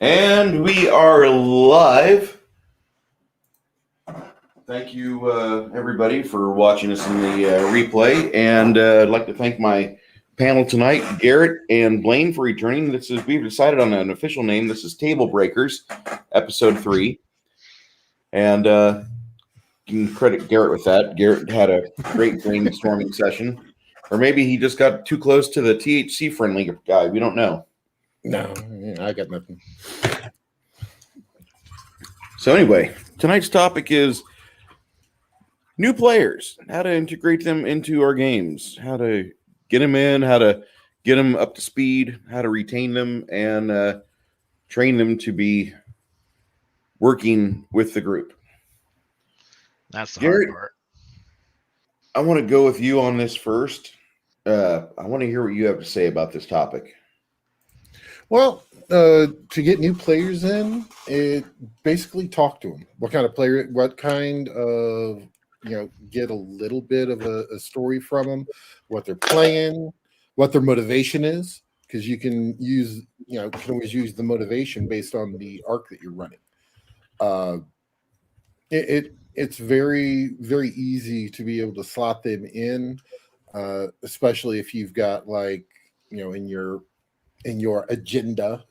And we are live. Thank you, everybody, for watching us in the replay. And I'd like to thank my panel tonight, Garrett and Blaine, for returning. We've decided on an official name. This is Table Breakers, Episode 3. And you can credit Garrett with that. Garrett had a great brainstorming session. Or maybe he just got too close to the THC-friendly guy. We don't know. No, I got nothing. So anyway, tonight's topic is new players, how to integrate them into our games, how to get them in, how to get them up to speed, how to retain them, and train them to be working with the group. That's the Garrett, hard part. I want to go with you on this first. I want to hear what you have to say about this topic. Well, to get new players in, it basically talk to them. What kind of player? What kind of get a little bit of a story from them, what they're playing, what their motivation is, because you can use can always use the motivation based on the arc that you're running. It's very, very easy to be able to slot them in, especially if you've got in your agenda,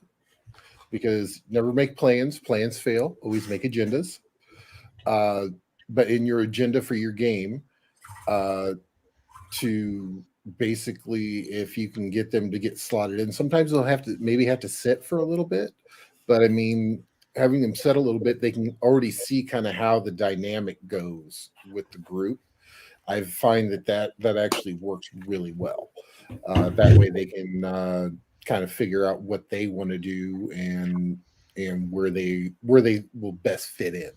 because never make plans fail, always make agendas. But in your agenda for your game, to basically, if you can get them to get slotted in, sometimes they'll have to sit for a little bit, but I mean, having them set a little bit, they can already see kind of how the dynamic goes with the group. I find that actually works really well. That way they can kind of figure out what they want to do and where they will best fit in.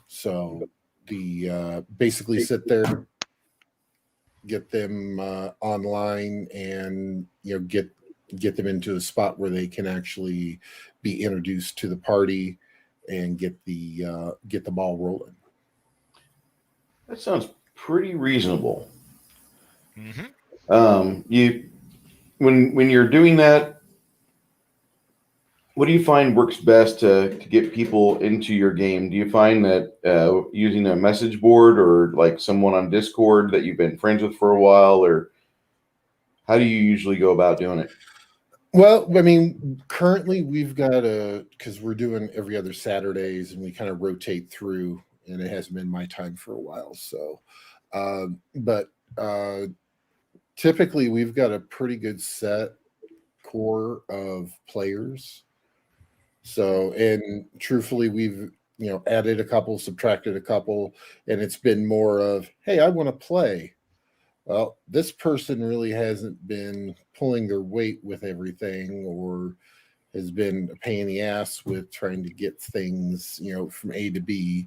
So the basically sit there, get them online, and get them into a spot where they can actually be introduced to the party and get the ball rolling. That sounds pretty reasonable. Mm-hmm. When you're doing that, what do you find works best to get people into your game? Do you find that using a message board or like someone on Discord that you've been friends with for a while, or how do you usually go about doing it? Well, I mean, currently we've got because we're doing every other Saturdays and we kind of rotate through, and it hasn't been my time for a while. So, but typically we've got a pretty good set core of players. So, and truthfully, we've added a couple, subtracted a couple, and it's been more of, hey, I want to play. Well, this person really hasn't been pulling their weight with everything, or has been a pain in the ass with trying to get things, from A to B.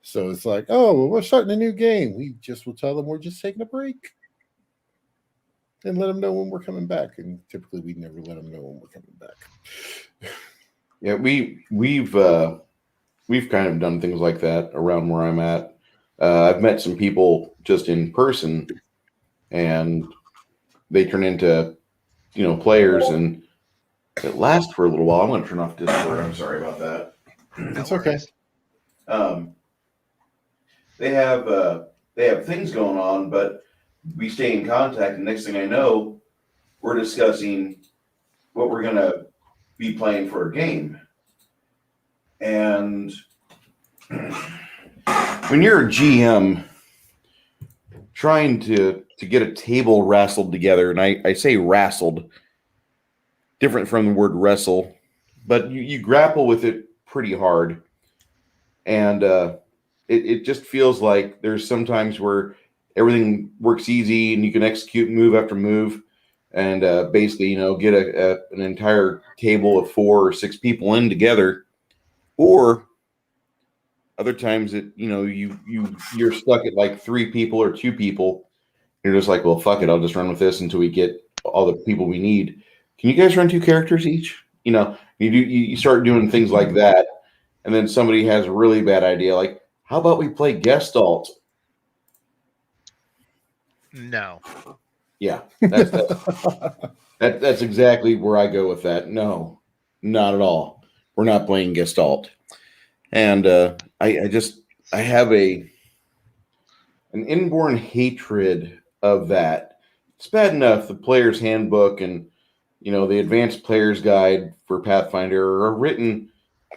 So it's like, oh, well, we're starting a new game. We just will tell them we're just taking a break and let them know when we're coming back. And typically, we never let them know when we're coming back. Yeah, we've kind of done things like that around where I'm at. I've met some people just in person, and they turn into players, and it lasts for a little while. I'm going to turn off Discord. I'm sorry about that. That's okay. They have things going on, but we stay in contact. And next thing I know, we're discussing what we're going to be playing for a game. And when you're a GM trying to get a table wrestled together, and I say wrestled, different from the word wrestle, but you grapple with it pretty hard. And it just feels like there's sometimes where everything works easy and you can execute move after move and basically, get an entire table of 4 or 6 people in together. Or other times that, you're stuck at like 3 people or 2 people. You're just like, well, fuck it. I'll just run with this until we get all the people we need. Can you guys run 2 characters each? You start doing things like that. And then somebody has a really bad idea. Like, how about we play Gestalt? No. Yeah, that's exactly where I go with that. No, not at all. we're not playing Gestalt. And I have an inborn hatred of that. It's bad enough the player's handbook and the advanced player's guide for Pathfinder are written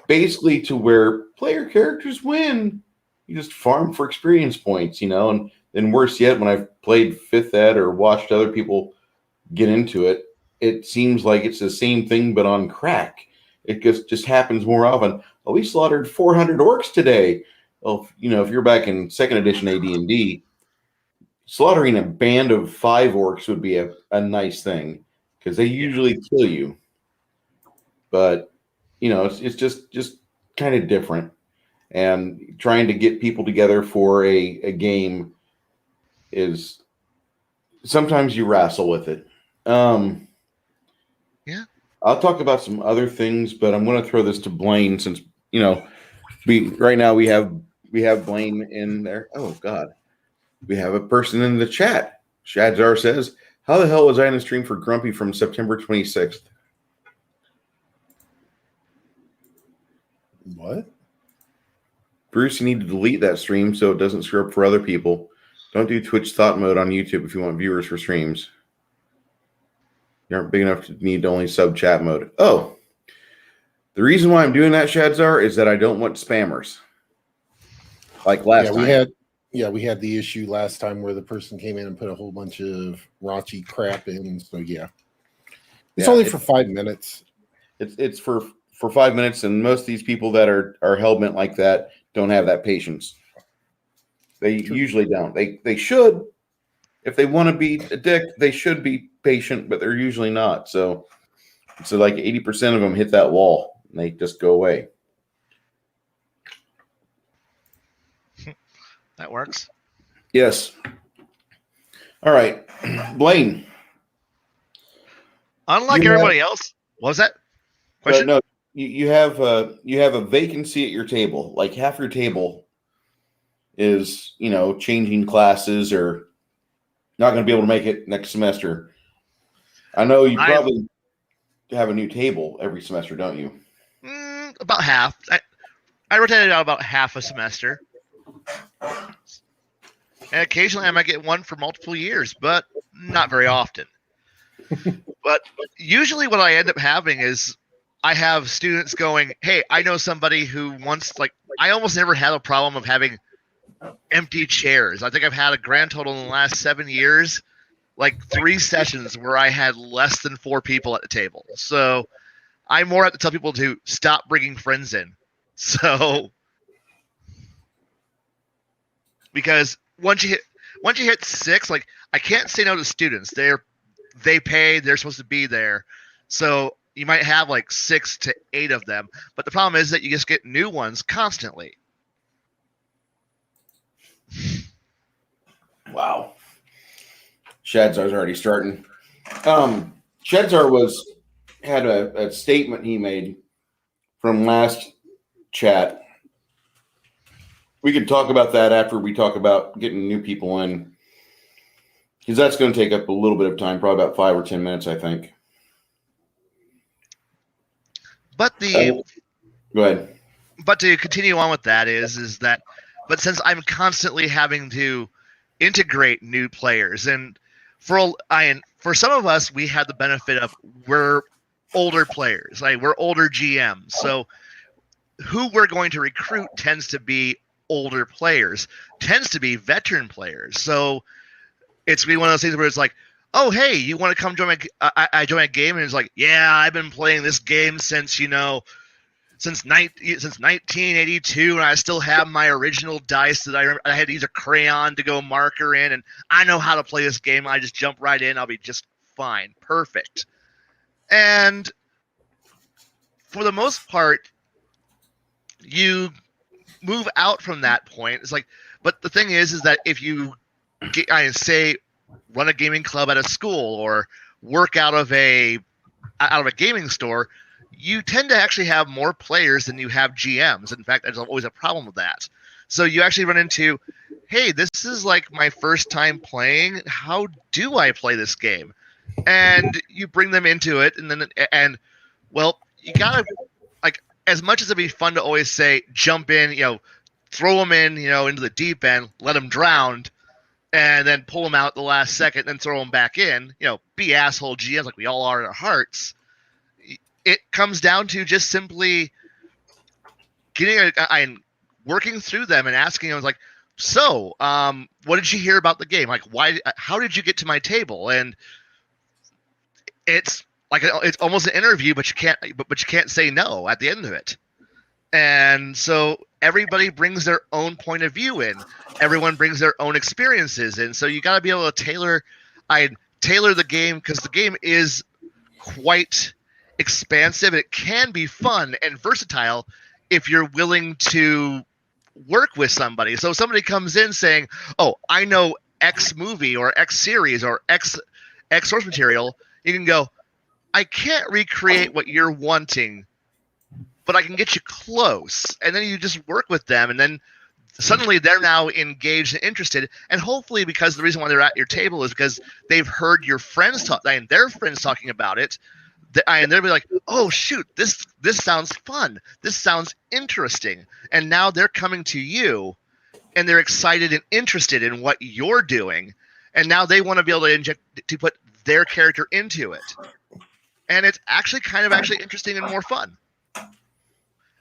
basically to where player characters win. You just farm for experience points, and then worse yet, when I've played 5th Ed or watched other people get into it, it seems like it's the same thing but on crack. It just happens more often. Oh, we slaughtered 400 orcs today. Well, if you're back in 2nd edition AD&D, slaughtering a band of 5 orcs would be a nice thing because they usually kill you. But, it's just kind of different. And trying to get people together for a game is sometimes you wrestle with it. Yeah. I'll talk about some other things, but I'm going to throw this to Blaine since right now we have Blaine in there. Oh God, we have a person in the chat. Shadzar says, "How the hell was I in the stream for Grumpy from September 26th?" What? Bruce, you need to delete that stream so it doesn't screw up for other people. Don't do Twitch thought mode on YouTube if you want viewers for streams. You aren't big enough to need only sub chat mode. Oh, the reason why I'm doing that, Shadzar, is that I don't want spammers. Like last time. We had the issue last time where the person came in and put a whole bunch of raunchy crap in. So it's only for 5 minutes. It's for 5 minutes, and most of these people that are hell-bent like that don't have that patience. They usually don't. They should. If they want to be a dick, they should be patient, but they're usually not. So like 80% of them hit that wall, and they just go away. That works. Yes. All right. Blaine. Unlike everybody else, what was that question? No, you have a vacancy at your table. Like half your table is, changing classes or not going to be able to make it next semester. I know you probably have a new table every semester, don't you? About half. I rotated out about half a semester. And occasionally I might get one for multiple years, but not very often. But usually what I end up having is I have students going, hey, I know somebody who wants, I almost never had a problem of having empty chairs. I think I've had a grand total in the last 7 years, 3 sessions where I had less than 4 people at the table. So I more have to tell people to stop bringing friends in. So because once you hit 6, I can't say no to students. They pay, they're supposed to be there. So you might have 6 to 8 of them, but the problem is that you just get new ones constantly. Wow. Shadzar's already starting. Shadzar had a statement he made from last chat. We can talk about that after we talk about getting new people in, because that's going to take up a little bit of time, probably about 5 or 10 minutes, I think. But go ahead. But to continue on with that is that, but since I'm constantly having to integrate new players, and for some of us, we have the benefit of we're older players, we're older GMs, so who we're going to recruit tends to be older players, tends to be veteran players. So it's going to be one of those things where it's oh, hey, you want to come join I join a game, and it's yeah, I've been playing this game since 1982, and I still have my original dice that I remember. I had to use a crayon to go marker in, and I know how to play this game. I just jump right in. I'll be just fine. Perfect. And for the most part, you move out from that point. It's but the thing is that if you run a gaming club at a school or work out of a gaming store, you tend to actually have more players than you have GMs. In fact, there's always a problem with that. So you actually run into, hey, this is my first time playing. How do I play this game? And you bring them into it, and you gotta as much as it'd be fun to always say, jump in, throw them in, into the deep end, let them drown, and then pull them out the last second, then throw them back in, be asshole GMs like we all are in our hearts. It comes down to just simply working through them and asking them, like, so, what did you hear about the game? Like, how did you get to my table? And it's like, it's almost an interview, but you can't say no at the end of it. And so everybody brings their own point of view in. Everyone brings their own experiences in. So you got to be able to tailor the game, because the game is quite expansive. It can be fun and versatile if you're willing to work with somebody. So if somebody comes in saying, oh, I know X movie or X series or X source material, you can go, I can't recreate what you're wanting, but I can get you close. And then you just work with them, and then suddenly they're now engaged and interested. And hopefully, because the reason why they're at your table is because they've heard your friends talk, and their friends talking about it, and they'll be like, oh shoot, this sounds fun, this sounds interesting. And now they're coming to you, and they're excited and interested in what you're doing, and now they want to be able to put their character into it. And it's actually interesting and more fun.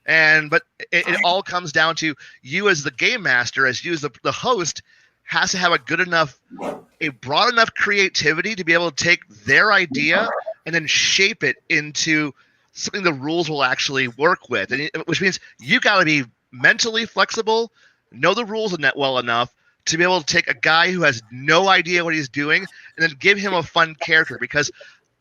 But it all comes down to you as the game master, as you as the host, has to have a broad enough creativity to be able to take their idea and then shape it into something the rules will actually work with. Which means you got to be mentally flexible, know the rules well enough to be able to take a guy who has no idea what he's doing and then give him a fun character. Because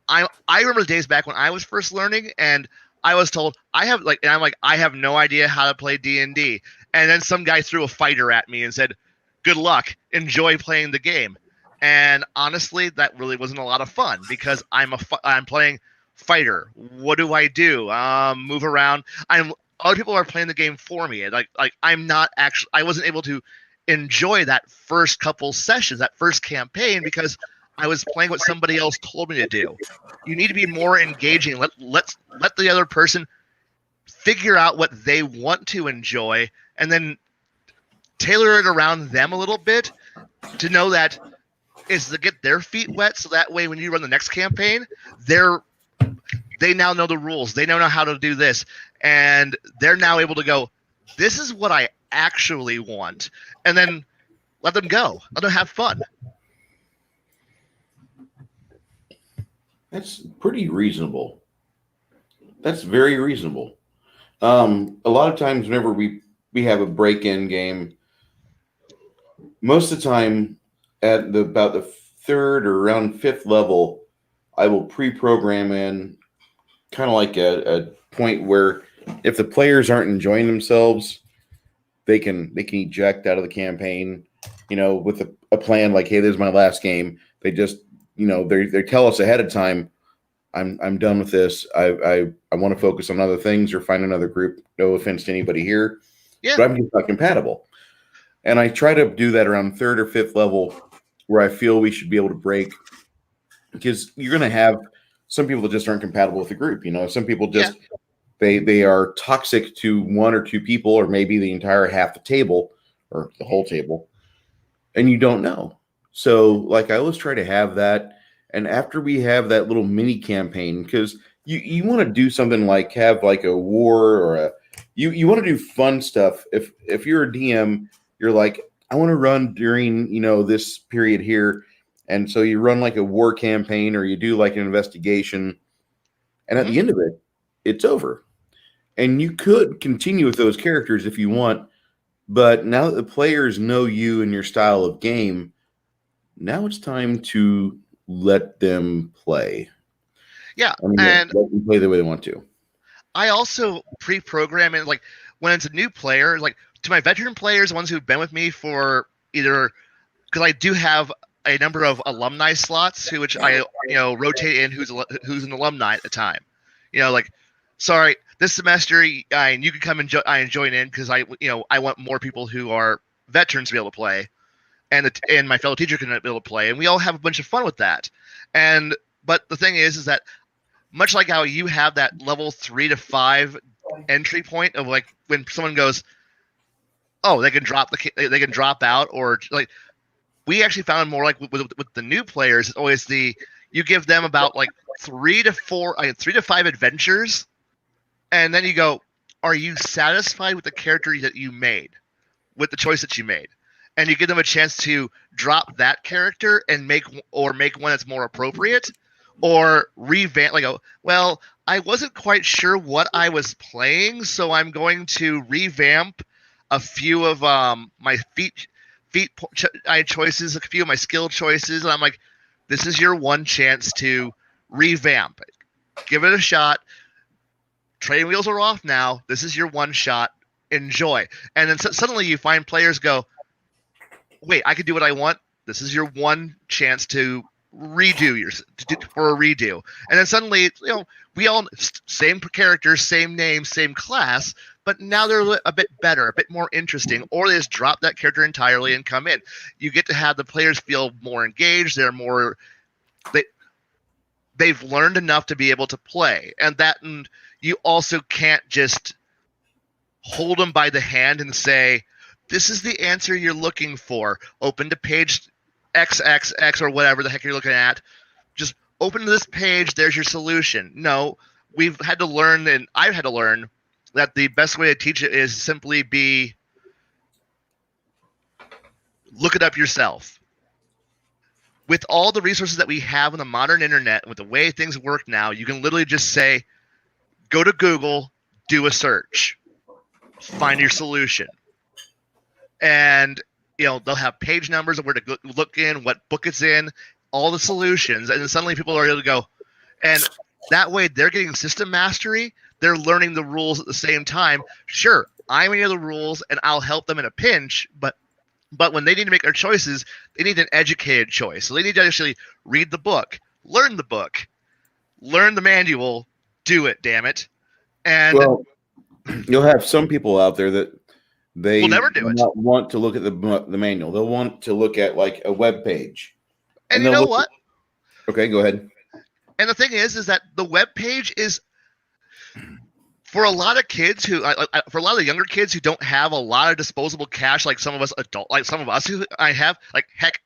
I remember the days back when I was first learning, and I was told I have no idea how to play D&D, and then some guy threw a fighter at me and said, "Good luck, enjoy playing the game." And honestly, that really wasn't a lot of fun, because I'm playing fighter. What do I do? Move around. Other people are playing the game for me. Like I'm not actually. I wasn't able to enjoy that first couple sessions, that first campaign, because I was playing what somebody else told me to do. You need to be more engaging. Let the other person figure out what they want to enjoy, and then tailor it around them a little bit to know that is to get their feet wet, so that way when you run the next campaign, they now know the rules. They now know how to do this, and they're now able to go, this is what I actually want, and then let them go. Let them have fun. That's pretty reasonable. That's very reasonable. A lot of times whenever we have a break-in game, most of the time at about the third or around fifth level, I will pre-program in kind of like a point where if the players aren't enjoying themselves, they can eject out of the campaign, with a plan like, hey, this is my last game. They just, they tell us ahead of time, I'm done with this. I want to focus on other things or find another group. No offense to anybody here, yeah, but I'm just not compatible. And I try to do that around third or fifth level, where I feel we should be able to break, because you're going to have some people that just aren't compatible with the group. Some people just, they are toxic to one or two people, or maybe the entire half the table or the whole table, and you don't know. So like, I always try to have that. And after we have that little mini campaign, because you want to do something like have like a war or you want to do fun stuff. If you're a DM, you're like, I want to run during, this period here. And so you run like a war campaign, or you do like an investigation. And at the end of it, it's over. And you could continue with those characters if you want. But now that the players know you and your style of game, now it's time to let them play. Yeah, and let them play the way they want to. I also pre-program it, like when it's a new player, like to my veteran players, the ones who've been with me for either, because I do have a number of alumni slots, which I rotate in who's an alumni at the time. Like, sorry, this semester you can come and join in, because I want more people who are veterans to be able to play, and my fellow teacher can be able to play, and we all have a bunch of fun with that. But the thing is that much like how you have that level 3 to 5 entry point of like when someone goes, oh, they can drop out, or like we actually found more like with the new players, it's always you give them about like 3 to 5 adventures, and then you go, are you satisfied with the character that you made, with the choice that you made? And you give them a chance to drop that character and make one that's more appropriate, or revamp. Like, well, I wasn't quite sure what I was playing, so I'm going to revamp a few of my feat choices, a few of my skill choices, and I'm like, this is your one chance to revamp it. Give it a shot. Training wheels are off now. This is your one shot. Enjoy. And then suddenly you find players go, wait, I can do what I want. This is your one chance to redo for a redo. And then suddenly, we all same characters, same name, same class, but now they're a bit better, a bit more interesting, or they just drop that character entirely and come in. You get to have the players feel more engaged. They've learned enough to be able to play, and you also can't just hold them by the hand and say, this is the answer you're looking for. Open to page XXX or whatever the heck you're looking at. Just open to this page. There's your solution. No, we've had to learn, and I've had to learn, that the best way to teach it is simply look it up yourself. With all the resources that we have on the modern internet, with the way things work now, you can literally just say, go to Google, do a search, find your solution. And, they'll have page numbers of where to look in, what book it's in, all the solutions. And then suddenly people are able to go. And that way they're getting system mastery. They're learning the rules at the same time. Sure, I know the rules and I'll help them in a pinch, but when they need to make their choices, they need an educated choice. So they need to actually read the book, learn the manual, do it, damn it. And you'll have some people out there that they will never do it. Not want to look at the manual. They'll want to look at like a web page. And you know what? Okay, go ahead. And the thing is that the web page is, for a lot of kids for a lot of the younger kids who don't have a lot of disposable cash, like some of us who I have, like, heck,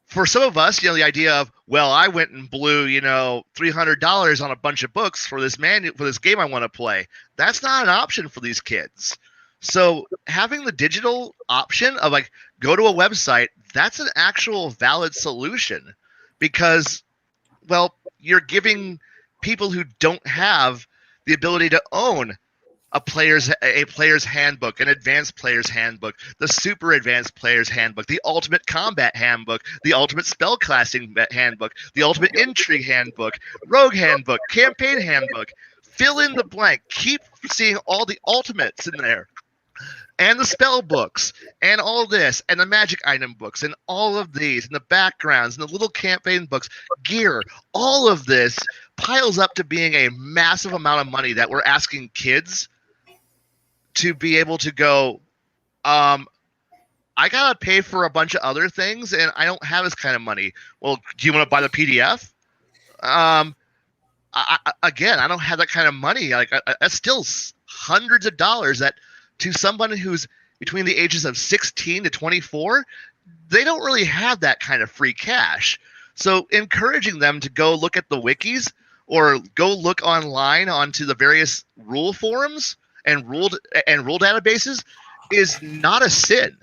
for some of us, the idea of, well, I went and blew, $300 on a bunch of books for this game I want to play. That's not an option for these kids. So having the digital option of like, go to a website, that's an actual valid solution, because, well, you're giving people who don't have the ability to own a player's handbook, an advanced player's handbook, the super advanced player's handbook, the ultimate combat handbook, the ultimate spellcasting handbook, the ultimate intrigue handbook, rogue handbook, campaign handbook. Fill in the blank. Keep seeing all the ultimates in there, and the spell books, and all this, and the magic item books, and all of these, and the backgrounds, and the little campaign books, gear. All of this piles up to being a massive amount of money that we're asking kids to be able to go, I gotta pay for a bunch of other things, and I don't have this kind of money. Well, do you want to buy the PDF? I don't have that kind of money. Like, that's still hundreds of dollars that, to somebody who's between the ages of 16 to 24, they don't really have that kind of free cash. So encouraging them to go look at the wikis or go look online onto the various rule forums and rule databases is not a sin.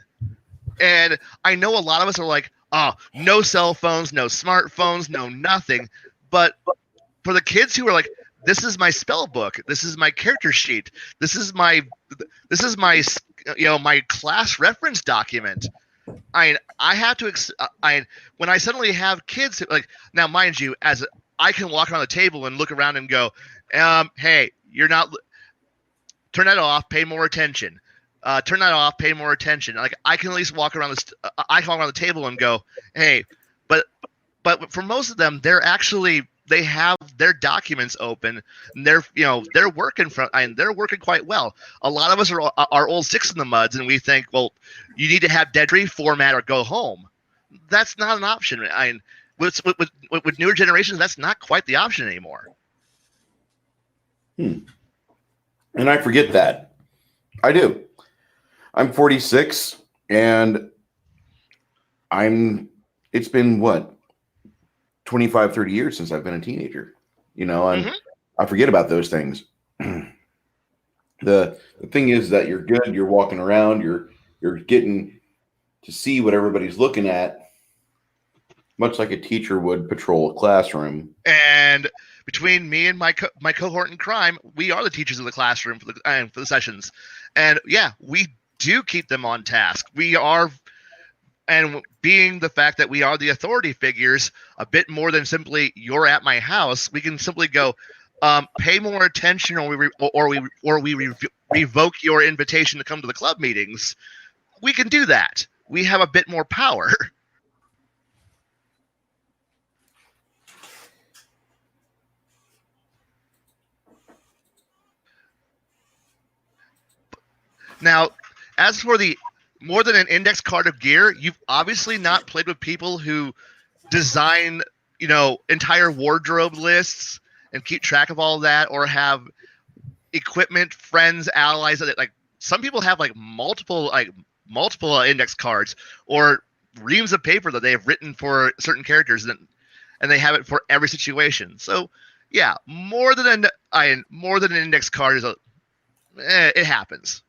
And I know a lot of us are like, oh, no cell phones, no smartphones, no nothing. But for the kids who are like, this is my spell book, this is my character sheet, this is my my class reference document. I have to when I suddenly have kids who, like, now mind you, as I can walk around the table and look around and go, hey, you're not, turn that off, pay more attention. Turn that off, pay more attention. Like, I can at least walk around the table and go, hey, but for most of them, they have their documents open, and they're working and they're working quite well. A lot of us are old six in the muds, and we think, well, you need to have dead tree format or go home. That's not an option. With newer generations, that's not quite the option anymore. And I forget that. I do. I'm 46 and it's been what, 25, 30 years since I've been a teenager, and I forget about those things. The thing is that you're good, you're walking around, you're getting to see what everybody's looking at, much like a teacher would patrol a classroom. And between me and my cohort in crime, we are the teachers of the classroom for the sessions. And yeah, we do keep them on task. We are, and being the fact that we are the authority figures, a bit more than simply "you're at my house," we can simply go, pay more attention, or we revoke your invitation to come to the club meetings. We can do that. We have a bit more power. Now, as for the more than an index card of gear, you've obviously not played with people who design, entire wardrobe lists and keep track of all that, or have equipment, friends, allies. That like some people have multiple index cards or reams of paper that they have written for certain characters, and they have it for every situation. So, yeah, more than an index card is it happens.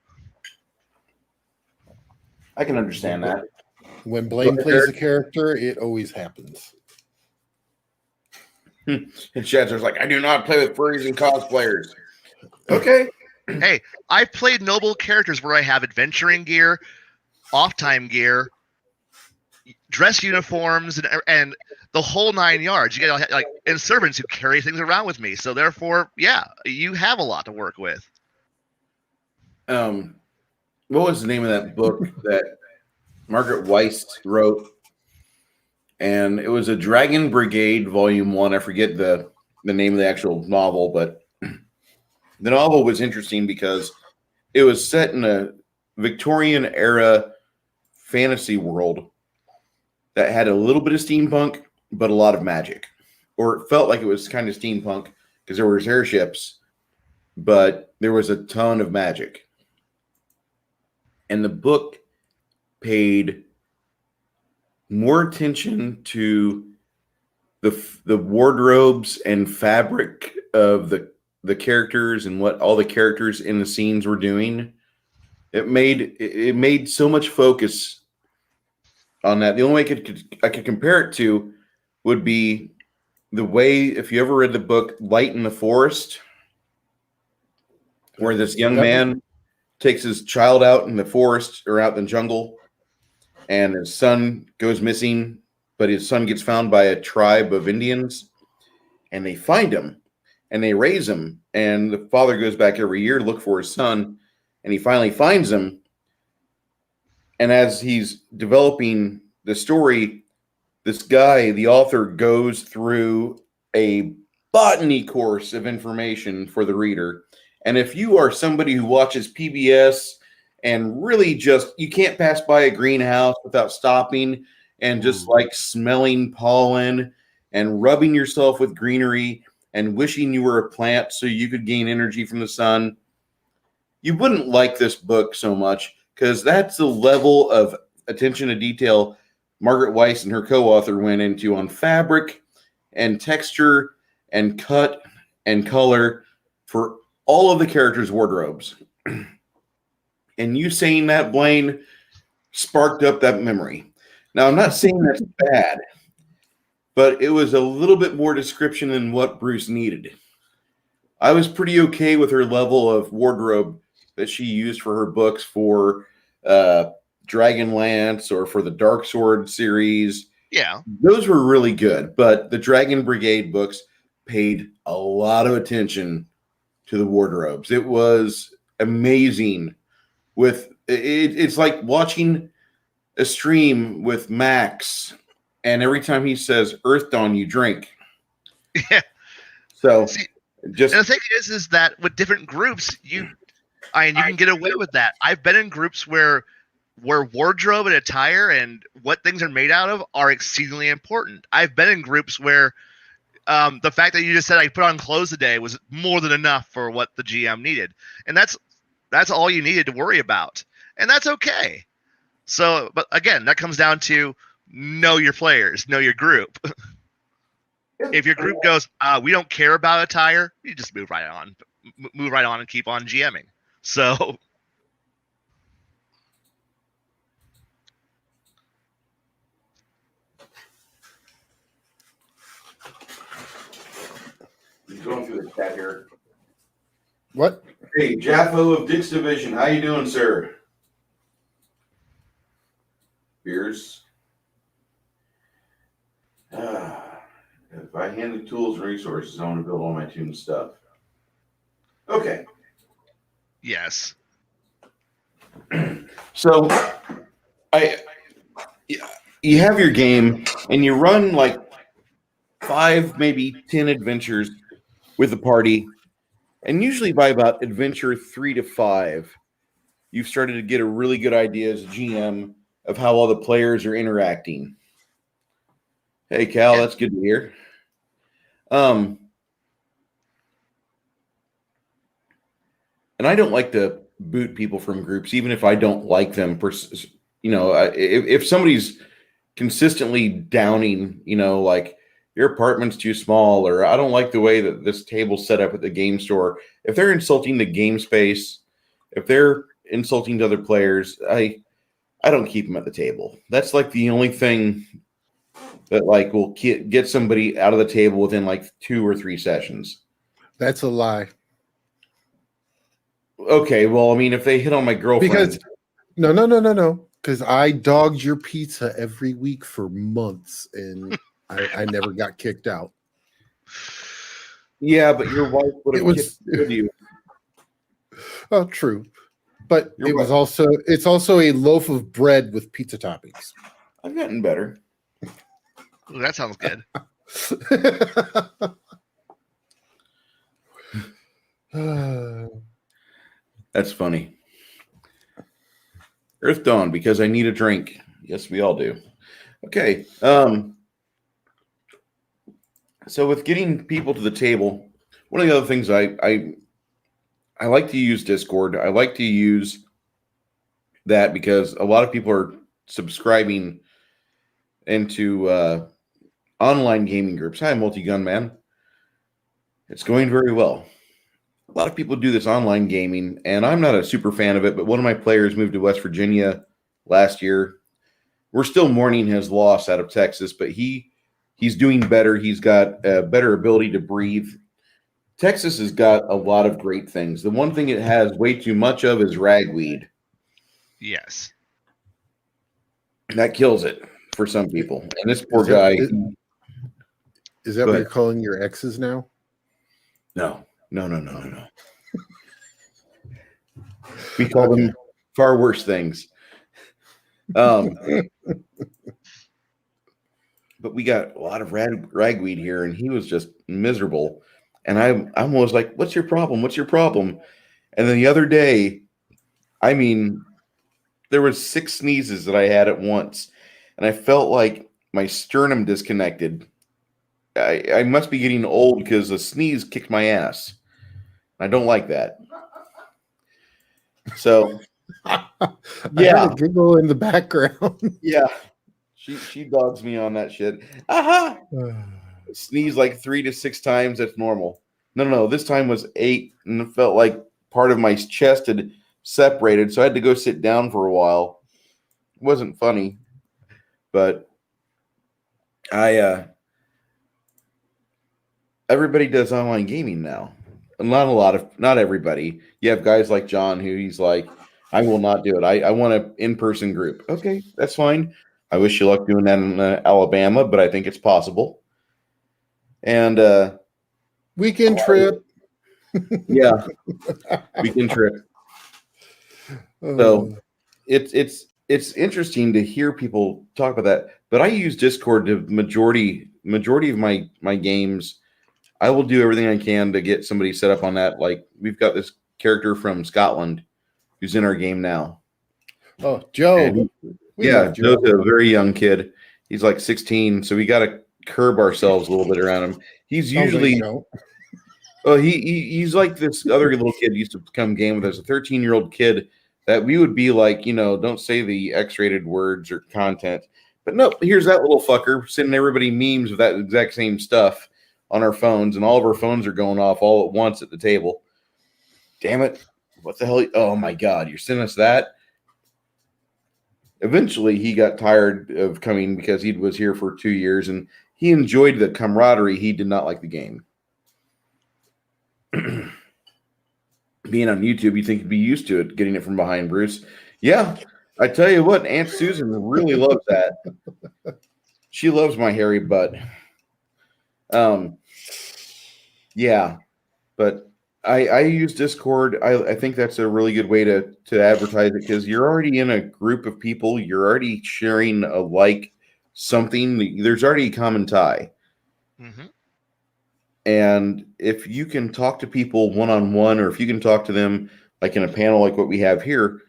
I can understand that. When Blaine plays a character, it always happens. And Shadzer's like, I do not play with furries and cosplayers. Okay. Hey, I've played noble characters where I have adventuring gear, off-time gear, dress uniforms, and the whole 9 yards. You get and servants who carry things around with me. So therefore, yeah, you have a lot to work with. What was the name of that book that Margaret Weiss wrote? And it was a Dragon Brigade Volume 1. I forget the name of the actual novel, but the novel was interesting because it was set in a Victorian era fantasy world that had a little bit of steampunk, but a lot of magic. Or it felt like it was kind of steampunk because there was airships, but there was a ton of magic. And the book paid more attention to the wardrobes and fabric of the characters and what all the characters in the scenes were doing. It made so much focus on that. The only way I could compare it to would be the way, if you ever read the book Light in the Forest, where this young man takes his child out in the forest or out in the jungle, and his son goes missing, but his son gets found by a tribe of Indians, and they find him, and they raise him, and the father goes back every year to look for his son, and he finally finds him, and as he's developing the story, this guy, the author, goes through a botany course of information for the reader. And if you are somebody who watches PBS and really you can't pass by a greenhouse without stopping and just smelling pollen and rubbing yourself with greenery and wishing you were a plant so you could gain energy from the sun, you wouldn't like this book so much, because that's the level of attention to detail Margaret Weiss and her co-author went into on fabric and texture and cut and color for all of the characters' wardrobes. And you saying that, Blaine, sparked up that memory. Now, I'm not saying that's bad, but it was a little bit more description than what Bruce needed. I was pretty okay with her level of wardrobe that she used for her books for Dragonlance or for the Dark Sword series. Yeah. Those were really good, but the Dragon Brigade books paid a lot of attention to the wardrobes. It was amazing. It's like watching a stream with Max, and every time he says Earth Dawn, you drink. Yeah. So and the thing is that with different groups, you can get away with that. I've been in groups where wardrobe and attire and what things are made out of are exceedingly important. I've been in groups where The fact that you just said I put on clothes today was more than enough for what the GM needed, and that's all you needed to worry about, and that's okay. So, but again, that comes down to know your players, know your group. If your group goes, we don't care about attire, you just move right on and keep on GMing. So, Going through the chat here. What? Hey, Jaffo of Dick's Division, how you doing, sir? Beers. If I hand the tools and resources, I want to build all my tune stuff. Okay. yes. So, you have your game, and you run like 5, maybe 10 adventures with the party, and usually by about adventure 3 to 5, you've started to get a really good idea as a GM of how all the players are interacting. Hey, Cal, that's good to hear. And I don't like to boot people from groups, even if I don't like them. If somebody's consistently downing, like your apartment's too small, or I don't like the way that this table's set up at the game store. If they're insulting the game space, if they're insulting to other players, I don't keep them at the table. That's like the only thing that like will get somebody out of the table within like 2 or 3 sessions. That's a lie. Okay, well, I mean, if they hit on my girlfriend, Because no. Because I dogged your pizza every week for months, and I never got kicked out. yeah, but your wife would have kicked you. Oh, true. But You're it was right. it's also a loaf of bread with pizza toppings. I've gotten better. Ooh, that sounds good. That's funny. Earth Dawn, because I need a drink. Yes, we all do. Okay. So with getting people to the table, one of the other things I like to use Discord. I like to use that because a lot of people are subscribing into online gaming groups. Hi, Multi-Gun Man. It's going very well. A lot of people do this online gaming, and I'm not a super fan of it, but one of my players moved to West Virginia last year. We're still mourning his loss out of Texas, but he's doing better. He's got a better ability to breathe. Texas has got a lot of great things. The one thing it has way too much of is ragweed. Yes. That kills it for some people. And this poor guy. Is that Go what ahead. you're calling your exes now? No. We call them far worse things. But we got a lot of ragweed here, and he was just miserable. And I'm always like, what's your problem? What's your problem? And then the other day, I mean, there was 6 sneezes that I had at once, and I felt like my sternum disconnected. I must be getting old because a sneeze kicked my ass. I don't like that. So, I yeah, heard a giggle in the background. yeah, she dogs me on that shit. Aha! Sneeze like 3 to 6 times. That's normal. No. This time was 8, and it felt like part of my chest had separated, so I had to go sit down for a while. It wasn't funny, but everybody does online gaming now. Not everybody. You have guys like John who he's like, I will not do it. I want an in-person group. Okay, that's fine. I wish you luck doing that in Alabama, but I think it's possible. And Weekend trip. yeah, weekend trip. So it's interesting to hear people talk about that. But I use Discord to majority of my games. I will do everything I can to get somebody set up on that. Like we've got this character from Scotland who's in our game now. Oh, Joe. And Joe's a very young kid. He's like 16, so we got to curb ourselves a little bit around him. He's Sounds like usually you don't. well, he's like this other little kid used to come game with us, a 13-year-old kid that we would be like, don't say the X-rated words or content. But no, here's that little fucker sending everybody memes with that exact same stuff on our phones, and all of our phones are going off all at once at the table. Damn it. What the hell? Oh my God, you're sending us that? Eventually, he got tired of coming because he was here for 2 years, and he enjoyed the camaraderie. He did not like the game. Being on YouTube, you think you'd be used to it, getting it from behind, Bruce. Yeah, I tell you what, Aunt Susan really loves that. She loves my hairy butt. Yeah, but I use Discord. I think that's a really good way to advertise it because you're already in a group of people. You're already sharing something. There's already a common tie. Mm-hmm. And if you can talk to people one-on-one, or if you can talk to them like in a panel like what we have here,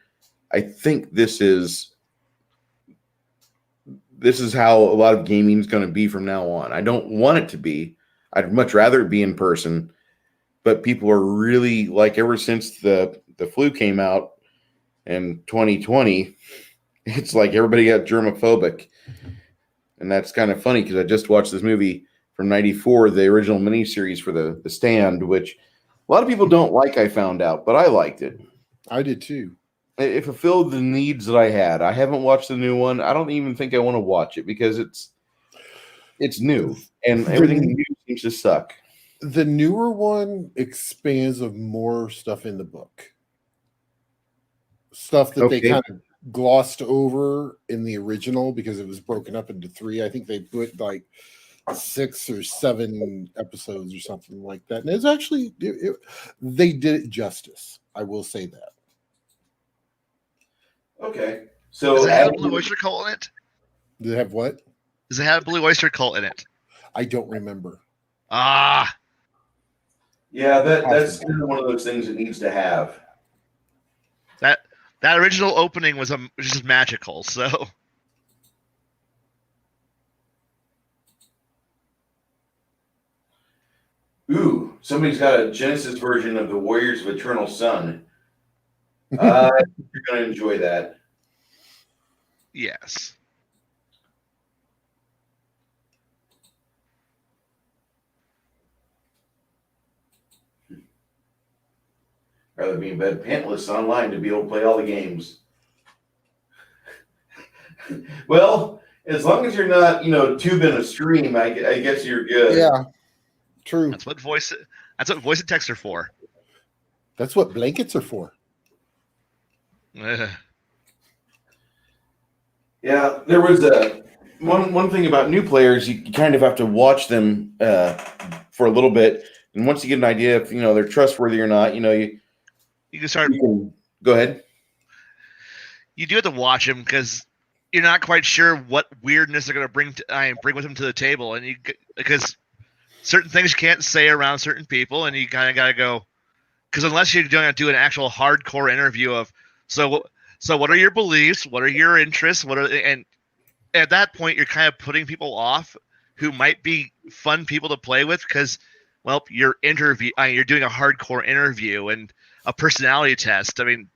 I think this is how a lot of gaming is going to be from now on. I don't want it to be. I'd much rather it be in person, but people are really like, ever since the flu came out in 2020, it's like everybody got germophobic. And that's kind of funny because I just watched this movie from 94, the original miniseries for the Stand, which a lot of people don't like, I found out, but I liked it. I did too. It fulfilled the needs that I had. I haven't watched the new one. I don't even think I want to watch it because it's new and everything new seems to suck. The newer one expands of more stuff in the book. Stuff that they kind of glossed over in the original because it was broken up into 3. I think they put like 6 or 7 episodes or something like that. And it's actually, they did it justice. I will say that. Okay. So does it have a Blue Oyster Cult in it? Does it have what? Does it have a Blue Oyster Cult in it? I don't remember. Ah. Yeah, that's kind of one of those things it needs to have. That original opening was just magical, so. Ooh, somebody's got a Genesis version of the Warriors of Eternal Sun. You're going to enjoy that. Yes. Rather be in bed pantless online to be able to play all the games. Well, as long as you're not, tubing a stream, I guess you're good. Yeah, true. That's what voice and text are for. That's what blankets are for. Yeah, there was one thing about new players. You kind of have to watch them for a little bit, and once you get an idea if they're trustworthy or not, you can start. Go ahead. You do have to watch them because you're not quite sure what weirdness they're going to bring with them to the table, and because certain things you can't say around certain people, and you kind of got to go because unless you're going to do an actual hardcore interview of so what are your beliefs, what are your interests, and at that point you're kind of putting people off who might be fun people to play with because you're doing a hardcore interview and a personality test. I mean,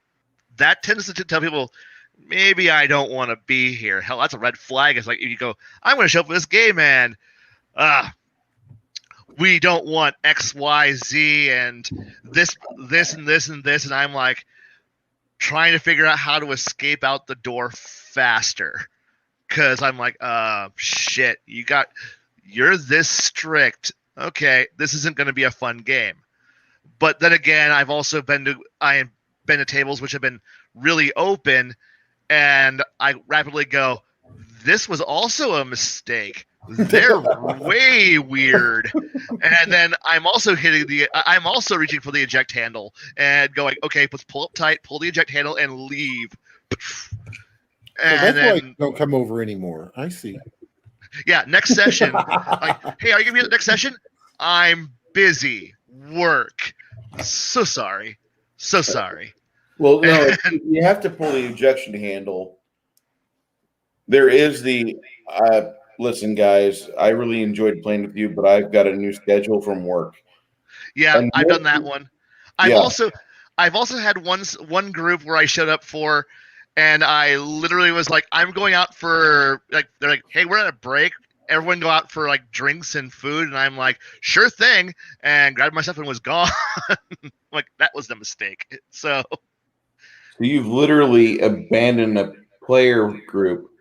that tends to tell people, maybe I don't want to be here. Hell, that's a red flag. It's like, if you go, I'm going to show up for this game, and we don't want X, Y, Z, and this, and this, and this. And I'm like trying to figure out how to escape out the door faster. Because I'm like, shit, you're this strict. Okay, this isn't going to be a fun game. But then again, I have been to tables which have been really open, and I rapidly go, this was also a mistake. They're way weird. And then I'm also reaching for the eject handle and going, okay, let's pull up tight, pull the eject handle, and leave. And so that's why I don't come over anymore. I see. Yeah, next session. Like, hey, are you gonna be at the next session? I'm busy. Work. So sorry. Well, no, you have to pull the ejection handle. There is the listen, guys, I really enjoyed playing with you, but I've got a new schedule from work. Yeah, And I've done that one. I've Yeah. also had one group where I showed up for, and I literally was like, I'm going out for like, they're like, hey, we're at a break. Everyone go out for like drinks and food, and I'm like, sure thing, and grabbed my stuff and was gone. Like that was the mistake. So So you've literally abandoned a player group.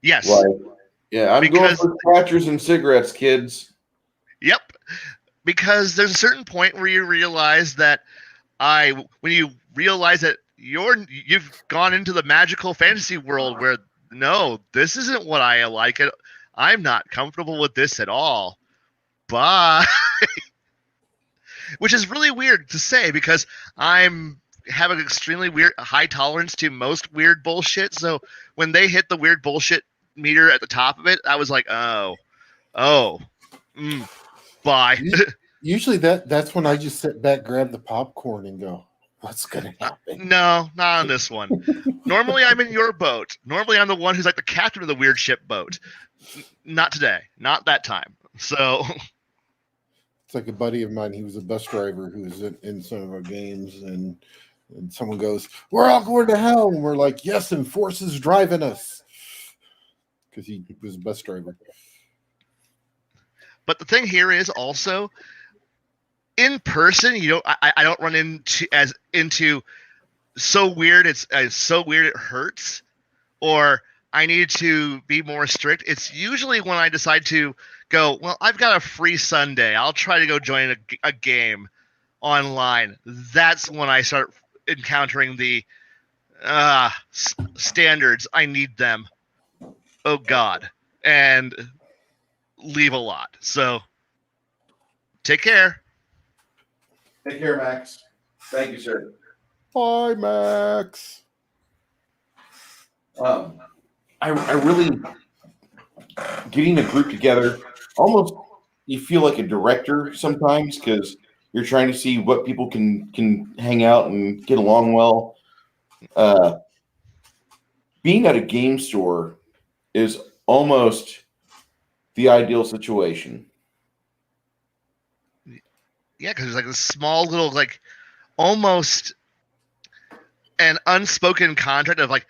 yes, Like, yeah, I'm going Because- for scratchers and cigarettes, kids. yep. Because there's a certain point where you realize that when you realize that you've gone into the magical fantasy world where no, this isn't what I like. I'm not comfortable with this at all. Bye. Which is really weird to say because I'm have an extremely weird high tolerance to most weird bullshit. So when they hit the weird bullshit meter at the top of it, I was like, bye. Usually that's when I just sit back, grab the popcorn, and go, "What's gonna happen?" No, not on this one. Normally, I'm in your boat. Normally, I'm the one who's like the captain of the weird ship boat. Not today. Not that time. So, It's like a buddy of mine. He was a bus driver who was in some of our games, and someone goes, "We're all going to hell," and we're like, "Yes," and force is driving us because he was a bus driver. but the thing here is also in person. I don't run into so weird. It's so weird it hurts, or I need to be more strict. It's usually when I decide to go, well, I've got a free Sunday. I'll try to go join a game online. That's when I start encountering the standards. I need them. Oh, God. And leave a lot. So take care. Take care, Max. Thank you, sir. Bye, Max. I really getting a group together. Almost, you feel like a director sometimes because you're trying to see what people can hang out and get along well. Being at a game store is almost the ideal situation. Yeah, because there's like a small little, like, almost an unspoken contract of like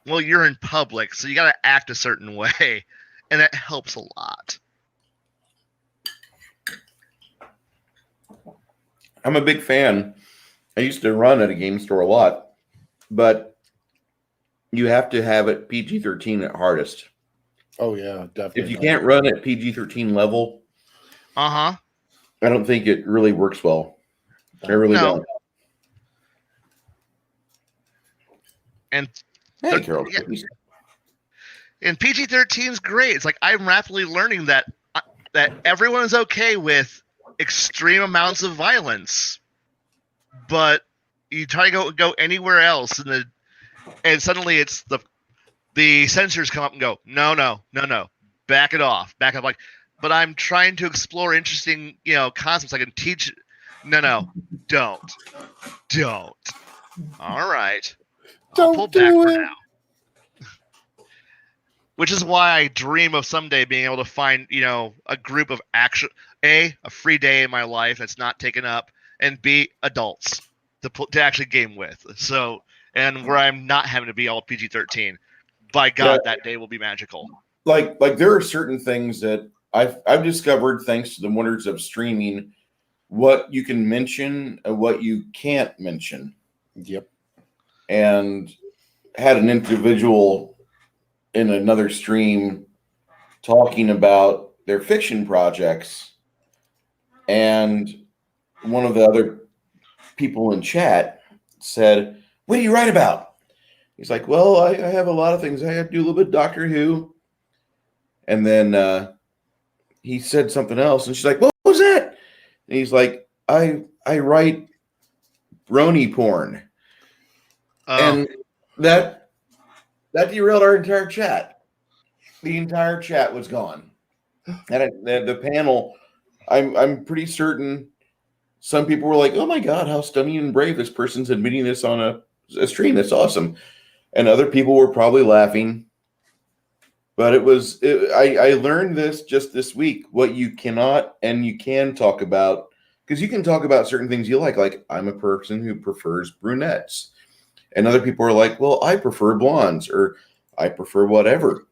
well, you're in public, so you got to act a certain way, and that helps a lot. I'm a big fan. I used to run at a game store a lot, but you have to have it PG-13 at hardest. Oh yeah, definitely. If you can't run at PG-13 level, Uh-huh. I don't think it really works well. I really No. don't. And Hey, Carol. Yeah. And PG-13 is great. It's like I'm rapidly learning that everyone is okay with extreme amounts of violence, but you try to go anywhere else, and suddenly it's the censors come up and go, no, back it off. Like, but I'm trying to explore interesting, concepts I can teach. No, don't. All right. I'll Don't pull do back for it. now. Which is why I dream of someday being able to find, a group of a free day in my life that's not taken up, and B, adults to actually game with. So, and where I'm not having to be all PG-13. By God, that day will be magical. Like there are certain things that I've discovered thanks to the wonders of streaming, what you can mention and what you can't mention. Yep. And had an individual in another stream talking about their fiction projects, and one of the other people in chat said, "What do you write about?" He's like, "Well, I have a lot of things. I have to do a little bit of Doctor Who." And then he said something else, and she's like, "What was that?" And he's like, I write brony porn." And that derailed our entire chat. The entire chat was gone. And the panel, I'm pretty certain some people were like, "Oh my God, how stunning and brave. This person's admitting this on a stream. That's awesome." And other people were probably laughing. But I learned this just this week, what you cannot and you can talk about, because you can talk about certain things you like I'm a person who prefers brunettes. And other people are like, well, I prefer blondes or I prefer whatever.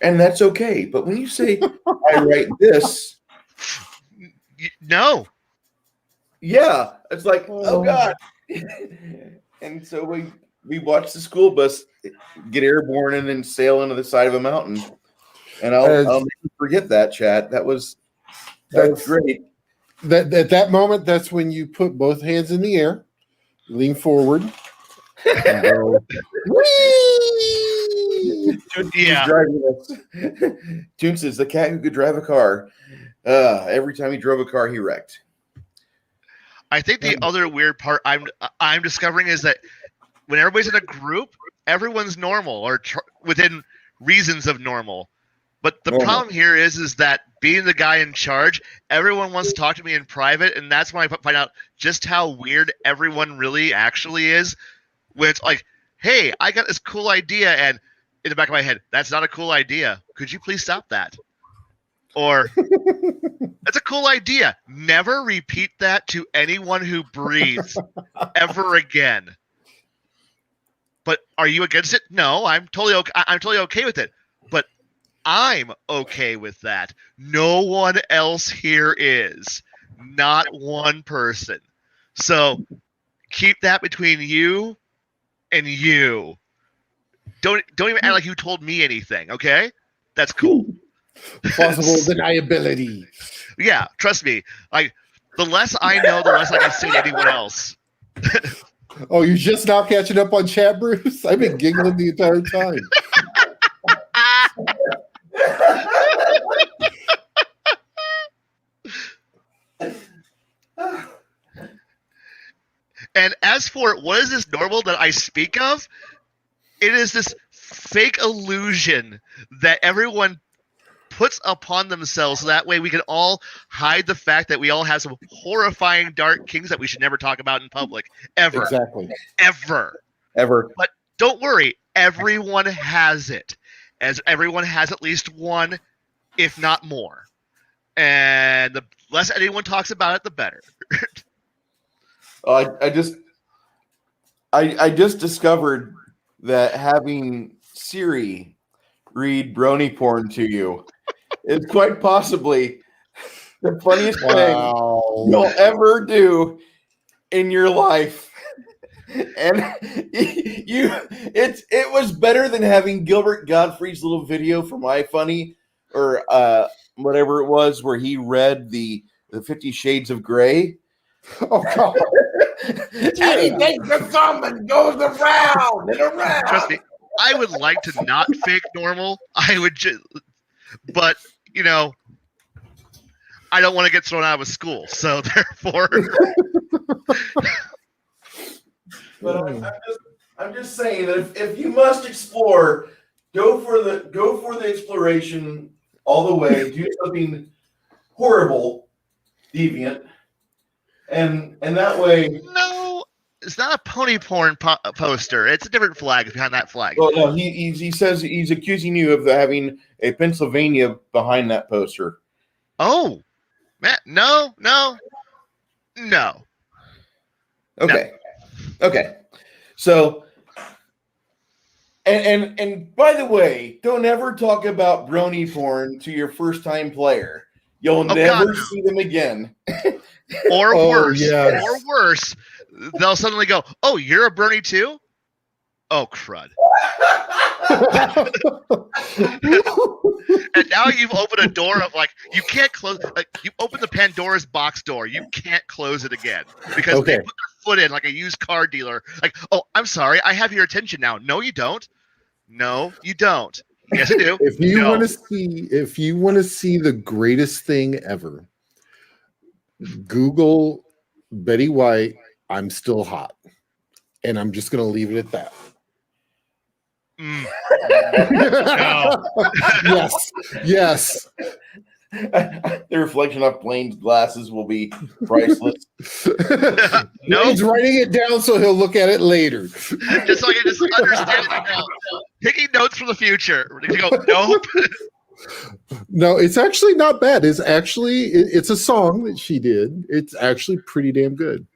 And that's okay. But when you say, I write this, No. yeah, it's like, oh God. And so we watched the school bus get airborne and then sail into the side of a mountain. And I'll never forget that, chat. That was great. That at that moment, that's when you put both hands in the air, lean forward, and go, "Whee!" Yeah. June says the cat who could drive a car. Every time he drove a car, he wrecked. I think the other weird part I'm discovering is that when everybody's in a group, everyone's normal or within reasons of normal. But the problem here is that being the guy in charge, everyone wants to talk to me in private, and that's when I find out just how weird everyone really actually is. When it's like, hey, I got this cool idea, and in the back of my head, that's not a cool idea. Could you please stop that? Or, that's a cool idea. Never repeat that to anyone who breathes ever again. But are you against it? No, I'm totally okay with it. But I'm okay with that. No one else here is. Not one person. So keep that between you and you. Don't even act like you told me anything, okay? That's cool. Plausible deniability. Yeah, trust me. Like, the less I know, the less I can say to anyone else. Oh, you're just now catching up on chat, Bruce? I've been giggling the entire time. And as for what is this normal that I speak of, it is this fake illusion that everyone puts upon themselves so that way we can all hide the fact that we all have some horrifying dark kings that we should never talk about in public. Ever. Exactly. Ever. But don't worry, everyone has it. As everyone has at least one, if not more. And the less anyone talks about it, the better. I just discovered that having Siri read brony porn to you is quite possibly the funniest thing you'll ever do in your life. And it was better than having Gilbert Gottfried's little video from iFunny or whatever it was where he read the 50 Shades of Grey. Oh God. And he takes the thumb and goes around and around. Trust me, I would like to not fake normal. I would just, but you know, I don't want to get thrown out of school, so therefore. But I'm just saying that if you must explore, go for the exploration all the way. Do something horrible, deviant, and that way. No, it's not a pony porn poster. It's a different flag behind that flag. Well, no, he says he's accusing you of having a Pennsylvania behind that poster. Oh, man, no. Okay. No. Okay. So, and by the way, don't ever talk about brony porn to your first time player. You'll never see them again. Or worse. Yes. Or worse. They'll suddenly go, "Oh, you're a brony too? Oh, crud." And now you've opened a door of like you can't close. Like you open the Pandora's box door, you can't close it again because they put their foot in like a used car dealer. Like, oh, I'm sorry, I have your attention now. No, you don't. No, you don't. Yes, I do. If you want to see the greatest thing ever, Google Betty White. I'm still hot, and I'm just going to leave it at that. No. Yes. The reflection off Blaine's glasses will be priceless. No, he's writing it down so he'll look at it later. just so I can just understand it now. taking notes for the future. You go, nope. No, it's actually not bad. It's a song that she did. It's actually pretty damn good.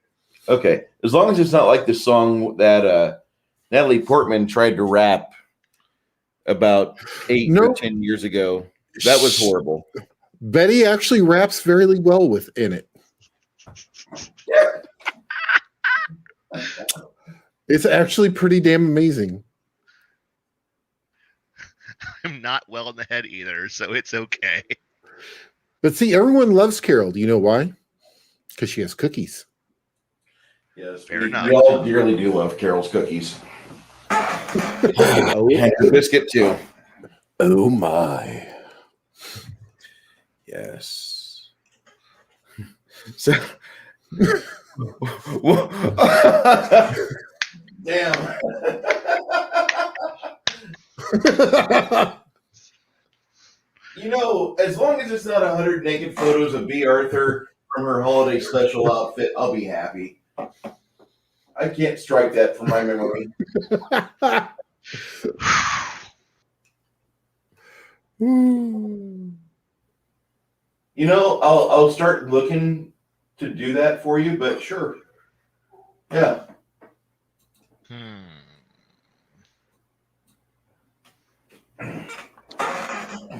Okay, as long as it's not like the song that Natalie Portman tried to rap about 8 or 10 years ago. That was horrible. Betty actually raps very well within it. It's actually pretty damn amazing. I'm not well in the head either, so it's okay. But see, everyone loves Carol. Do you know why? Because she has cookies. Yes, Fair enough. We all dearly do love Carol's cookies. And her biscuit too. Oh my. Yes. So damn. You know, as long as it's not 100 naked photos of B. Arthur from her holiday special outfit, I'll be happy. I can't strike that from my memory. You know, I'll start looking to do that for you, but sure. Yeah.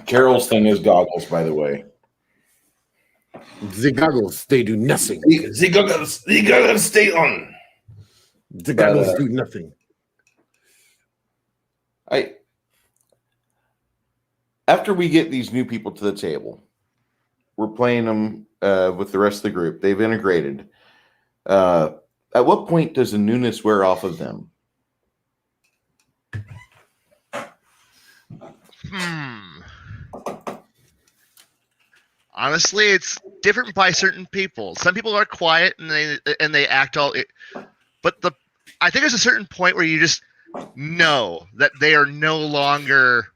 Carol's thing is goggles, by the way. The goggles, they do nothing. The goggles stay on. The goggles do nothing. After we get these new people to the table, we're playing them with the rest of the group. They've integrated. At what point does the newness wear off of them? Honestly, it's different by certain people. Some people are quiet and they act all. But I think there's a certain point where you just know that they are no longer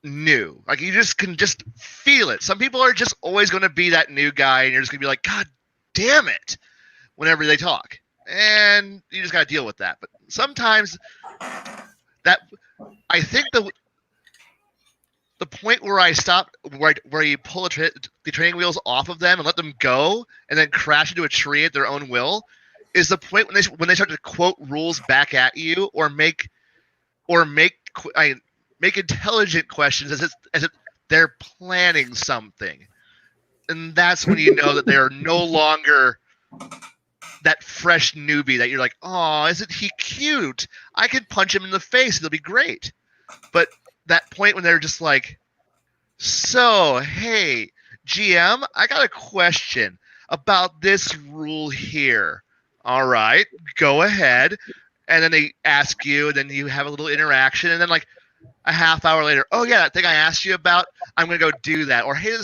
new. Like you just can just feel it. Some people are just always going to be that new guy, and you're just going to be like, God damn it, whenever they talk, and you just got to deal with that. But sometimes that I think the point where I stop, where you pull the training wheels off of them and let them go, and then crash into a tree at their own will, is the point when they start to quote rules back at you, or make intelligent questions as if they're planning something, and that's when you know that they are no longer that fresh newbie that you're like, oh, isn't he cute? I could punch him in the face; it'll be great. But that point when they're just like, so, hey, GM, I got a question about this rule here. All right, go ahead. And then they ask you, and then you have a little interaction, and then like a half hour later, oh yeah, that thing I asked you about, I'm gonna go do that. Or hey,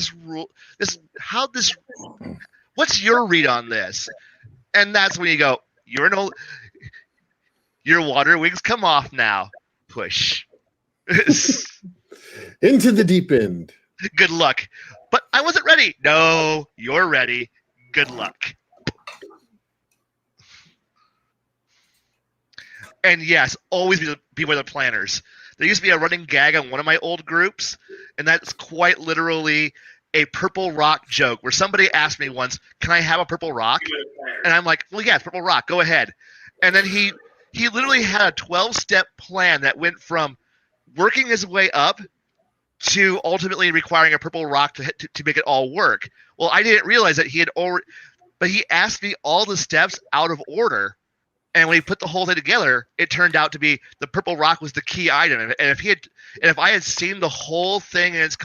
what's your read on this? And that's when you go, your water wings come off now. Push. Into the deep end. Good luck. But I wasn't ready. No, you're ready. Good luck. And yes, always beware the planners. There used to be a running gag on one of my old groups, and that's quite literally a purple rock joke where somebody asked me once, can I have a purple rock? And I'm like, well, yeah, it's purple rock. Go ahead. And then he literally had a 12-step plan that went from working his way up to ultimately requiring a purple rock to make it all work. Well, I didn't realize that but he asked me all the steps out of order. And when he put the whole thing together, it turned out to be the purple rock was the key item. And if I had seen the whole thing in its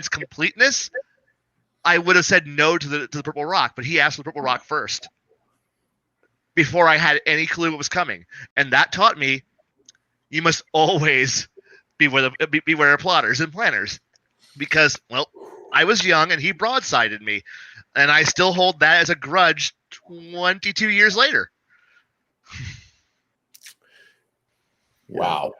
completeness, I would have said no to the purple rock. But he asked for the purple rock first, before I had any clue what was coming. And that taught me you must always beware of plotters and planners, because, well, I was young and he broadsided me, and I still hold that as a grudge 22 years later. Wow.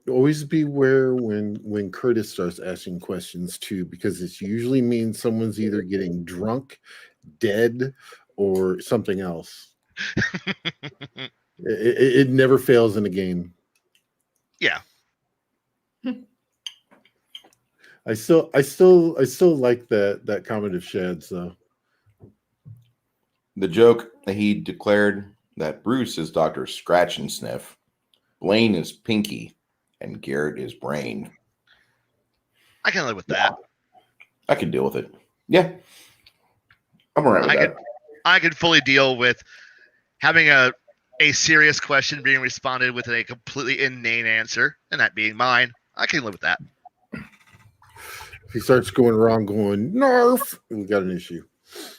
Always beware when Curtis starts asking questions too, because it usually means someone's either getting drunk, dead, or something else. It never fails in a game. Yeah. I still like that comment of Shad's though. The joke, he declared that Bruce is Dr. Scratch and Sniff, Blaine is Pinky, and Garrett is Brain. I can live with that. I can deal with it. Yeah. I'm all right with that. I could fully deal with having a serious question being responded with a completely inane answer, and that being mine. I can live with that. If he starts going around going, Narf, we got an issue.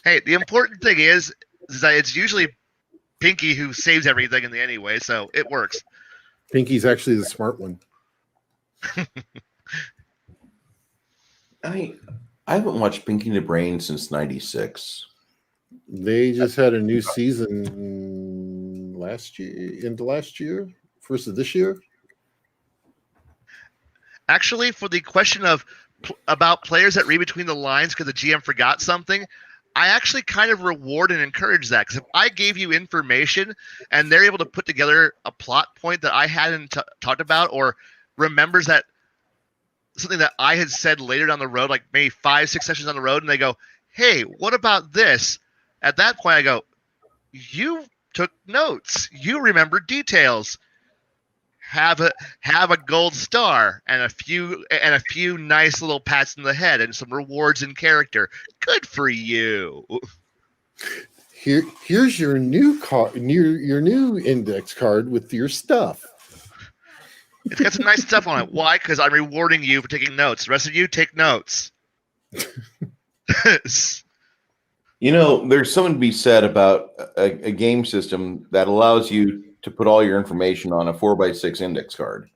Hey, the important thing is that it's usually Pinky who saves everything in the anyway, so it works. Pinky's actually the smart one. I haven't watched Pinky and the Brain since '96. They just had a new season last year, first of this year. Actually, for the question of about players that read between the lines because the GM forgot something, I actually kind of reward and encourage that, because if I gave you information and they're able to put together a plot point that I hadn't talked about, or remembers that something that I had said later down the road, like maybe 5-6 sessions down the road, and they go, hey, what about this? At that point, I go, you took notes. You remember details. Have a gold star and a few nice little pats in the head and some rewards in character. Good for you. Here's your new card, your new index card with your stuff. It's got some nice stuff on it. Why? Because I'm rewarding you for taking notes. The rest of you take notes. You know, there's something to be said about a game system that allows you to put all your information on a 4x6 index card.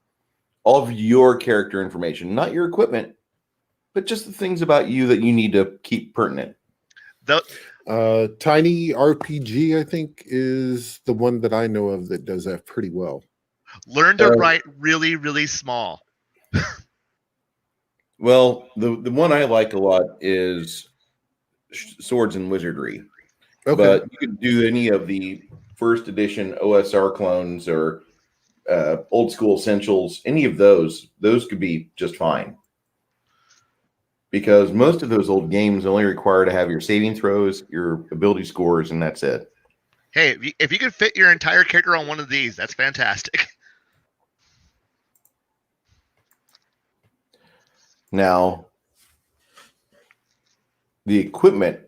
All of your character information, not your equipment, but just the things about you that you need to keep pertinent. Tiny RPG, I think, is the one that I know of that does that pretty well. Learn to write really, really small. Well, the one I like a lot is Swords and Wizardry. Okay. But you could do any of the first edition OSR clones or old school essentials, any of those could be just fine. Because most of those old games only require to have your saving throws, your ability scores, and that's it. Hey, if you could fit your entire character on one of these, that's fantastic. Now, the equipment,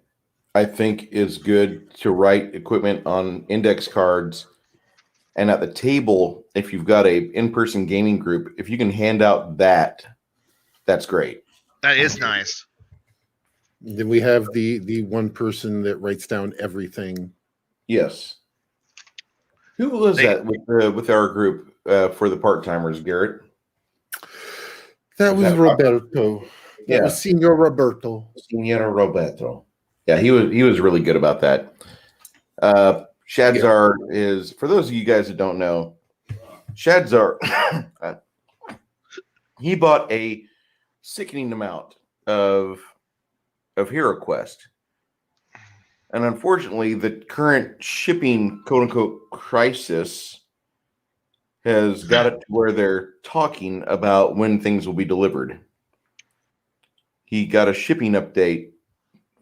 I think, is good to write equipment on index cards. And at the table, if you've got a in-person gaming group, if you can hand out that's great. That is nice. Then we have the one person that writes down everything. Yes. Who was that with our group for the part-timers, Garrett? That was Roberto. Yeah. That was Senor Roberto. Senor Roberto. Yeah, he was really good about that. Shadzar is, for those of you guys that don't know, Shadzar, he bought a sickening amount of Hero Quest. And unfortunately, the current shipping quote-unquote crisis has got it to where they're talking about when things will be delivered. He got a shipping update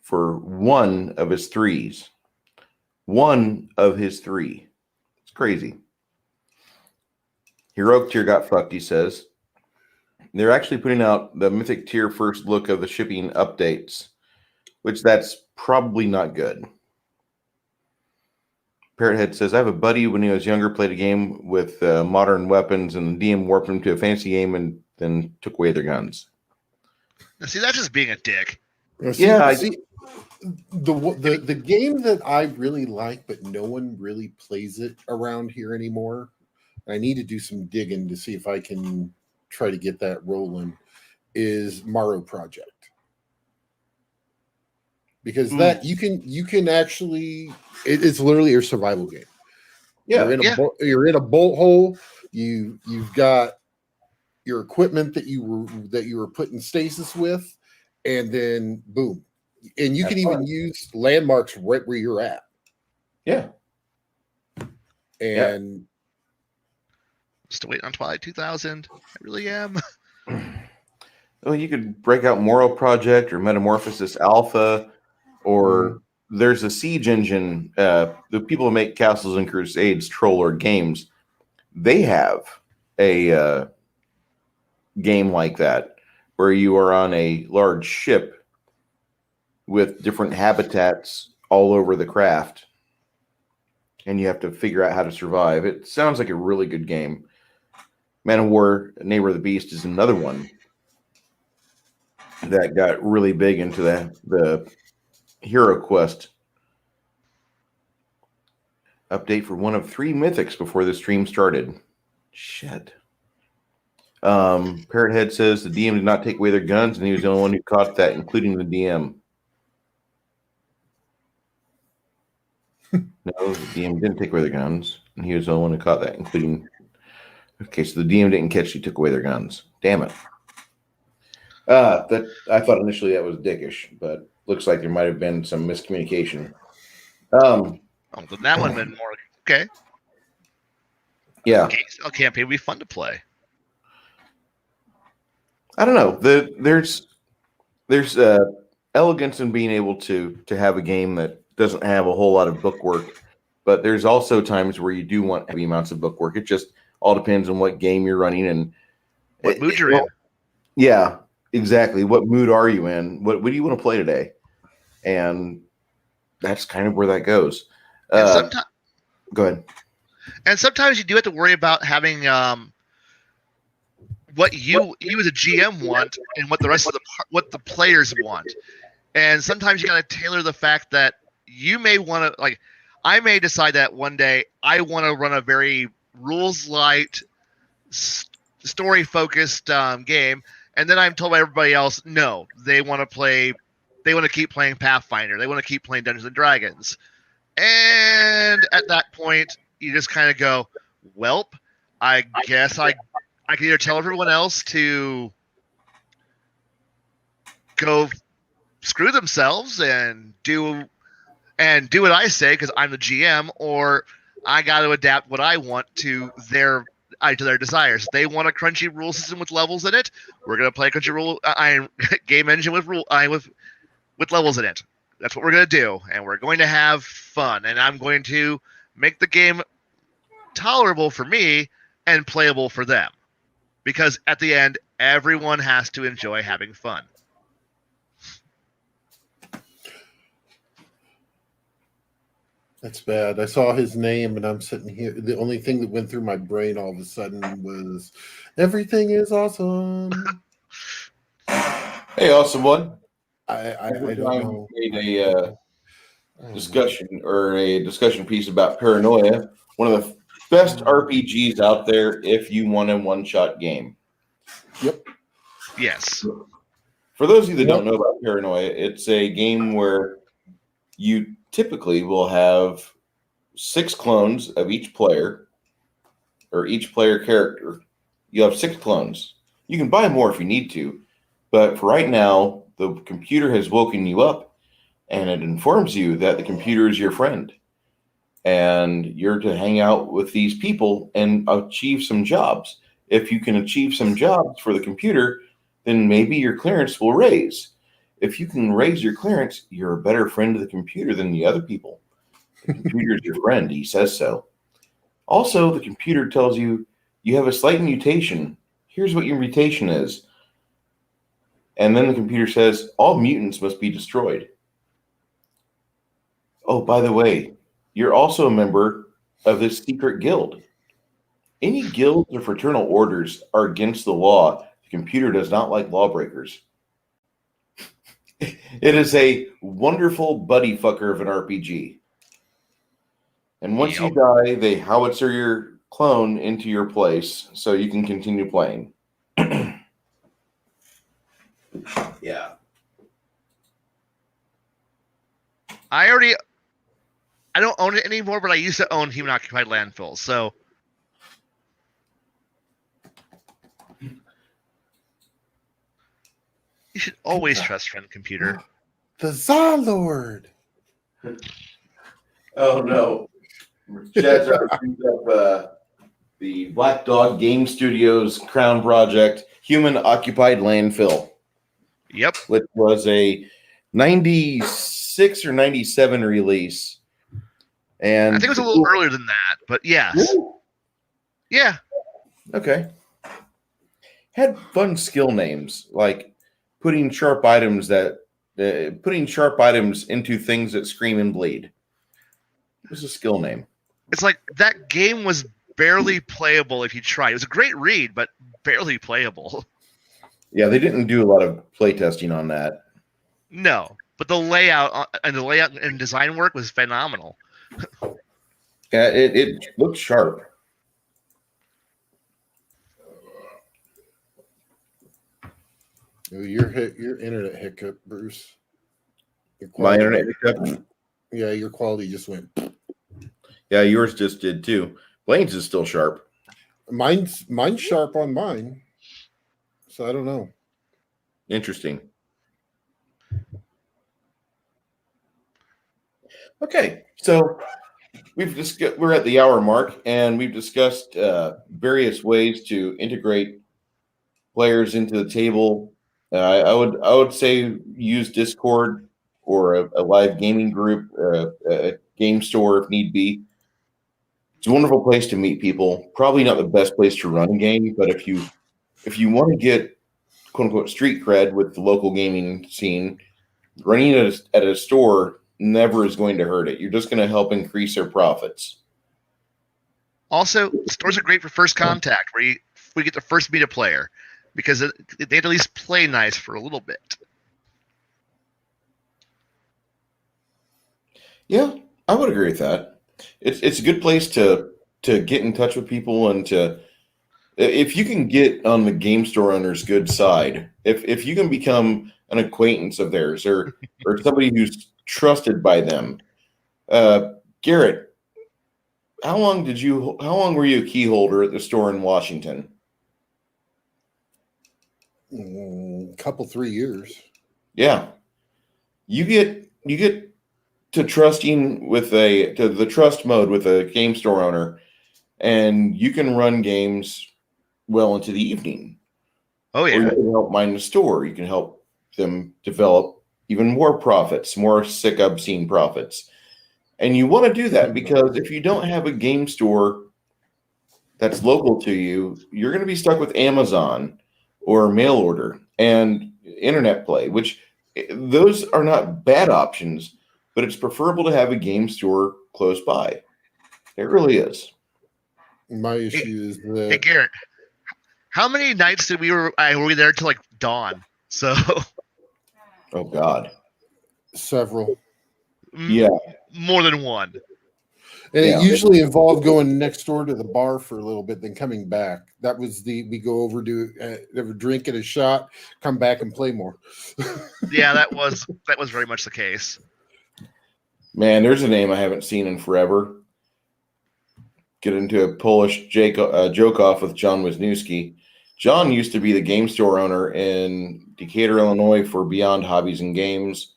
for one of his 3s. One of his 3. It's crazy. Heroic Tier got fucked, he says. They're actually putting out the Mythic Tier first look of the shipping updates, which that's probably not good. Parrothead says, I have a buddy when he was younger, played a game with modern weapons, and the DM warped him to a fancy game and then took away their guns. Now, see, that's just being a dick. The game that I really like, but no one really plays it around here anymore. I need to do some digging to see if I can try to get that rolling, is Morrow Project. Because that you can actually, it's literally a survival game. Yeah, you're in a bolt hole. You've got your equipment that you were put in stasis with, and then boom, and you can even use landmarks right where you're at. Yeah. And Still waiting on Twilight 2000. I really am. Well, you could break out Moral Project or Metamorphosis Alpha, or there's a Siege Engine. The people who make Castles and Crusades, Troll Games, they have a game like that where you are on a large ship with different habitats all over the craft, and you have to figure out how to survive. It sounds like a really good game. Man of War, Neighbor of the Beast is another one that got really big into the Hero Quest. Update for one of 3 mythics before the stream started. Shit. Parrothead says the DM did not take away their guns, and he was the only one who caught that, including the DM. No, the DM didn't take away their guns, and he was the only one who caught that, including. Okay, so the DM didn't catch. He took away their guns. Damn it. That I thought initially that was dickish, but looks like there might have been some miscommunication. Oh, then that one been more okay. Yeah, A campaign would be fun to play. I don't know. There's elegance in being able to have a game that doesn't have a whole lot of bookwork, but there's also times where you do want heavy amounts of bookwork. It just all depends on what game you're running and What mood you're in. Yeah, exactly. What mood are you in? What do you want to play today? And that's kind of where that goes. And Go ahead. And sometimes you do have to worry about having what you as a GM want and what the rest of what the players want. And sometimes you got to tailor the fact that you may want to, like, I may decide that one day I want to run a very rules light, story focused game, and then I'm told by everybody else, no, they want to keep playing Pathfinder, they want to keep playing Dungeons and Dragons. And at that point, you just kind of go, welp, I guess I can either tell everyone else to go screw themselves and do what I say because I'm the GM, or I got to adapt what I want to their desires. They want a crunchy rule system with levels in it. We're gonna play a crunchy rule game engine with levels in it. That's what we're going to do, and we're going to have fun, and I'm going to make the game tolerable for me and playable for them, because at the end, everyone has to enjoy having fun. That's bad. I saw his name, and I'm sitting here. The only thing that went through my brain all of a sudden was, everything is awesome. Hey, awesome one. I don't know. Made a discussion piece about Paranoia, one of the best RPGs out there if you want a one-shot game. Yep. Yes. For those of you that don't know about Paranoia, it's a game where you typically will have 6 clones of each player, or each player character. You have 6 clones. You can buy more if you need to, but for right now, the computer has woken you up, and it informs you that the computer is your friend, and you're to hang out with these people and achieve some jobs. If you can achieve some jobs for the computer, then maybe your clearance will raise. If you can raise your clearance, you're a better friend to the computer than the other people. The computer is your friend. He says so. Also, the computer tells you you have a slight mutation. Here's what your mutation is. And then the computer says, all mutants must be destroyed. Oh, by the way, you're also a member of this secret guild. Any guilds or fraternal orders are against the law. The computer does not like lawbreakers. It is a wonderful buddy fucker of an RPG. And once you die, they howitzer your clone into your place so you can continue playing. Yeah. I don't own it anymore, but I used to own Human Occupied Landfills, so you should always trust friend computer. The Zarlord. Oh no. Chad's already picked up the Black Dog Game Studios Crown Project Human Occupied Landfill, Yep. which was a 96 or 97 release. And I think it was a little earlier than that, but yes. Really? Yeah. Okay. Had fun skill names like putting sharp items into things that scream and bleed. It was a skill name. It's like that game was barely playable if you tried. It was a great read, but barely playable. Yeah, they didn't do a lot of playtesting on that. No, but the layout and design work was phenomenal. Yeah, it looked sharp. Your internet hiccup, Bruce. My internet hiccup. Yeah, your quality just went. Yeah, yours just did too. Blaine's is still sharp. Mine's sharp on mine, so I don't know. Interesting. Okay, so we're at the hour mark, and we've discussed various ways to integrate players into the table. I would say use Discord or a live gaming group, a game store if need be. It's a wonderful place to meet people. Probably not the best place to run a game, but if you want to get quote unquote street cred with the local gaming scene, running it at a store never is going to hurt it. You're just going to help increase their profits. Also, stores are great for first contact, where we get to first meet a player, because they at least play nice for a little bit. Yeah, I would agree with that. It's a good place to get in touch with people, and if you can get on the game store owner's good side, if you can become an acquaintance of theirs or somebody who's trusted by them. Garrett, how long were you a key holder at the store in Washington? Couple 3 years. Yeah. You get to trusting to the trust mode with a game store owner, and you can run games well into the evening. Oh yeah. Or you can help mind the store. You can help them develop even more profits, more sick, obscene profits. And you want to do that because if you don't have a game store that's local to you, you're going to be stuck with Amazon or mail order and internet play, which those are not bad options, but it's preferable to have a game store close by. It really is. My issue is Hey that Garrett, how many nights were we there till like dawn? So Oh God. several. Yeah. More than one. And Yeah. it usually involved going next door to the bar for a little bit, then coming back. That was we go over to have a drink and a shot, come back and play more. Yeah, that was very much the case. Man, there's a name I haven't seen in forever. Get into a Polish joke off with John Wisniewski. John used to be the game store owner in Decatur, Illinois for Beyond Hobbies and Games.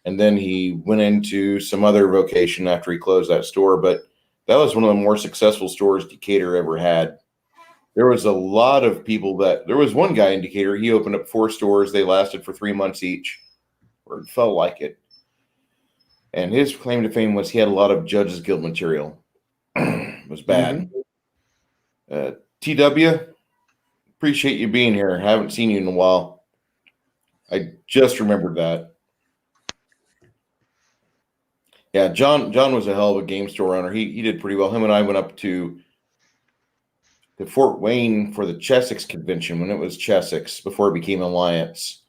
And then he went into some other vocation after he closed that store. But that was one of the more successful stores Decatur ever had. There was a lot of people there was one guy in Decatur, he opened up 4 stores. They lasted for 3 months each, or it felt like it. And his claim to fame was he had a lot of Judges Guild material. It was bad. TW, appreciate you being here. Haven't seen you in a while. I just remembered that. Yeah, John was a hell of a game store owner. He did pretty well. Him and I went up to Fort Wayne for the Chessex convention when it was Chessex before it became Alliance.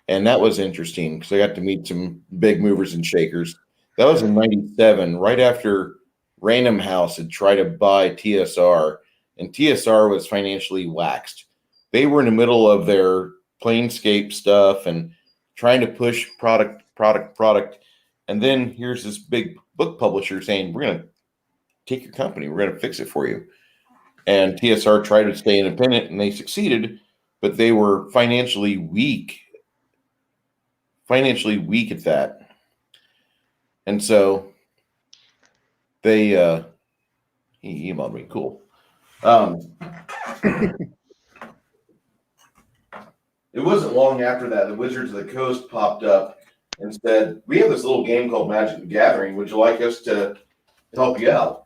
And that was interesting because I got to meet some big movers and shakers. That was in 97, right after Random House had tried to buy TSR, and TSR was financially waxed. They were in the middle of their Planescape stuff and trying to push product. And then here's this big book publisher saying, we're going to take your company. We're going to fix it for you. And TSR tried to stay independent, and they succeeded, but they were financially weak at that. And so They he emailed me. Cool. It wasn't long after that the Wizards of the Coast popped up and said, "We have this little game called Magic the Gathering. Would you like us to help you out?"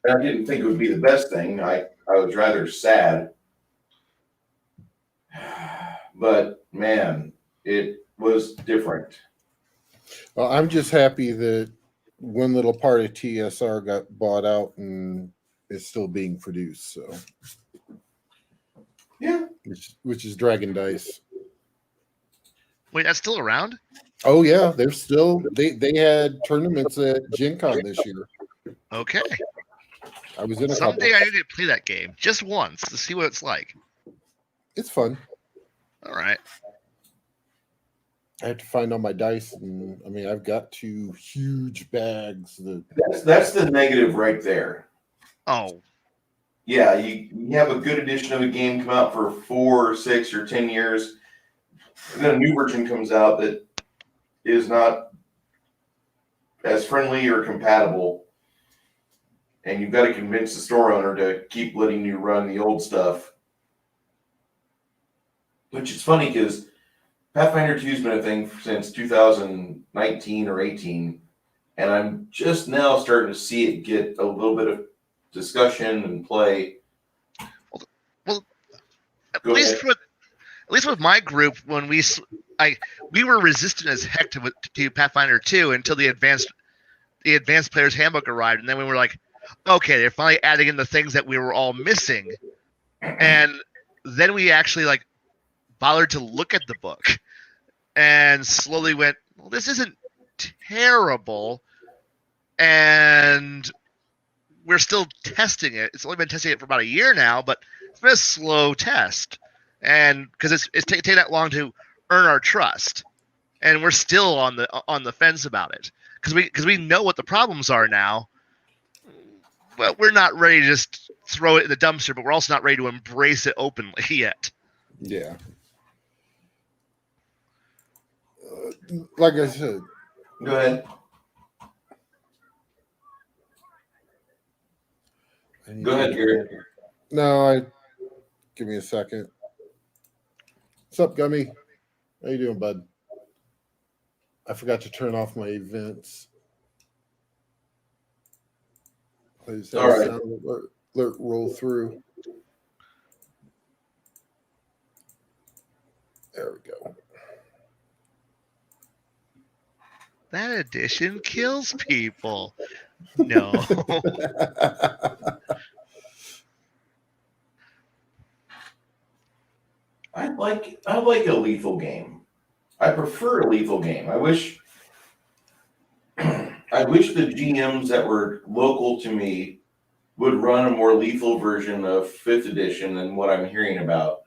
And I didn't think it would be the best thing. I was rather sad. But man, it was different. Well, I'm just happy that one little part of TSR got bought out and is still being produced. So, Yeah. which is Dragon Dice. Wait, that's still around? Oh yeah, they're still they had tournaments at Gen Con this year. Okay. I was in a couple. Someday I need to play that game just once to see what it's like. It's fun. All right. I have to find all my dice, and I mean, I've got 2 huge bags. That's the negative right there. Oh, Yeah, you have a good edition of a game come out for 4 or 6 or 10 years, and then a new version comes out that is not as friendly or compatible, and you've got to convince the store owner to keep letting you run the old stuff. Which is funny because Pathfinder 2 has been a thing since 2019 or 18, and I'm just now starting to see it get a little bit of discussion and play. well, at Go least ahead. with my group, when we were resistant as heck to Pathfinder 2 until the advanced player's handbook arrived, and then we were like, okay, they're finally adding in the things that we were all missing, and then we actually like bothered to look at the book and slowly went, well, this isn't terrible, and we're still testing it. It's only been testing it for about a year now, but it's been a slow test, and because it's taken that long to earn our trust, and we're still on the fence about it because we know what the problems are now. Well, we're not ready to just throw it in the dumpster, but we're also not ready to embrace it openly yet. Yeah. Like I said, Go ahead. Go ahead, Garrett. No, give me a second. What's up, Gummy? How you doing, bud? I forgot to turn off my events. Please have All right. sound alert roll through. There we go. That edition kills people. No. I like a lethal game. I prefer a lethal game. I wish the GMs that were local to me would run a more lethal version of 5th edition than what I'm hearing about.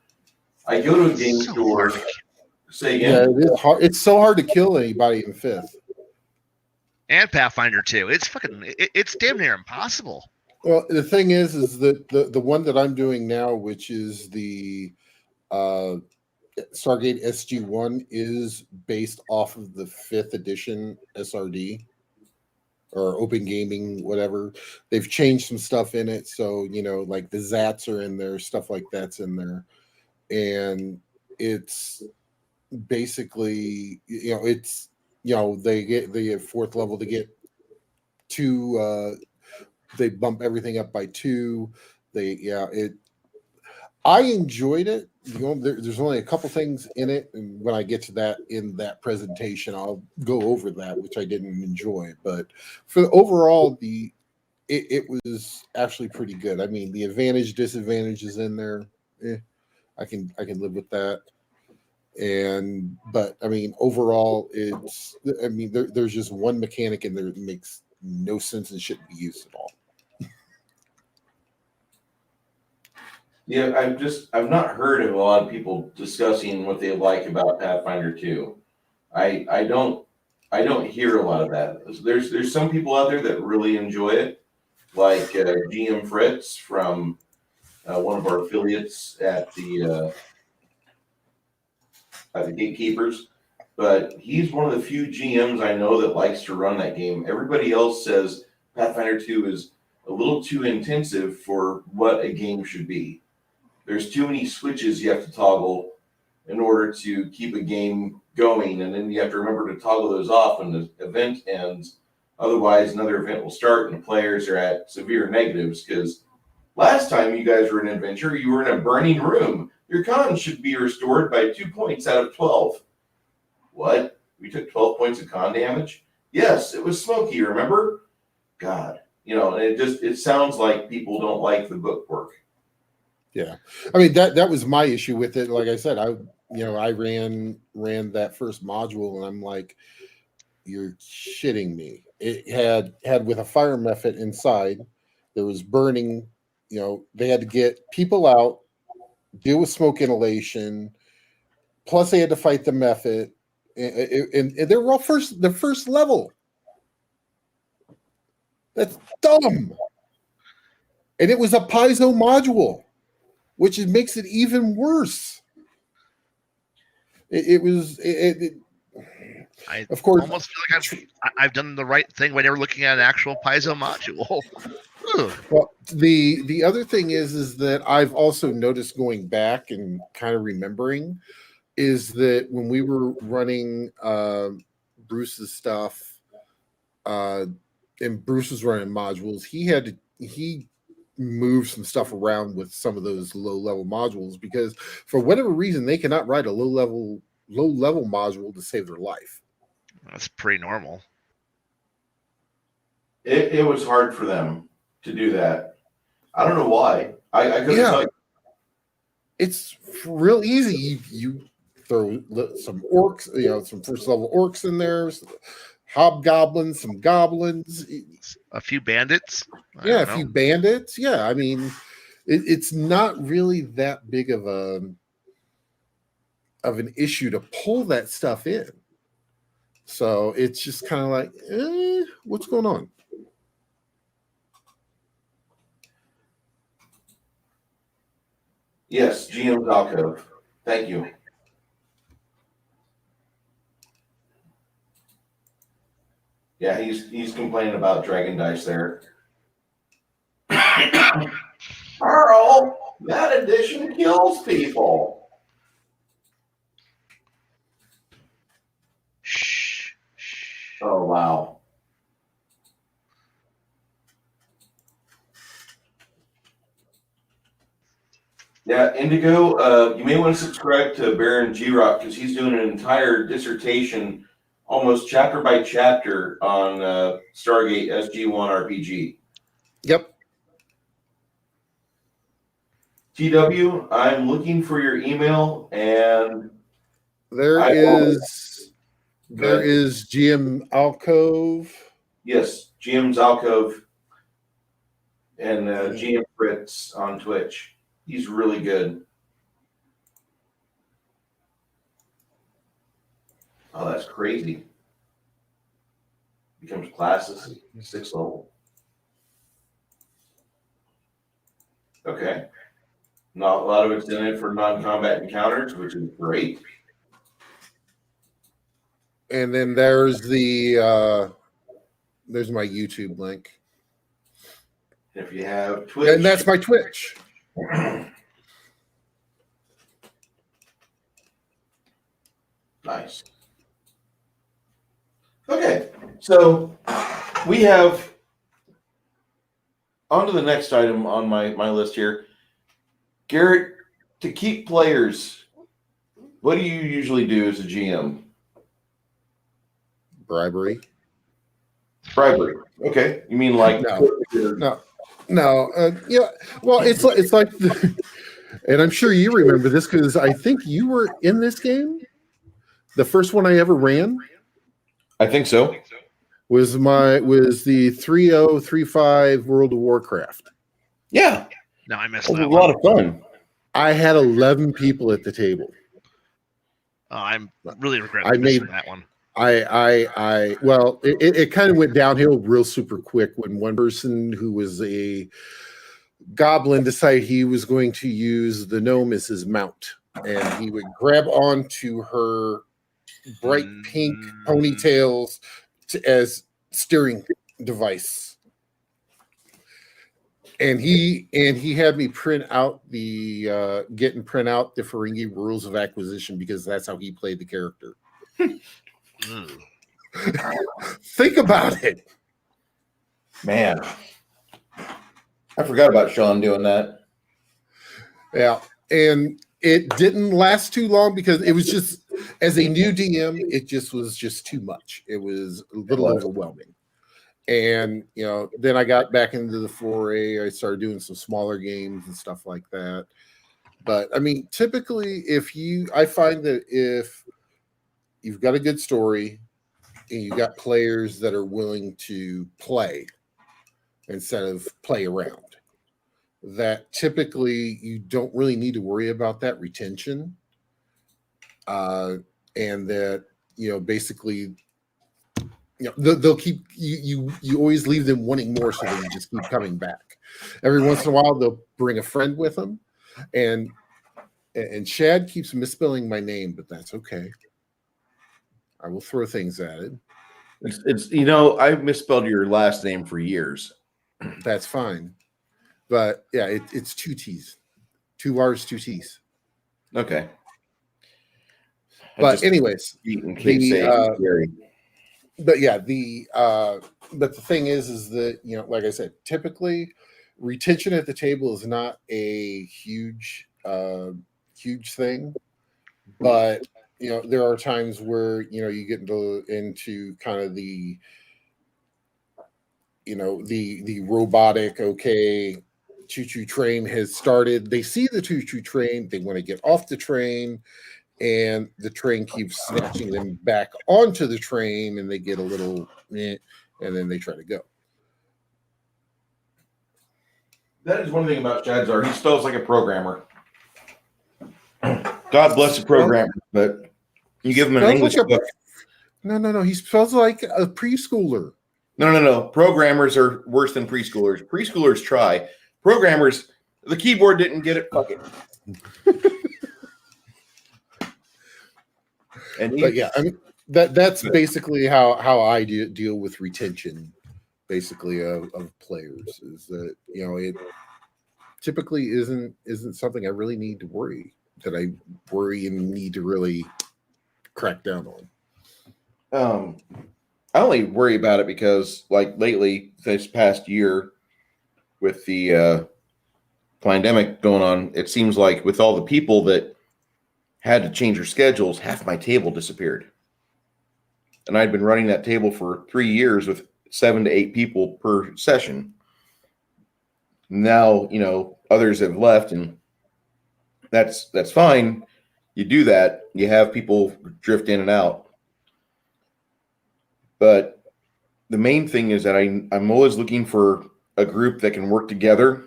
I go to a game So store. hard. Say Yeah, again. it is hard. It's so hard to kill anybody in 5th. And Pathfinder 2. It's damn near impossible. Well, the thing is that the one that I'm doing now, which is the Stargate SG1, is based off of the 5th edition SRD or Open Gaming, whatever. They've changed some stuff in it, so like the Zats are in there, stuff like that's in there, and it's basically it's they get the 4th level to get 2. They bump everything up by 2. I enjoyed it. There's only a couple things in it, and when I get to that in that presentation, I'll go over that, which I didn't enjoy. But for the overall, it was actually pretty good. I mean, the advantage disadvantage is in there. I can live with that. But I mean, overall, there's just one mechanic in there that makes no sense and shouldn't be used at all. Yeah, I've not heard of a lot of people discussing what they like about Pathfinder 2. I don't hear a lot of that. There's some people out there that really enjoy it, like GM Fritz from one of our affiliates at the Gatekeepers. But he's one of the few GMs I know that likes to run that game. Everybody else says Pathfinder 2 is a little too intensive for what a game should be. There's too many switches you have to toggle in order to keep a game going, and then you have to remember to toggle those off when the event ends. Otherwise, another event will start and the players are at severe negatives because last time you guys were in an adventure, you were in a burning room. Your con should be restored by 2 points out of 12. What? We took 12 points of con damage? Yes, it was smoky, remember? God. And it sounds like people don't like the book work. Yeah. I mean, that was my issue with it. Like I said, I ran that first module and I'm like, you're shitting me. It had with a fire method inside, there was burning, they had to get people out, deal with smoke inhalation, plus they had to fight the method. And they were all the first level. That's dumb. And it was a Paizo module, which makes it even worse. I of course, almost feel like I've done the right thing by never looking at an actual Paizo module. Well, the other thing is that I've also noticed going back and kind of remembering is that when we were running Bruce's stuff, and Bruce was running modules, he moved some stuff around with some of those low level modules because for whatever reason they cannot write a low level module to save their life. That's pretty normal. It was hard for them to do that. I don't know why. I couldn't tell you. It's real easy. You throw some orcs, some first level orcs in there, hobgoblins, some goblins, a few bandits. A few bandits. Yeah, I mean, it's not really that big of an issue to pull that stuff in. So it's just kind of like, what's going on? Yes, GM Alcove. Thank you. Yeah, he's complaining about Dragon Dice there. Carl, that edition kills people. Shh. Oh, wow. Yeah, Indigo, you may want to subscribe to Baron G-Rock because he's doing an entire dissertation, almost chapter by chapter, on Stargate SG-1 RPG. Yep. TW, I'm looking for your email, and there is GM Alcove. Yes, GM's Alcove and GM Fritz on Twitch. He's really good. Oh, that's crazy. Becomes classes 6th level. Okay. Not a lot of it's in it for non-combat encounters, which is great. And then there's there's my YouTube link. If you have Twitch. And that's my Twitch. Nice. Okay, so we have on to the next item on my list here. Garrett, to keep players, what do you usually do as a GM? Bribery. Bribery. Okay, you mean like No. Yeah. Well, it's like, and I'm sure you remember this because I think you were in this game. The first one I ever ran. I think so. Was the 3035 World of Warcraft. Yeah. No, I missed It was that a one. lot of fun. I had 11 people at the table. Oh, I'm really regretting I missing made- that one. Well, it kind of went downhill real super quick when one person who was a goblin decided he was going to use the gnome as his mount, and he would grab onto her bright pink ponytails as steering device. And he had me print out the Ferengi rules of acquisition because that's how he played the character. Think about it. Man, I forgot about Sean doing that. Yeah, and it didn't last too long because it was just, as a new DM, it just was just too much. It was a little overwhelming. And then I got back into the foray. I started doing some smaller games and stuff like that. But I mean, typically, I find that if you've got a good story and you got players that are willing to play instead of play around, that typically you don't really need to worry about that retention. And that, basically, they'll keep you always leave them wanting more, so they just keep coming back. Every once in a while, they'll bring a friend with them. And Chad keeps misspelling my name, but that's okay. I will throw things at it. It's I've misspelled your last name for years. That's fine. But yeah, it's 2 T's. 2 R's, 2 T's. Okay. But anyways, but yeah, but the thing is that, like I said, typically retention at the table is not a huge thing, but there are times where you get into kind of the robotic, okay, choo-choo train has started. They see the choo-choo train, they want to get off the train, and the train keeps snatching them back onto the train, and they get a little and then they try to go. That is one thing about Shadzar. He spells like a programmer. God bless the programmer, but you give him an English book. No. He spells like a preschooler. No. Programmers are worse than preschoolers. Preschoolers try. Programmers, the keyboard didn't get it. Fuck it. But yeah, I mean that's basically how I deal with retention, basically of players, is that it typically isn't something I really need to worry and need to really crack down on. I only worry about it because, like, lately, this past year, with the pandemic going on, it seems like with all the people that had to change their schedules, half my table disappeared. And I'd been running that table for 3 years with 7 to 8 people per session. Now, others have left, and that's fine. You do that, you have people drift in and out. But the main thing is that I'm always looking for a group that can work together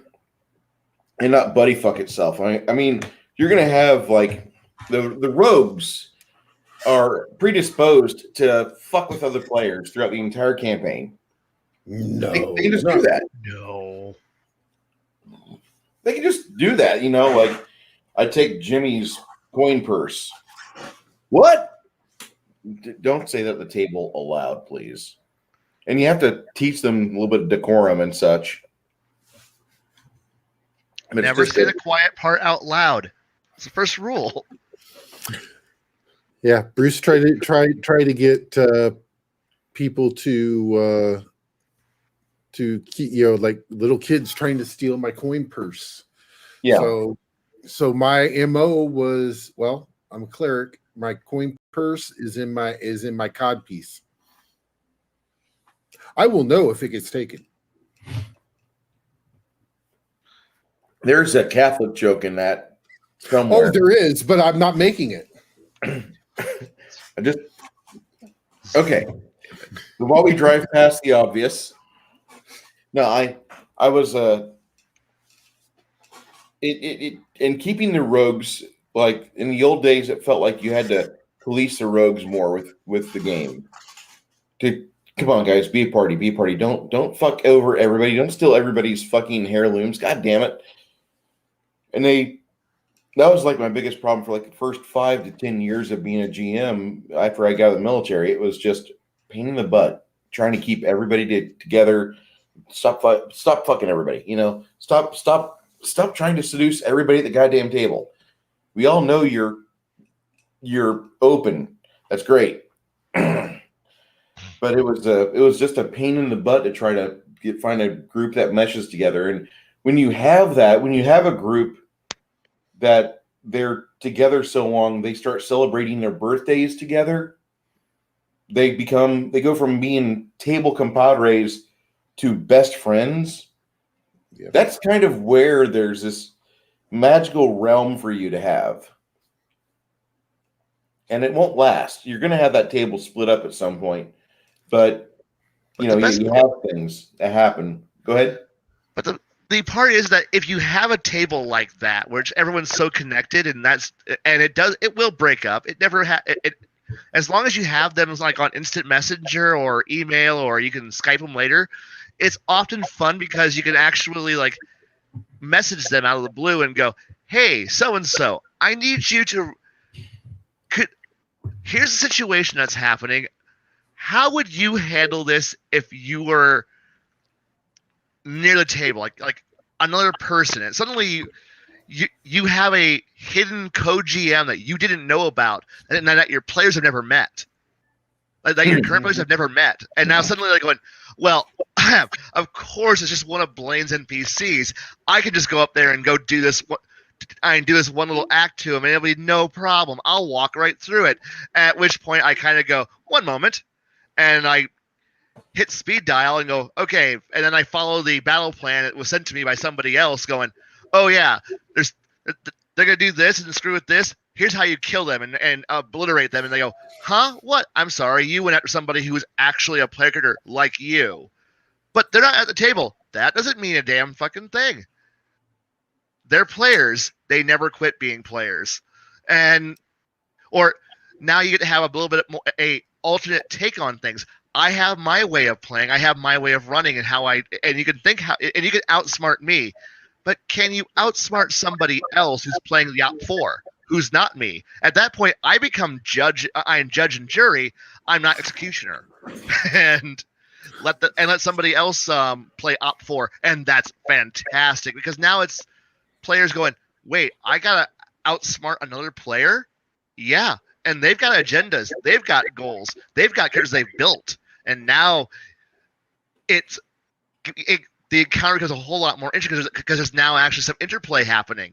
and not buddy fuck itself. I mean, you're going to have, like, the rogues are predisposed to fuck with other players throughout the entire campaign. No, they can just do that. No, they can just do that. Like, I take Jimmy's coin purse. What? Don't say that at the table aloud, please. And you have to teach them a little bit of decorum and such. Never say the quiet part out loud. It's the first rule. Yeah, Bruce try to get people to keep, like little kids trying to steal my coin purse. Yeah. So my MO was, well, I'm a cleric. My coin purse is in my cod piece. I will know if it gets taken. There's a Catholic joke in that somewhere. Oh, there is, but I'm not making it. Okay. While we drive past the obvious, no, I was in keeping the rogues, like in the old days, it felt like you had to police the rogues more with the game. Come on, guys, be a party. Don't fuck over everybody. Don't steal everybody's fucking heirlooms. God damn it. And that was like my biggest problem for like the first 5 to 10 years of being a GM after I got out of the military. It was just pain in the butt trying to keep everybody together, stop fucking everybody. Stop trying to seduce everybody at the goddamn table. We all know you're open. That's great. But it was just a pain in the butt to try to find a group that meshes together. And when you have a group that they're together so long, they start celebrating their birthdays together. They go from being table compadres to best friends. Yeah. That's kind of where there's this magical realm for you to have. And it won't last. You're going to have that table split up at some point. But you have things that happen. Go ahead. But the part is that if you have a table like that, which everyone's so connected, and it will break up. It never as long as you have them like on instant messenger or email, or you can Skype them later. It's often fun because you can actually like message them out of the blue and go, "Hey, so and so, I need you to. Here's the situation that's happening. How would you handle this if you were near the table, like another person, and suddenly you have a hidden co-GM that you didn't know about, and that your players have never met, that your current players have never met, and now suddenly they're going, well, of course it's just one of Blaine's NPCs. I can just go up there and go do this. I can do this one little act to him, and it'll be no problem. I'll walk right through it. At which point I kind of go, one moment. And I hit speed dial and go, okay. And then I follow the battle plan that was sent to me by somebody else going, oh, yeah, they're going to do this and screw with this. Here's how you kill them and obliterate them. And they go, huh? What? I'm sorry. You went after somebody who was actually a player character like you. But they're not at the table. That doesn't mean a damn fucking thing. They're players. They never quit being players. Or now you get to have a little bit more a alternate take on things. I have my way of playing. I have my way of running, and you can you can outsmart me, but can you outsmart somebody else who's playing the op4, who's not me? At that point, I become judge. I am judge and jury. I'm not executioner, and let somebody else play op4, and that's fantastic because now it's players going, wait, I gotta outsmart another player? Yeah. And they've got agendas. They've got goals. They've got characters they've built. And now the encounter becomes a whole lot more interesting because there's now actually some interplay happening.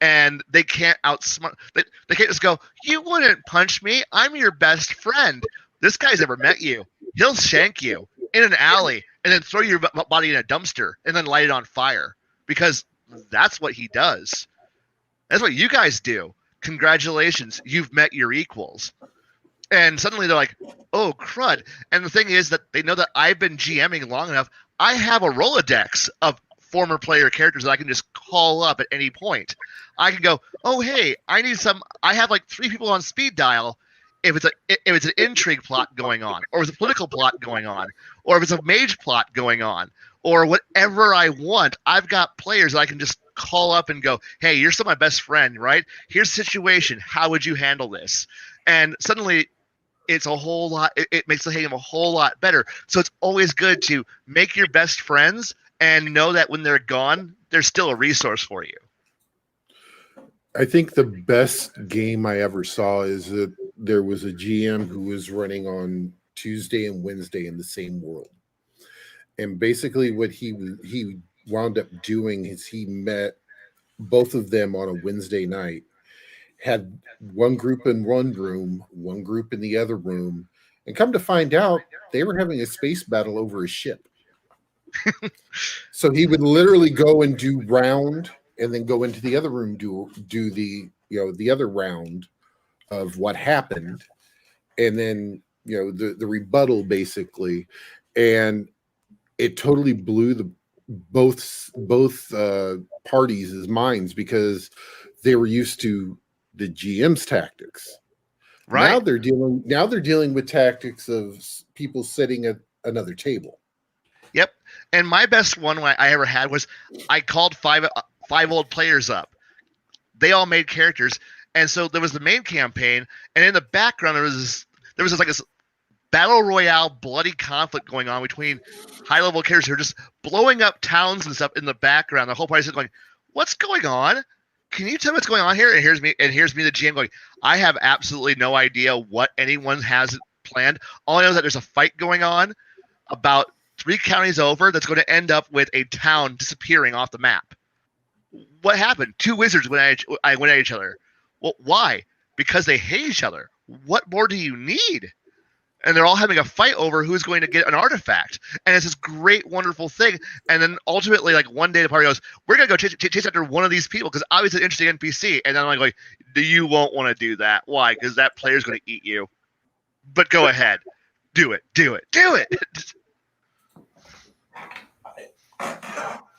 And they can't outsmart. They can't just go, you wouldn't punch me. I'm your best friend. This guy's never met you. He'll shank you in an alley and then throw your body in a dumpster and then light it on fire. Because that's what he does. That's what you guys do. Congratulations, you've met your equals. And suddenly they're like, oh, crud. And the thing is that they know that I've been GMing long enough. I have a Rolodex of former player characters that I can just call up at any point. I can go, oh, hey, I have like 3 people on speed dial. If it's an intrigue plot going on, or if it's a political plot going on, or if it's a mage plot going on, or whatever I want, I've got players that I can just call up and go, hey, you're still my best friend, right? Here's the situation. How would you handle this? And suddenly it's a whole lot. It makes the game a whole lot better. So it's always good to make your best friends and know that when they're gone, there's still a resource for you. I think the best game I ever saw is that there was a GM who was running on Tuesday and Wednesday in the same world. And basically what he wound up doing is he met both of them on a Wednesday night, had one group in one room, one group in the other room, and come to find out they were having a space battle over a ship. So he would literally go and do round and then go into the other room, do the other round of what happened, and then the rebuttal basically. And it totally blew both parties' minds because they were used to the GM's tactics. Right. Now they're dealing with tactics of people sitting at another table. Yep. And my best one I ever had was I called five old players up. They all made characters, and so there was the main campaign, and in the background there was this battle royale bloody conflict going on between high level characters who are just blowing up towns and stuff in the background. The whole party's going, what's going on? Can you tell me what's going on here? And here's me, the GM going, I have absolutely no idea what anyone has planned. All I know is that there's a fight going on about 3 counties over that's going to end up with a town disappearing off the map. What happened? 2 wizards went at each other. Well, why? Because they hate each other. What more do you need? And they're all having a fight over who's going to get an artifact. And it's this great, wonderful thing. And then ultimately, like, one day the party goes, we're going to go chase after one of these people because obviously it's an interesting NPC. And then I'm like, you won't want to do that. Why? Because that player's going to eat you. But go ahead. Do it.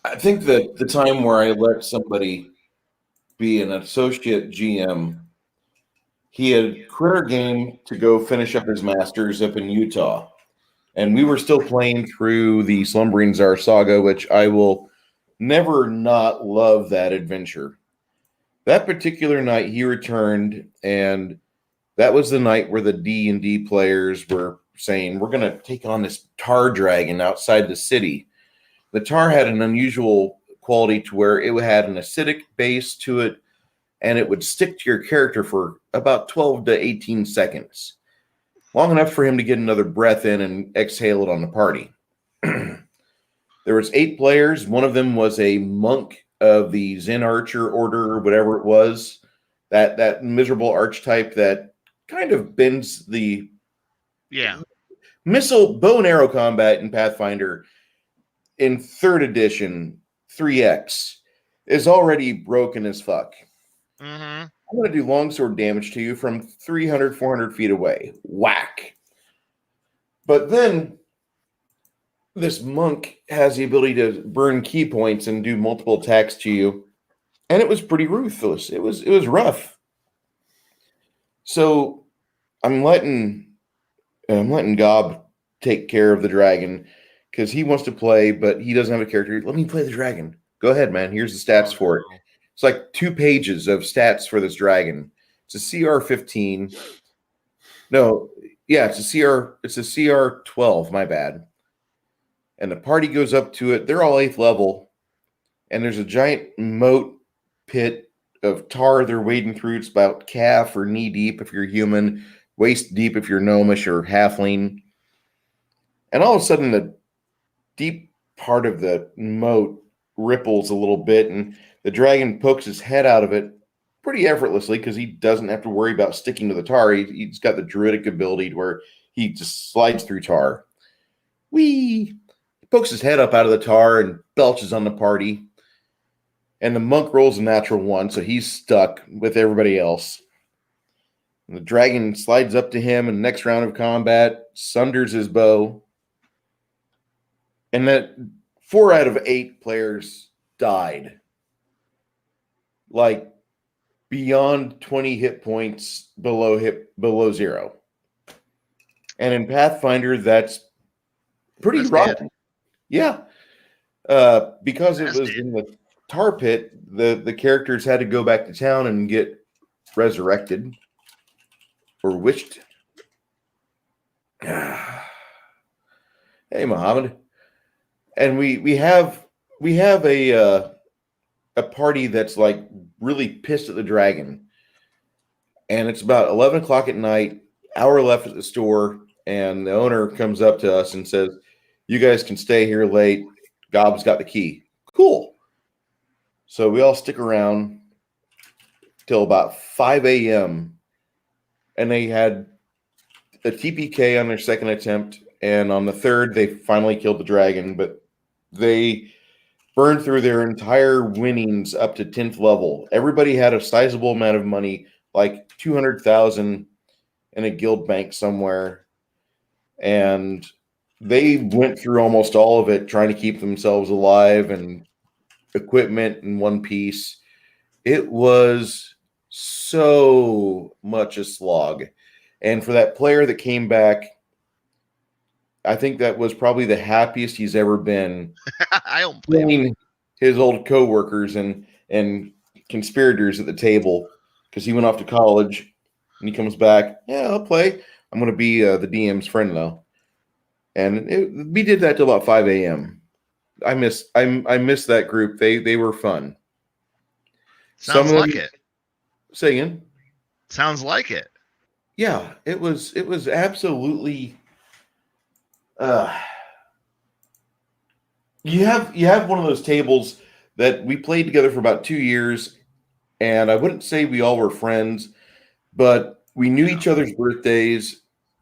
I think that the time where I let somebody be an associate GM, he had quit our game to go finish up his master's up in Utah. And we were still playing through the Slumbering Czar saga, which I will never not love that adventure. That particular night he returned, and that was the night where the D&D players were saying, we're going to take on this tar dragon outside the city. The tar had an unusual quality to where it had an acidic base to it, and it would stick to your character for about 12 to 18 seconds. Long enough for him to get another breath in and exhale it on the party. There was 8 players. One of them was a monk of the Zen Archer order, or whatever it was. That miserable archetype that kind of bends the missile bow and arrow combat in Pathfinder in 3rd edition 3X is already broken as fuck. Mm-hmm. I'm going to do longsword damage to you from 300, 400 feet away. Whack. But then this monk has the ability to burn key points and do multiple attacks to you. And it was pretty ruthless. It was rough. So I'm letting Gob take care of the dragon because he wants to play, but he doesn't have a character. Let me play the dragon. Go ahead, man. Here's the stats for it. It's like 2 pages of stats for this dragon. It's a CR 15. No, yeah, it's a CR 12, my bad. And the party goes up to it. They're all 8th level. And there's a giant moat pit of tar they're wading through. It's about calf or knee deep if you're human, waist deep if you're gnomish or halfling. And all of a sudden, the deep part of the moat ripples a little bit, and the dragon pokes his head out of it pretty effortlessly because he doesn't have to worry about sticking to the tar. He's got the druidic ability to where he just slides through tar. Whee! He pokes his head up out of the tar and belches on the party. And the monk rolls a natural 1, so he's stuck with everybody else. And the dragon slides up to him in the next round of combat, sunders his bow. And that 4 out of 8 players died. Like beyond 20 hit points below 0. And in Pathfinder, that's pretty rotten. Yeah. Because it was in the tar pit, the characters had to go back to town and get resurrected or wished. Hey, Muhammad. And we have a party that's like really pissed at the dragon, and it's about 11 o'clock at night, hour left at the store, and the owner comes up to us and says, you guys can stay here late. Gob's got the key. Cool. So we all stick around till about 5 a.m. and they had a TPK on their 2nd attempt, and on the 3rd they finally killed the dragon, but they burned through their entire winnings up to 10th level. Everybody had a sizable amount of money, like 200,000 in a guild bank somewhere. And they went through almost all of it trying to keep themselves alive and equipment in one piece. It was so much a slog. And for that player that came back, I think that was probably the happiest he's ever been. I don't blame his old coworkers and conspirators at the table because he went off to college and he comes back. Yeah, I'll play. I'm going to be the DM's friend though. And we did that till about 5 a.m. I miss that group. They were fun. Sounds Some of like them, it. say again. Sounds like it. Yeah, it was absolutely. You have one of those tables that we played together for about 2 years, and I wouldn't say we all were friends, but we knew each other's birthdays.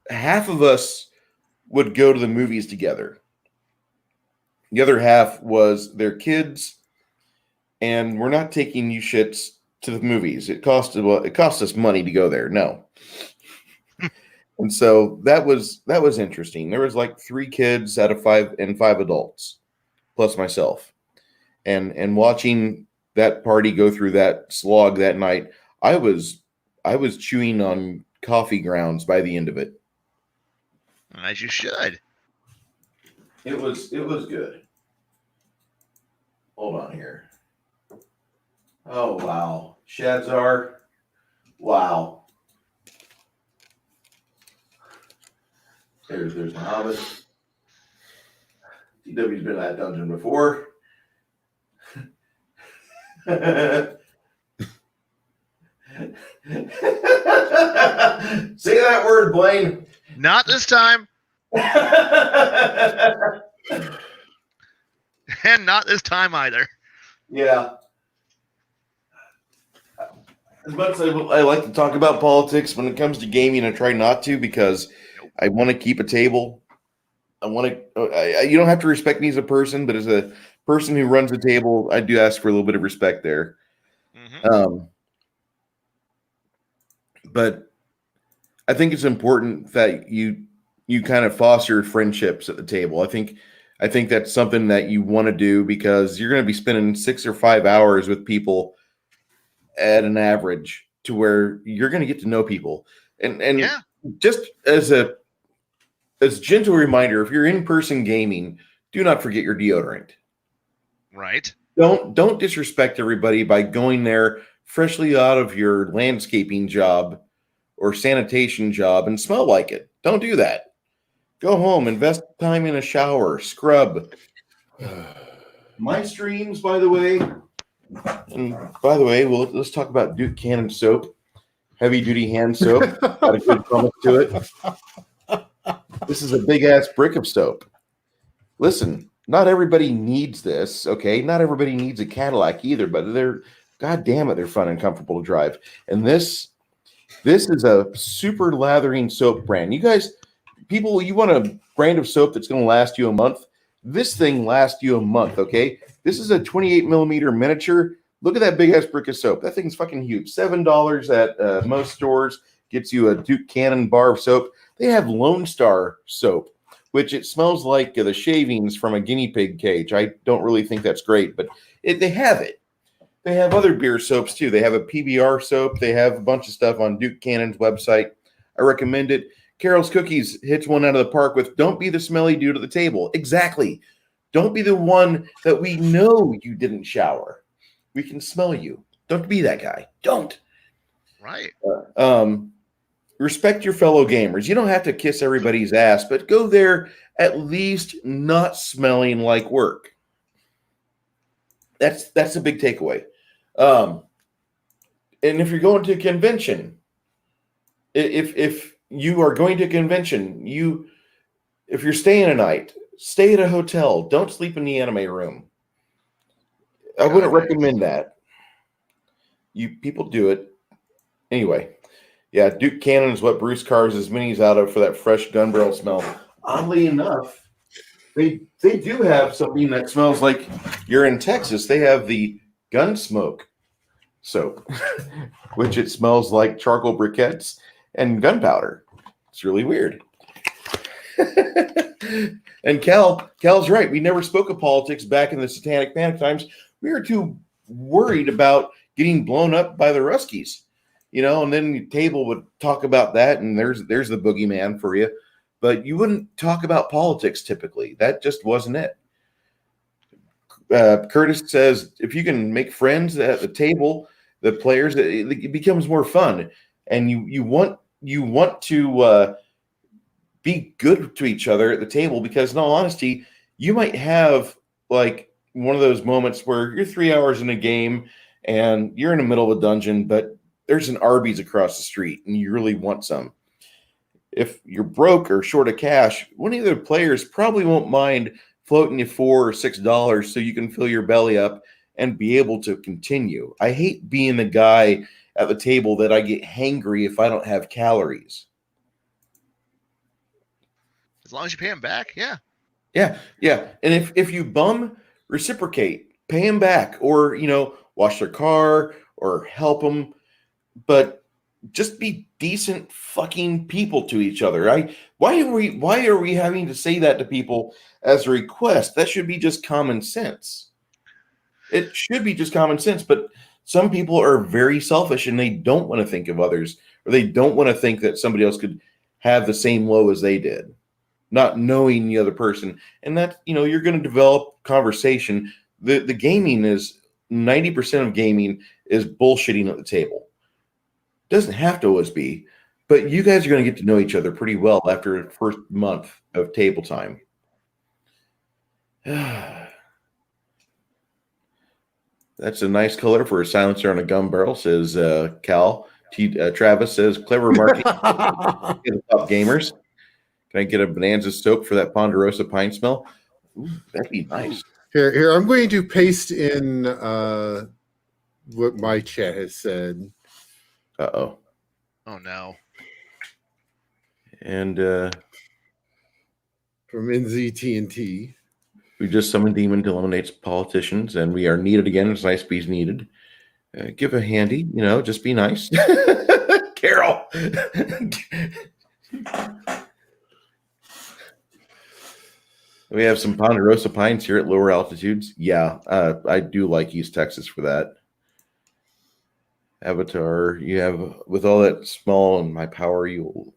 Half of us would go to the movies together. The other half was their kids, and we're not taking you shits to the movies. It cost us money to go there. No. And so that was interesting. There was like 3 kids out of 5 and 5 adults plus myself. And watching that party go through that slog that night, I was chewing on coffee grounds by the end of it. As you should. It was good. Hold on here. Oh wow. Shadzar. Wow. There's Muhammad. TW's been in that dungeon before. Say that word, Blaine. Not this time. And not this time either. Yeah. As much as I like to talk about politics, when it comes to gaming, I try not to because I want to keep a table. You don't have to respect me as a person, but as a person who runs a table, I do ask for a little bit of respect there. Mm-hmm. But I think it's important that you kind of foster friendships at the table. I think that's something that you want to do because you're going to be spending 6 or 5 hours with people at an average to where you're going to get to know people. And yeah. Just as a gentle reminder, if you're in-person gaming, do not forget your deodorant. Right. Don't disrespect everybody by going there freshly out of your landscaping job or sanitation job and smell like it. Don't do that. Go home, invest time in a shower, scrub. My streams, by the way, well, let's talk about Duke Cannon soap, heavy duty hand soap. Got a good promise to it. This is a big ass brick of soap. Listen, not everybody needs this, okay? Not everybody needs a Cadillac either, but god damn it, they're fun and comfortable to drive. And this is a super lathering soap brand. You guys, people, you want a brand of soap that's going to last you a month? This thing lasts you a month, okay? This is a 28 millimeter miniature. Look at that big ass brick of soap. That thing's fucking huge. $7 at most stores gets you a Duke Cannon bar of soap. They have Lone Star soap, which it smells like the shavings from a guinea pig cage. I don't really think that's great, but they have it. They have other beer soaps too. They have a PBR soap. They have a bunch of stuff on Duke Cannon's website. I recommend it. Carol's Cookies hits one out of the park with don't be the smelly dude at the table. Exactly. Don't be the one that we know you didn't shower. We can smell you. Don't be that guy. Don't. Right. Respect your fellow gamers. You don't have to kiss everybody's ass, but go there at least not smelling like work. That's a big takeaway. And if you're going to a convention, if you are going to a convention, if you're staying a night, stay at a hotel. Don't sleep in the anime room. I wouldn't recommend that. You people do it. Anyway, yeah, Duke Cannon is what Bruce carves his minis out of for that fresh gun barrel smell. Oddly enough, they do have something that smells like you're in Texas. They have the Gunsmoke soap, which it smells like charcoal briquettes and gunpowder. It's really weird. And Cal's right. We never spoke of politics back in the Satanic Panic times. We were too worried about getting blown up by the Ruskies, and then the table would talk about that, and there's the boogeyman for you. But you wouldn't talk about politics typically. That just wasn't it. Curtis says, if you can make friends at the table, the players, it becomes more fun. And you want to be good to each other at the table, because in all honesty, you might have like one of those moments where you're 3 hours in a game and you're in the middle of a dungeon, but there's an Arby's across the street and you really want some. If you're broke or short of cash, one of the players probably won't mind floating you $4 or $6 so you can fill your belly up and be able to continue. I hate being the guy at the table that I get hangry if I don't have calories. As long as you pay them back, yeah. Yeah. And if you bum, reciprocate, pay them back, or wash their car or help them, but just be decent fucking people to each other. Why are we having to say that to people as a request? That should be just common sense. It should be just common sense, but some people are very selfish and they don't want to think of others, or they don't want to think that somebody else could have the same low as they did, not knowing the other person. And that, you're going to develop conversation. The gaming is 90% of gaming is bullshitting at the table. Doesn't have to always be, but you guys are going to get to know each other pretty well after the first month of table time. That's a nice color for a silencer on a gun barrel, says Cal. Travis says, clever marketing. Top gamers. Can I get a Bonanza soap for that Ponderosa pine smell? Ooh, that'd be nice. Here, I'm going to paste in what my chat has said. Uh-oh. Oh, no. And from NZTNT. we just summoned Demon to eliminate politicians, and we are needed again as Nice Bees needed. Give a handy, just be nice. Carol! We have some Ponderosa pines here at lower altitudes. Yeah, I do like East Texas for that. Avatar, you have, with all that small and my power, you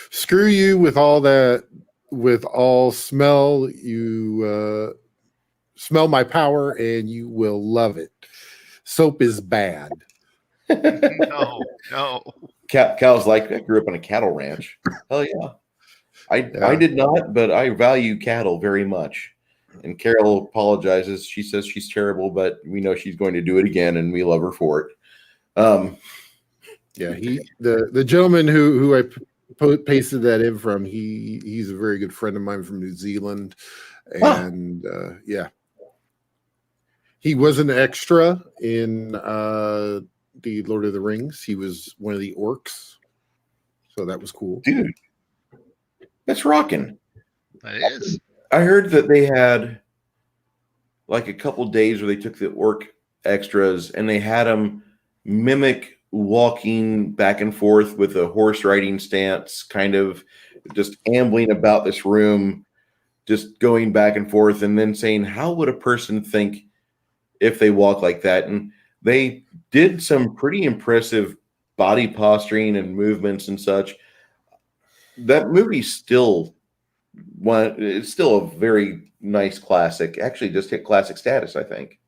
screw you with all that, with all smell. You smell my power and you will love it. Soap is bad. No. Cal's like, I grew up on a cattle ranch. Hell yeah. I did not, but I value cattle very much. And Carol apologizes. She says she's terrible, but we know she's going to do it again, and we love her for it. Yeah, the gentleman who I pasted that in from, he's a very good friend of mine from New Zealand, and yeah, he was an extra in the Lord of the Rings. He was one of the orcs, so that was cool, dude. That's rocking. That is. I heard that they had like a couple days where they took the orc extras and they had them mimic walking back and forth with a horse riding stance, kind of just ambling about this room, just going back and forth, and then saying, how would a person think if they walk like that? And they did some pretty impressive body posturing and movements and such. That movie's still it's still a very nice classic. Actually, just hit classic status, I think.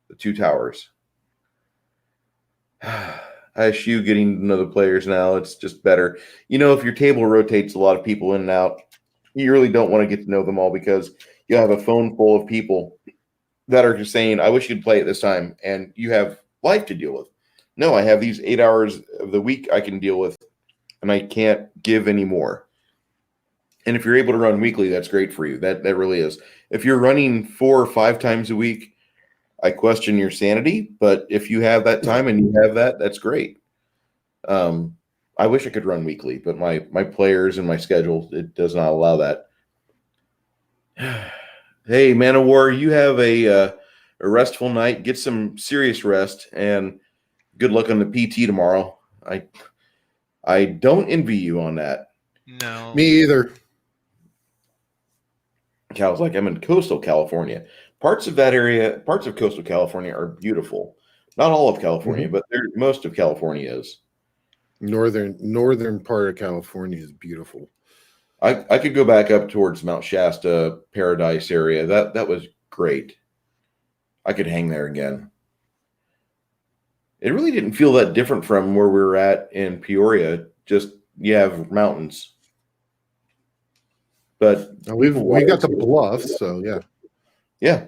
The Two Towers. ISU getting to know the players now. It's just better. If your table rotates a lot of people in and out, you really don't want to get to know them all, because you have a phone full of people that are just saying, I wish you'd play it this time. And you have life to deal with. No, I have these 8 hours of the week I can deal with, and I can't give any more. And if you're able to run weekly, that's great for you. That really is. If you're running 4 or 5 times a week, I question your sanity. But if you have that time and you have that, that's great. I wish I could run weekly, but my players and my schedule, it does not allow that. Hey, Man of War, you have a restful night. Get some serious rest, and good luck on the PT tomorrow. I don't envy you on that. No. Me either. Cal's like, I'm in coastal California. Parts of that area, parts of coastal California are beautiful. Not all of California, but most of California is. Northern part of California is beautiful. I could go back up towards Mount Shasta, Paradise area. That was great. I could hang there again. It really didn't feel that different from where we were at in Peoria. Just you have mountains. But Now we got the bluff, so yeah. yeah.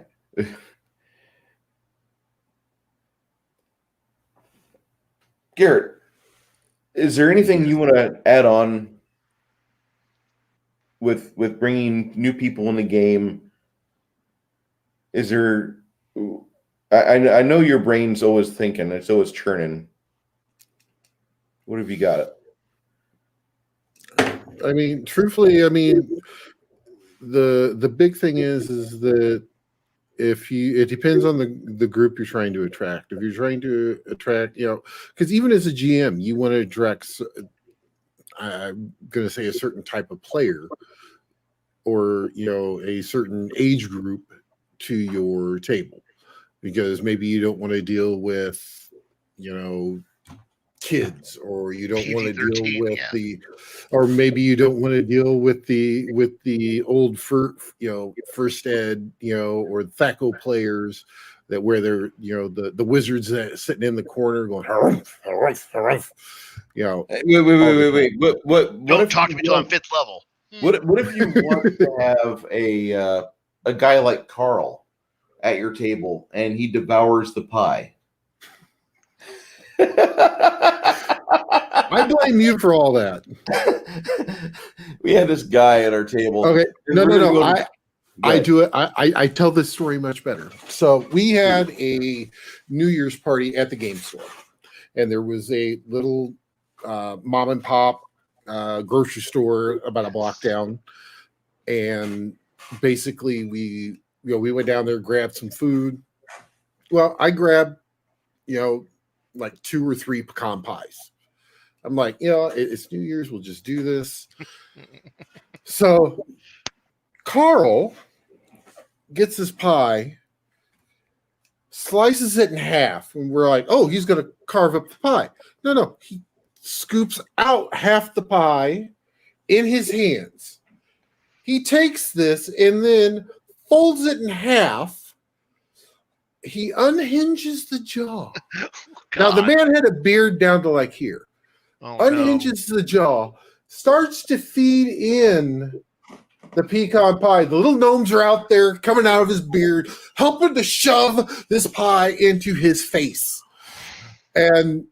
Garrett, is there anything you want to add on with bringing new people in the game? Is there? I know your brain's always thinking, it's always churning. What have you got? I mean, truthfully, I mean, the big thing is that it depends on the group you're trying to attract. If you're trying to attract, because even as a GM, you want to attract, I'm going to say, a certain type of player, or a certain age group to your table, because maybe you don't want to deal with kids, or you don't want to deal with or maybe you don't want to deal with the old first ed, or THACO players that where they're the wizards that sitting in the corner going harumph, harumph, harumph, Wait. What Don't if talk to you me till I'm want- 5th level. What if you want to have a guy like Carl at your table and he devours the pie? I blame you for all that. We had this guy at our table. Okay, no. Go I ahead. do it. I tell this story much better. So we had a New Year's party at the game store, and there was a little mom and pop grocery store about a block down, and basically we went down there, grabbed some food. Well, I grabbed like 2 or 3 pecan pies. I'm like, it's New Year's, we'll just do this. So Carl gets his pie, slices it in half, and we're like, oh, he's going to carve up the pie. No, he scoops out half the pie in his hands. He takes this and then folds it in half. He unhinges the jaw. Now, the man had a beard down to like here. Unhinges the jaw, starts to feed in the pecan pie. The little gnomes are out there coming out of his beard, helping to shove this pie into his face. And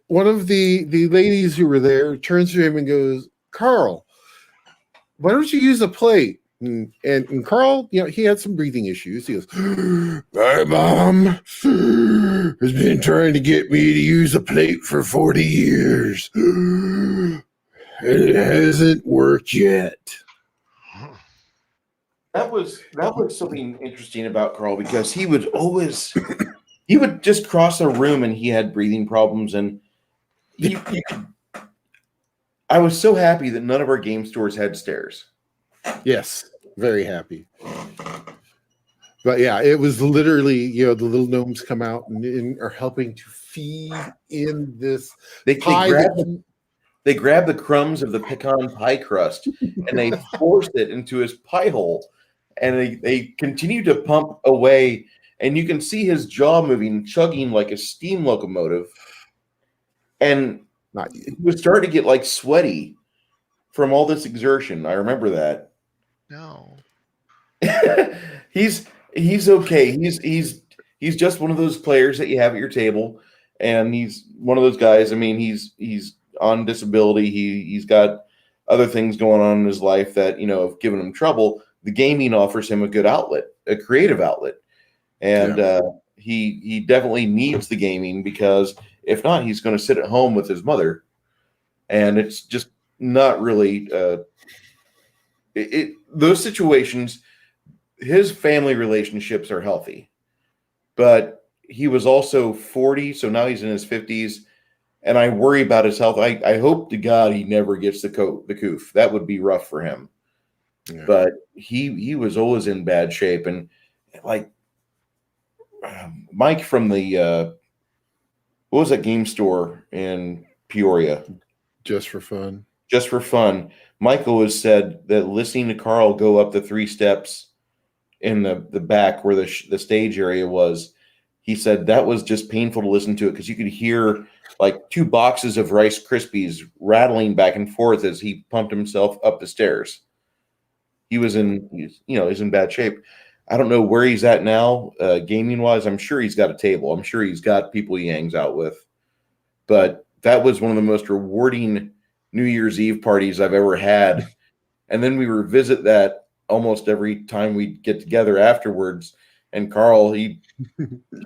one of the ladies who were there turns to him and goes, Carl, why don't you use a plate? And Carl, he had some breathing issues. He goes, my mom has been trying to get me to use a plate for 40 years. It hasn't worked yet. That was something interesting about Carl, because he would just cross a room and he had breathing problems, and I was so happy that none of our game stores had stairs. Yes, very happy. But yeah, it was literally, the little gnomes come out and are helping to feed in this pie. They grab the crumbs of the pecan pie crust and they force it into his pie hole, and they continue to pump away, and you can see his jaw moving, chugging like a steam locomotive. And he was starting to get like sweaty from all this exertion. I remember that. No. He's okay. He's just one of those players that you have at your table, and he's one of those guys. I mean, he's on disability. He's got other things going on in his life that have given him trouble. The gaming offers him a good outlet, a creative outlet, and he definitely needs the gaming, because if not, he's going to sit at home with his mother, and it's just not really those situations. His family relationships are healthy, but he was also 40, so now he's in his 50s, and I worry about his health. I hope to God he never gets the coof. That would be rough for him. Yeah. But he was always in bad shape, and like Mike from the what was that game store in Peoria? Just for fun. Michael has said that listening to Carl go up the 3 steps in the back where the stage area was, he said that was just painful to listen to it, because you could hear like 2 boxes of Rice Krispies rattling back and forth as he pumped himself up the stairs. He was he's in bad shape. I don't know where he's at now, gaming wise. I'm sure he's got a table. I'm sure he's got people he hangs out with. But that was one of the most rewarding New Year's Eve parties I've ever had. And then we revisit that almost every time we get together afterwards. And Carl, he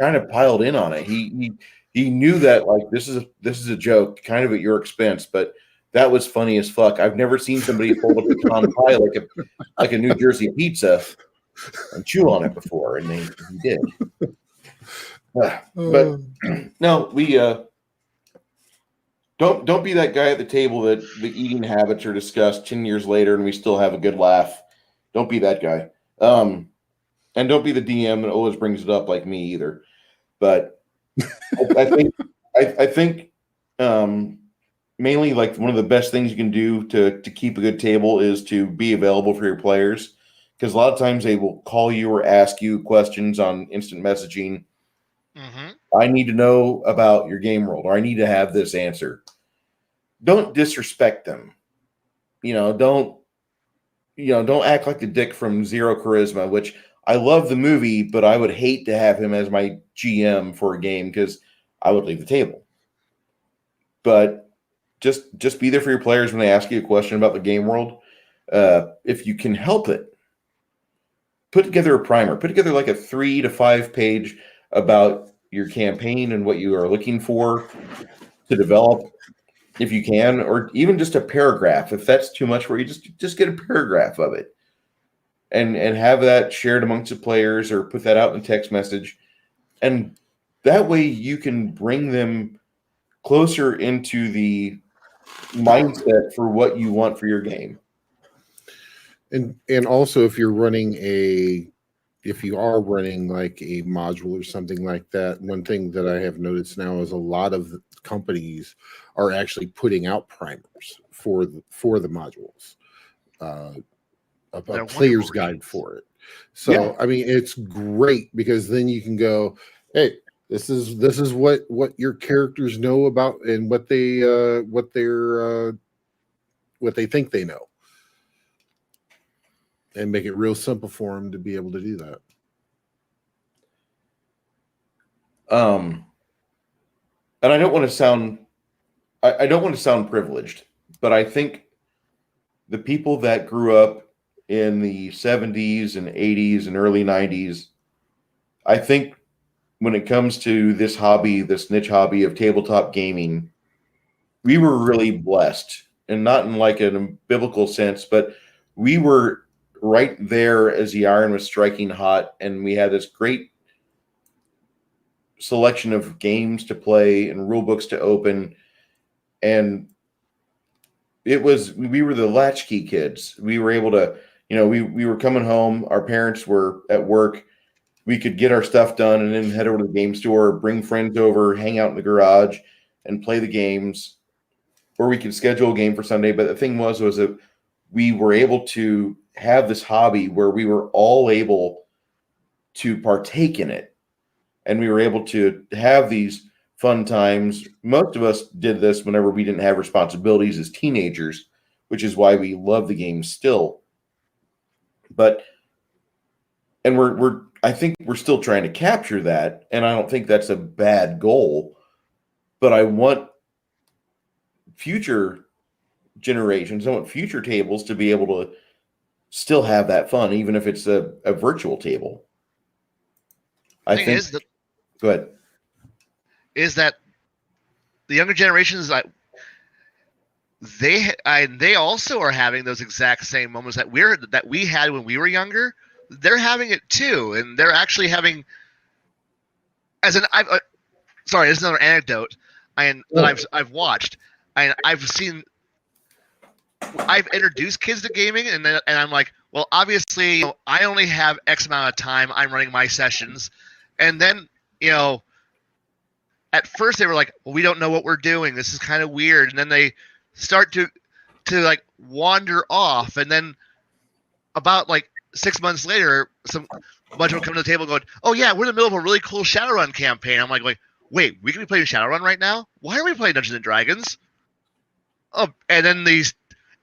kind of piled in on it. He knew that like this is a joke, kind of at your expense, but that was funny as fuck. I've never seen somebody hold a pecan pie like a New Jersey pizza and chew on it before, and he did. But no, we don't be that guy at the table that the eating habits are discussed 10 years later and we still have a good laugh. Don't be that guy. And don't be the DM that always brings it up like me either. But I think mainly like one of the best things you can do to keep a good table is to be available for your players, because a lot of times they will call you or ask you questions on instant messaging. Mm-hmm. I need to know about your game world, or I need to have this answer. Don't disrespect them. Don't act like the dick from Zero Charisma, which I love the movie, but I would hate to have him as my GM for a game because I would leave the table. But just be there for your players when they ask you a question about the game world. If you can help it, put together a primer. Put together like a 3 to 5 page about your campaign and what you are looking for to develop, if you can, or even just a paragraph. If that's too much for you, just get a paragraph of it and have that shared amongst the players, or put that out in a text message. And that way you can bring them closer into the mindset for what you want for your game. And also if you are running like a module or something like that, one thing that I have noticed now is a lot of companies are actually putting out primers for the modules, a player's guide for it. So yeah. I mean, it's great because then you can go, hey, this is what your characters know about and what they think they know, and make it real simple for them to be able to do that. And I don't want to sound privileged, but I think the people that grew up in the 70s and 80s and early 90s, I think when it comes to this hobby, this niche hobby of tabletop gaming, we were really blessed, and not in like a biblical sense, but we were right there as the iron was striking hot, and we had this great selection of games to play and rule books to open, and we were the latchkey kids. We were able to, we were coming home, our parents were at work, we could get our stuff done and then head over to the game store, bring friends over, hang out in the garage and play the games, or we could schedule a game for Sunday. But the thing was that we were able to have this hobby where we were all able to partake in it, and we were able to have these fun times. Most of us did this whenever we didn't have responsibilities as teenagers, which is why we love the game still. And I think we're still trying to capture that, and I don't think that's a bad goal, but I want future generations, I want future tables to be able to still have that fun, even if it's a virtual table. Go ahead. Is that the younger generations, they also are having those exact same moments that we had when we were younger. They're having it too, and they're actually having. This is another anecdote that I've watched. I've introduced kids to gaming, and I'm like, well, obviously, I only have X amount of time. I'm running my sessions, and then at first they were like, well, we don't know what we're doing. This is kind of weird, and then they start to like wander off, and then about like 6 months later, a bunch of them come to the table going, oh yeah, we're in the middle of a really cool Shadowrun campaign. I'm like, wait, we can be playing Shadowrun right now? Why are we playing Dungeons and Dragons? Oh, and then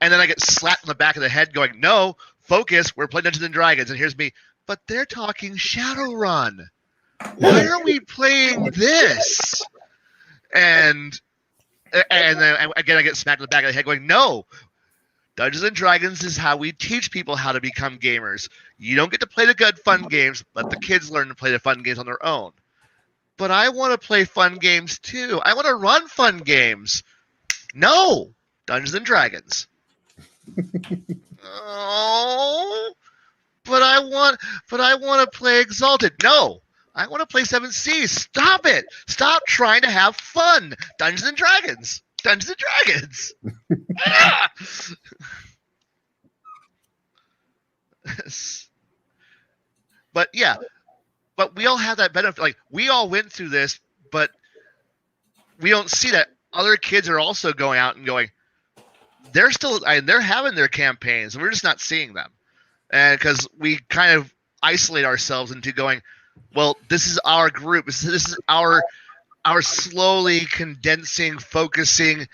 I get slapped in the back of the head going, no, focus, we're playing Dungeons and Dragons. And here's me, but they're talking Shadowrun. Why are we playing this? And then again, I get smacked in the back of the head going, no, Dungeons and Dragons is how we teach people how to become gamers. You don't get to play the good fun games. Let the kids learn to play the fun games on their own. But I want to play fun games too. I want to run fun games. No, Dungeons and Dragons. Oh, but I want to play Exalted. No, I want to play Seven Seas. Stop it! Stop trying to have fun. Dungeons and Dragons. Dungeons and Dragons. Ah! But yeah, but we all have that benefit. Like, we all went through this, but we don't see that other kids are also going out and going, they're having their campaigns, and we're just not seeing them. And because we kind of isolate ourselves into going, well, this is our group. This is our slowly condensing, focusing,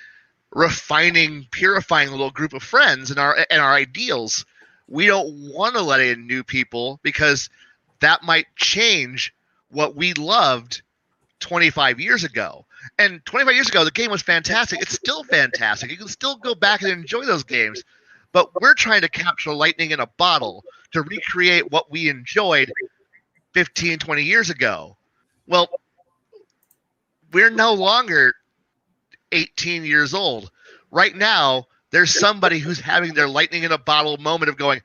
refining, purifying little group of friends and our ideals. We don't want to let in new people because that might change what we loved 25 years ago. And 25 years ago, the game was fantastic. It's still fantastic. You can still go back and enjoy those games. But we're trying to capture lightning in a bottle to recreate what we enjoyed 15, 20 years ago. Well, we're no longer 18 years old. Right now, there's somebody who's having their lightning in a bottle moment of going,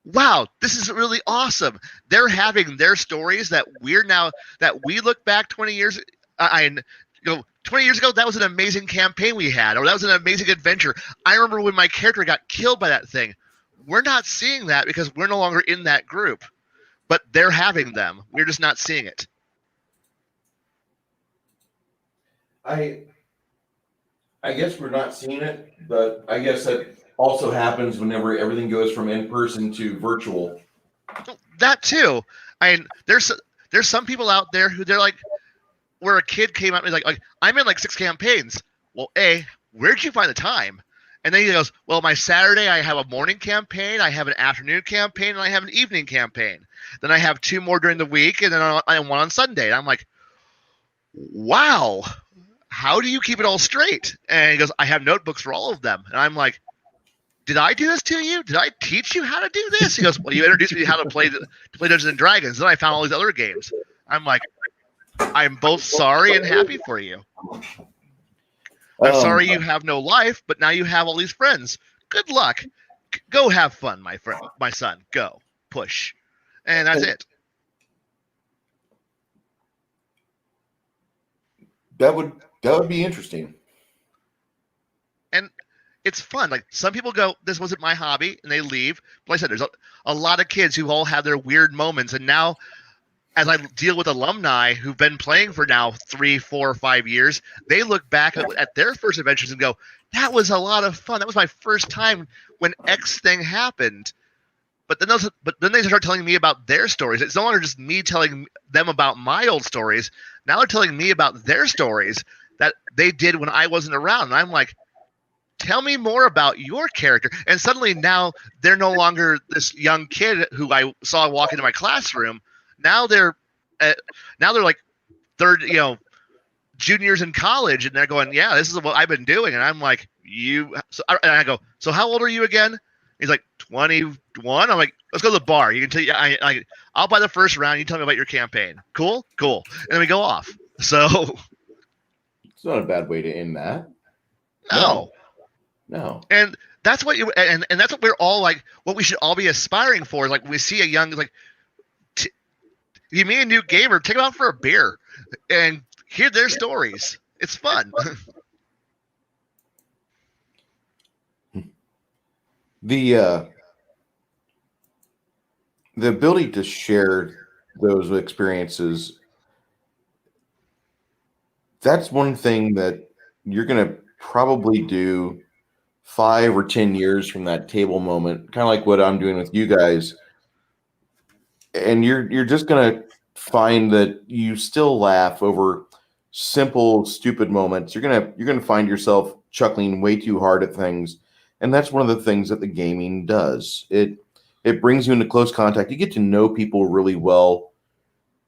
wow, this is really awesome. They're having their stories that we look back 20 years. 20 years ago, that was an amazing campaign we had, or that was an amazing adventure. I remember when my character got killed by that thing. We're not seeing that because we're no longer in that group, but they're having them. We're just not seeing it. I guess we're not seeing it, but I guess that also happens whenever everything goes from in person to virtual. That too. There's some people out there who they're like, where a kid came out and was like I'm in like 6 campaigns. Well, where'd you find the time? And then he goes, well, my Saturday I have a morning campaign, I have an afternoon campaign, and I have an evening campaign. Then I have 2 more during the week, and then I have 1 on Sunday. And I'm like, wow, how do you keep it all straight? And he goes, I have notebooks for all of them. And I'm like, did I do this to you? Did I teach you how to do this? He goes, well, you introduced me to how to play Dungeons and Dragons. Then I found all these other games. I'm like, I'm both sorry and happy for you. I'm sorry you have no life, but now you have all these friends. Good luck. Go have fun, my friend, my son. Go push, and that's it. That would be interesting. And it's fun. Like, some people go, this wasn't my hobby, and they leave. But like I said, there's a lot of kids who all have their weird moments, and now, as I deal with alumni who've been playing for now 3, 4, 5 years, they look back at their first adventures and go, that was a lot of fun. That was my first time when X thing happened. But then they start telling me about their stories. It's no longer just me telling them about my old stories. Now they're telling me about their stories that they did when I wasn't around. And I'm like, tell me more about your character. And suddenly now they're no longer this young kid who I saw walk into my classroom. Now they're like juniors in college, and they're going, yeah, this is what I've been doing. And I'm like, and I go, so how old are you again? He's like, 21. I'm like, let's go to the bar. You can tell you, I'll buy the first round. You tell me about your campaign. Cool. And then we go off. So it's not a bad way to end that. No. And that's what and that's what we're all like. What we should all be aspiring for. Like, when we see a young, like, if you meet a new gamer, take them out for a beer and hear their stories. It's fun. The ability to share those experiences, that's one thing that you're going to probably do 5 or 10 years from that table moment, kind of like what I'm doing with you guys. And you're just going to find that you still laugh over simple, stupid moments, you're gonna find yourself chuckling way too hard at things, and that's one of the things that the gaming does. It brings you into close contact. You get to know people really well,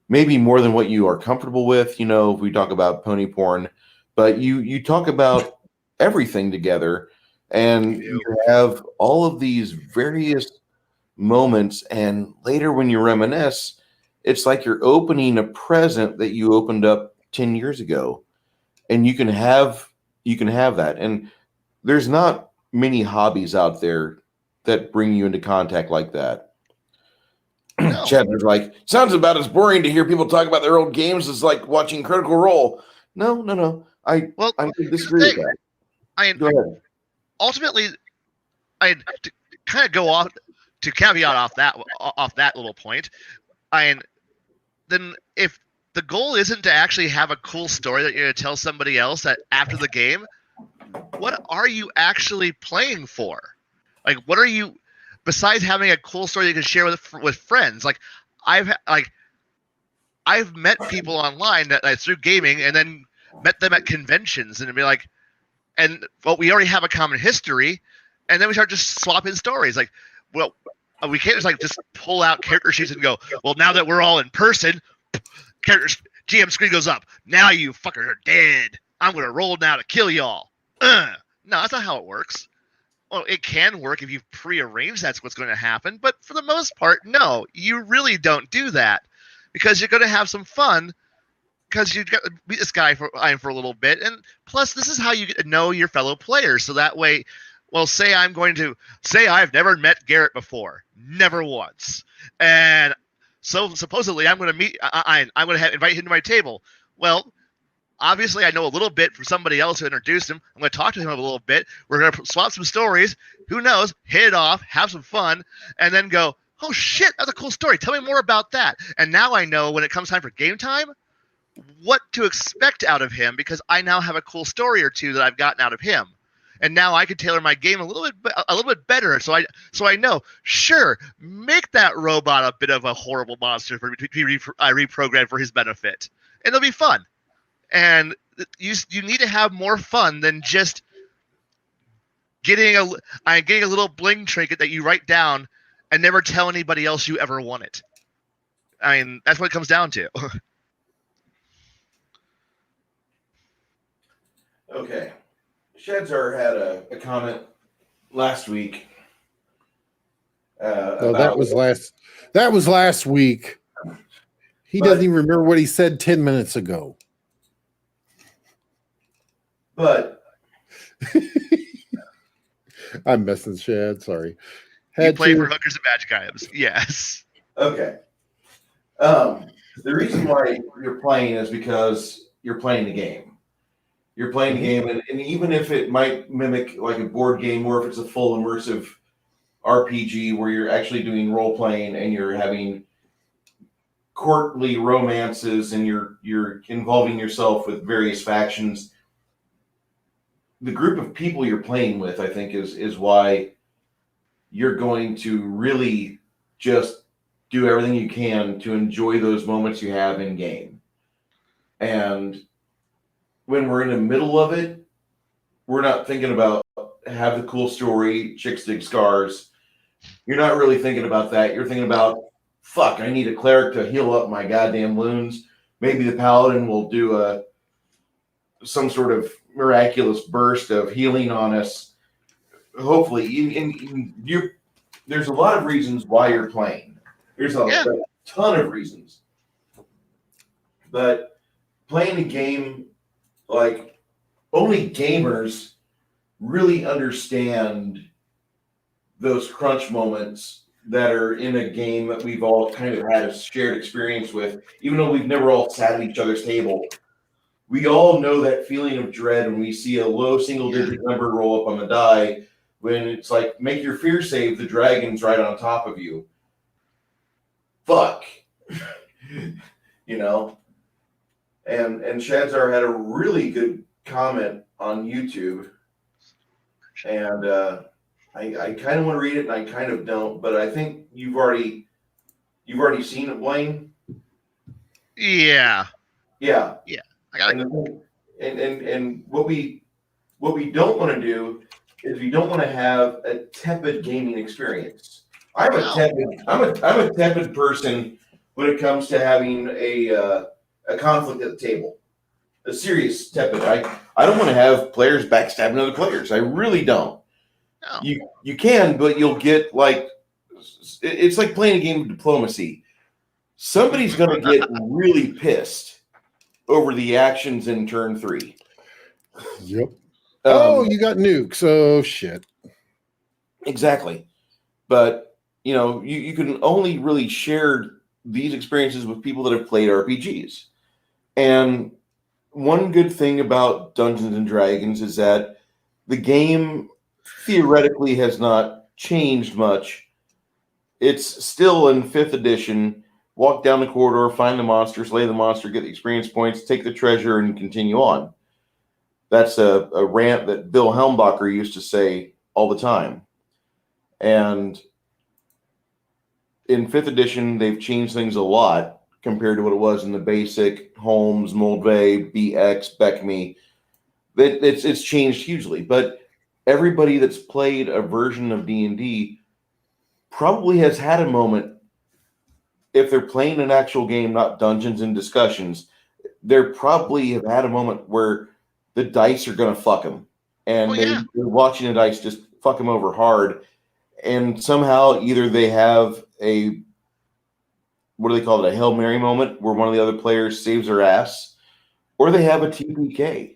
maybe more than what you are comfortable with. If we talk about pony porn, but you talk about everything together, and you have all of these various moments, and later when you reminisce, it's like you're opening a present that you opened up 10 years ago, and you can have that. And there's not many hobbies out there that bring you into contact like that. No. Chad was like, sounds about as boring to hear people talk about their old games as like watching Critical Role. No. I disagree with that. Go ahead. Ultimately, I to kind of go off to caveat off that little point. Then if the goal isn't to actually have a cool story that you're going to tell somebody else that after the game, what are you actually playing for? Like, what are you besides having a cool story you can share with friends? Like, I've met people online that through gaming, and then met them at conventions, and be like, we already have a common history, and then we start just swapping stories. Like, well, we can't just just pull out character sheets and go, well, now that we're all in person, GM screen goes up. Now you fuckers are dead. I'm gonna roll now to kill y'all. No, that's not how it works. Well, it can work if you've prearranged that's what's going to happen, but for the most part, no, you really don't do that, because you're going to have some fun, because you got to beat this guy for a little bit, and plus this is how you get to know your fellow players. So that way, well, say I've never met Garrett before, never once, and so supposedly I'm going to invite him to my table. Well, obviously I know a little bit from somebody else who introduced him. I'm going to talk to him a little bit. We're going to swap some stories. Who knows? Hit it off, have some fun, and then go, oh shit, that's a cool story. Tell me more about that. And now I know when it comes time for game time, what to expect out of him, because I now have a cool story or two that I've gotten out of him. And now I can tailor my game a little bit better. So I know, sure, make that robot a bit of a horrible monster to be reprogrammed for his benefit, and it'll be fun. And you need to have more fun than just getting a little bling trinket that you write down and never tell anybody else you ever want it. That's what it comes down to. Okay. Shedzar had a comment last week. That was last week. He doesn't even remember what he said 10 minutes ago. But I'm messing Shad. Sorry. You play for hookers and magic items. Yes. Okay. The reason why you're playing is because you're playing the game. You're playing the game, and even if it might mimic like a board game, or if it's a full immersive RPG where you're actually doing role playing and you're having courtly romances and you're involving yourself with various factions, the group of people you're playing with, I think, is why you're going to really just do everything you can to enjoy those moments you have in game. And when we're in the middle of it, we're not thinking about have the cool story, chicks dig scars. You're not really thinking about that. You're thinking about, fuck, I need a cleric to heal up my goddamn wounds. Maybe the paladin will do some sort of miraculous burst of healing on us. Hopefully, there's a lot of reasons why you're playing. There's a ton of reasons. But playing a game, like, only gamers really understand those crunch moments that are in a game that we've all kind of had a shared experience with, even though we've never all sat at each other's table. We all know that feeling of dread when we see a low single-digit number roll up on the die, when it's like, make your fear save, the dragon's right on top of you. Fuck. And Shadzar had a really good comment on YouTube, and I kind of want to read it, and I kind of don't, but I think you've already seen it, Blaine. Yeah. I got it. And what we don't want to do is we don't want to have a tepid gaming experience. I'm a tepid person when it comes to having a conflict at the table. A serious tepid. I don't want to have players backstabbing other players. I really don't. No. You can, but you'll get like it's like playing a game of diplomacy. Somebody's going to get really pissed over the actions in turn 3. Yep. Oh, you got nukes. Oh shit. Exactly. But you can only really share these experiences with people that have played RPGs. And one good thing about Dungeons and Dragons is that the game theoretically has not changed much. It's still in 5th edition. Walk down the corridor, find the monster, slay the monster, get the experience points, take the treasure, and continue on. That's a rant that Bill Helmbacher used to say all the time. And in 5th edition, they've changed things a lot compared to what it was in the basic Holmes, Moldvay, BX, BECME. It's changed hugely. But everybody that's played a version of D&D probably has had a moment, if they're playing an actual game, not Dungeons and Discussions, they probably have had a moment where the dice are going to fuck them. And they're watching the dice just fuck them over hard. And somehow either they have a, what do they call it, a Hail Mary moment where one of the other players saves their ass, or they have a TPK.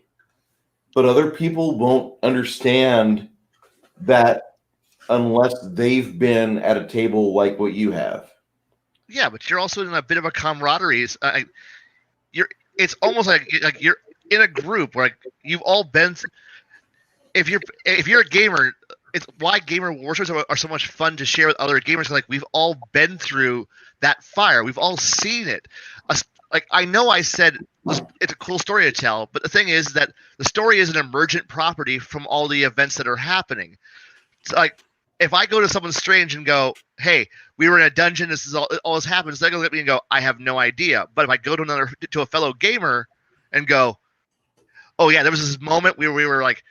But other people won't understand that unless they've been at a table like what you have. Yeah, but you're also in a bit of a camaraderie. It's almost like you're in a group where you've all been. If you're a gamer, it's why gamer war stories are so much fun to share with other gamers. Like we've all been through that fire. We've all seen it. Like I know I said it's a cool story to tell, but the thing is that the story is an emergent property from all the events that are happening. So like if I go to someone strange and go, "Hey, we were in a dungeon. This is all this happens," they're gonna look at me and go, "I have no idea." But if I go to a fellow gamer and go, "Oh yeah, there was this moment where we were like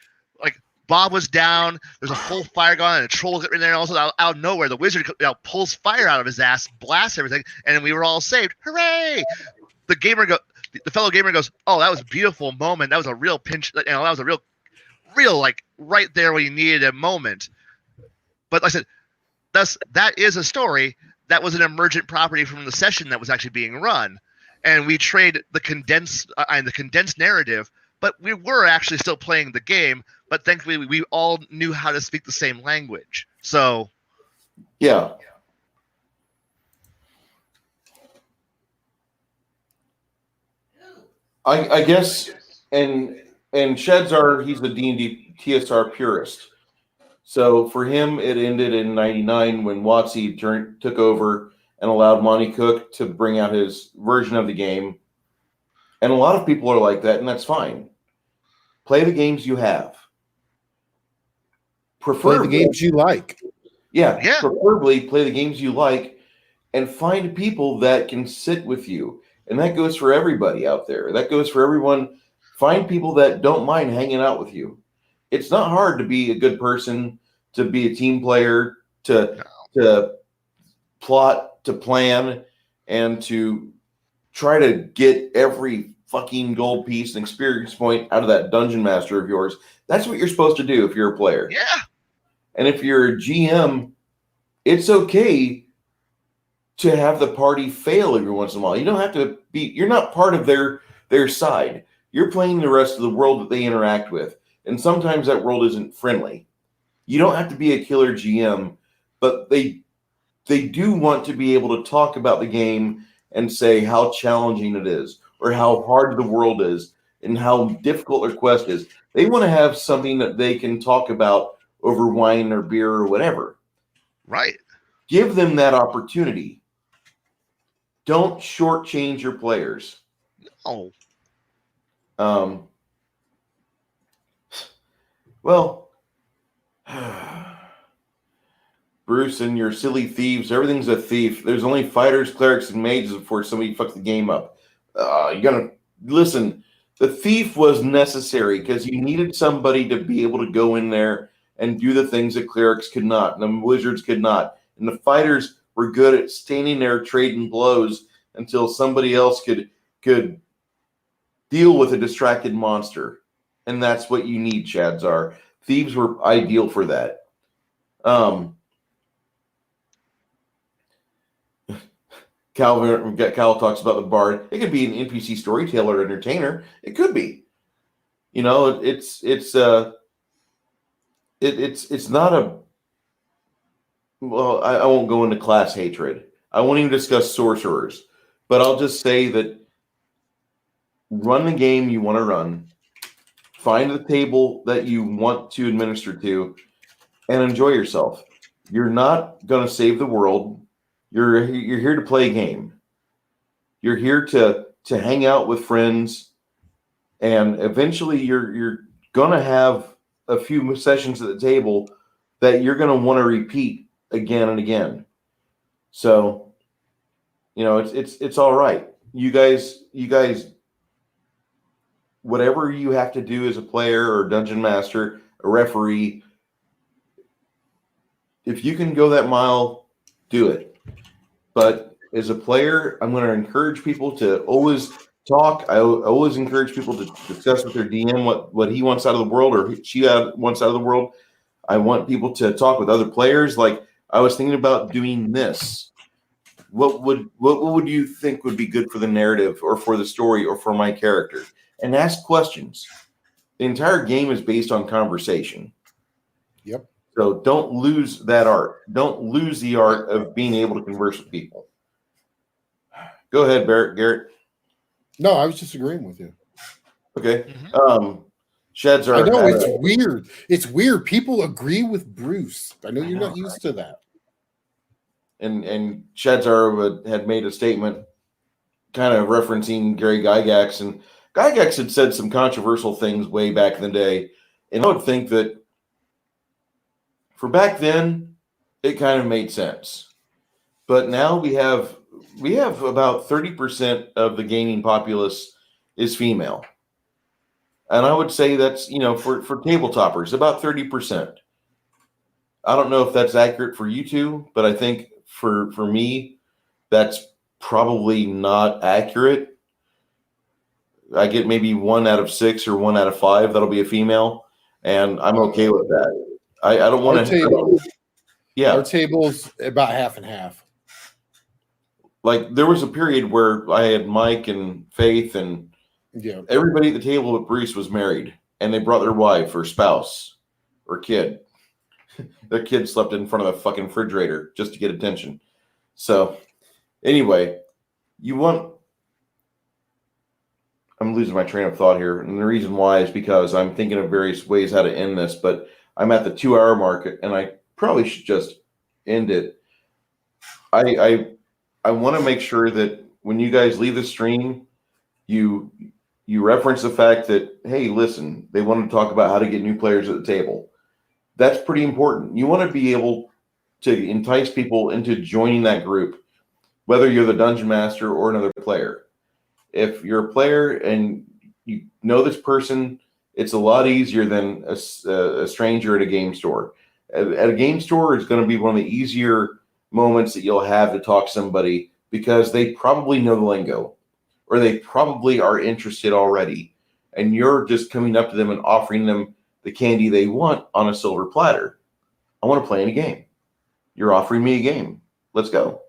Bob was down. There's a full fire going on, and a troll in there. And also out of nowhere, the wizard pulls fire out of his ass, blasts everything, and we were all saved. Hooray!" The fellow gamer goes, "Oh, that was a beautiful moment. That was a real pinch. That was a real like right there where you needed a moment." But like I said, that is a story that was an emergent property from the session that was actually being run, and we trade the condensed narrative. But we were actually still playing the game. But thankfully, we all knew how to speak the same language. So, yeah. I guess, and Shedzar, he's a D&D TSR purist. So for him, it ended in '99 when WotC took over and allowed Monty Cook to bring out his version of the game. And a lot of people are like that, and that's fine. Play the games you have. Play the games you like. Yeah, preferably play the games you like and find people that can sit with you. And that goes for everybody out there. That goes for everyone. Find people that don't mind hanging out with you. It's not hard to be a good person, to be a team player, to plot, to plan, and to try to get every fucking gold piece and experience point out of that dungeon master of yours. That's what you're supposed to do if you're a player. Yeah. And if you're a GM, it's okay to have the party fail every once in a while. You don't have to be, you're not part of their side. You're playing the rest of the world that they interact with. And sometimes that world isn't friendly. You don't have to be a killer GM, but they do want to be able to talk about the game and say how challenging it is, or how hard the world is, and how difficult their quest is. They want to have something that they can talk about over wine or beer or whatever. Right. Give them that opportunity. Don't shortchange your players. Oh. Well, Bruce and your silly thieves, everything's a thief. There's only fighters, clerics, and mages before somebody fucks the game up. You gotta listen. The thief was necessary because you needed somebody to be able to go in there and do the things that clerics could not, and the wizards could not. And the fighters were good at standing there trading blows until somebody else could deal with a distracted monster. And that's what you need, Shadzar. Thieves were ideal for that. Cal talks about the bard. It could be an NPC storyteller, entertainer. It could be. You know, it's not a. Well, I won't go into class hatred. I won't even discuss sorcerers, but I'll just say that run the game you want to run, find the table that you want to administer to, and enjoy yourself. You're not going to save the world. You're here to play a game. You're here to hang out with friends, and eventually you're going to have a few sessions at the table that you're going to want to repeat again and again. So, you know, it's all right. You guys, whatever you have to do as a player or dungeon master, a referee, if you can go that mile, do it. But as a player, I'm going to encourage people to always talk. I always encourage people to discuss with their DM what he wants out of the world or she wants out of the world. I want people to talk with other players. Like, I was thinking about doing this. What would you think would be good for the narrative or for the story or for my character? And ask questions. The entire game is based on conversation. Yep. So don't lose that art. Don't lose the art of being able to converse with people. Go ahead, Garrett. No, I was just agreeing with you. Okay. Sheds are. I know it's weird. It's weird. People agree with Bruce. I know you're not used to that. And Shadzar had made a statement kind of referencing Gary Gygax, and Gygax had said some controversial things way back in the day. And I would think that for back then, it kind of made sense. But now we have about 30% of the gaming populace is female. And I would say that's, you know, for tabletoppers, about 30%. I don't know if that's accurate for you two, but I think for me, that's probably not accurate. I get maybe 1 out of 6 or 1 out of 5 that'll be a female, and I'm okay with that. I don't want to. Yeah, our table's about half and half. Like, there was a period where I had Mike and Faith, and everybody at the table with Bruce was married, and they brought their wife or spouse or kid. Their kid slept in front of the fucking refrigerator just to get attention. So, anyway, I'm losing my train of thought here, and the reason why is because I'm thinking of various ways how to end this, but I'm at the 2-hour mark, and I probably should just end it. I want to make sure that when you guys leave the stream, you reference the fact that, hey, listen, they want to talk about how to get new players at the table. That's pretty important. You want to be able to entice people into joining that group, whether you're the dungeon master or another player. If you're a player and you know this person, it's a lot easier than a stranger at a game store. At a game store, it's going to be one of the easier moments that you'll have to talk to somebody because they probably know the lingo or they probably are interested already. And you're just coming up to them and offering them the candy they want on a silver platter. I want to play in a game. You're offering me a game. Let's go.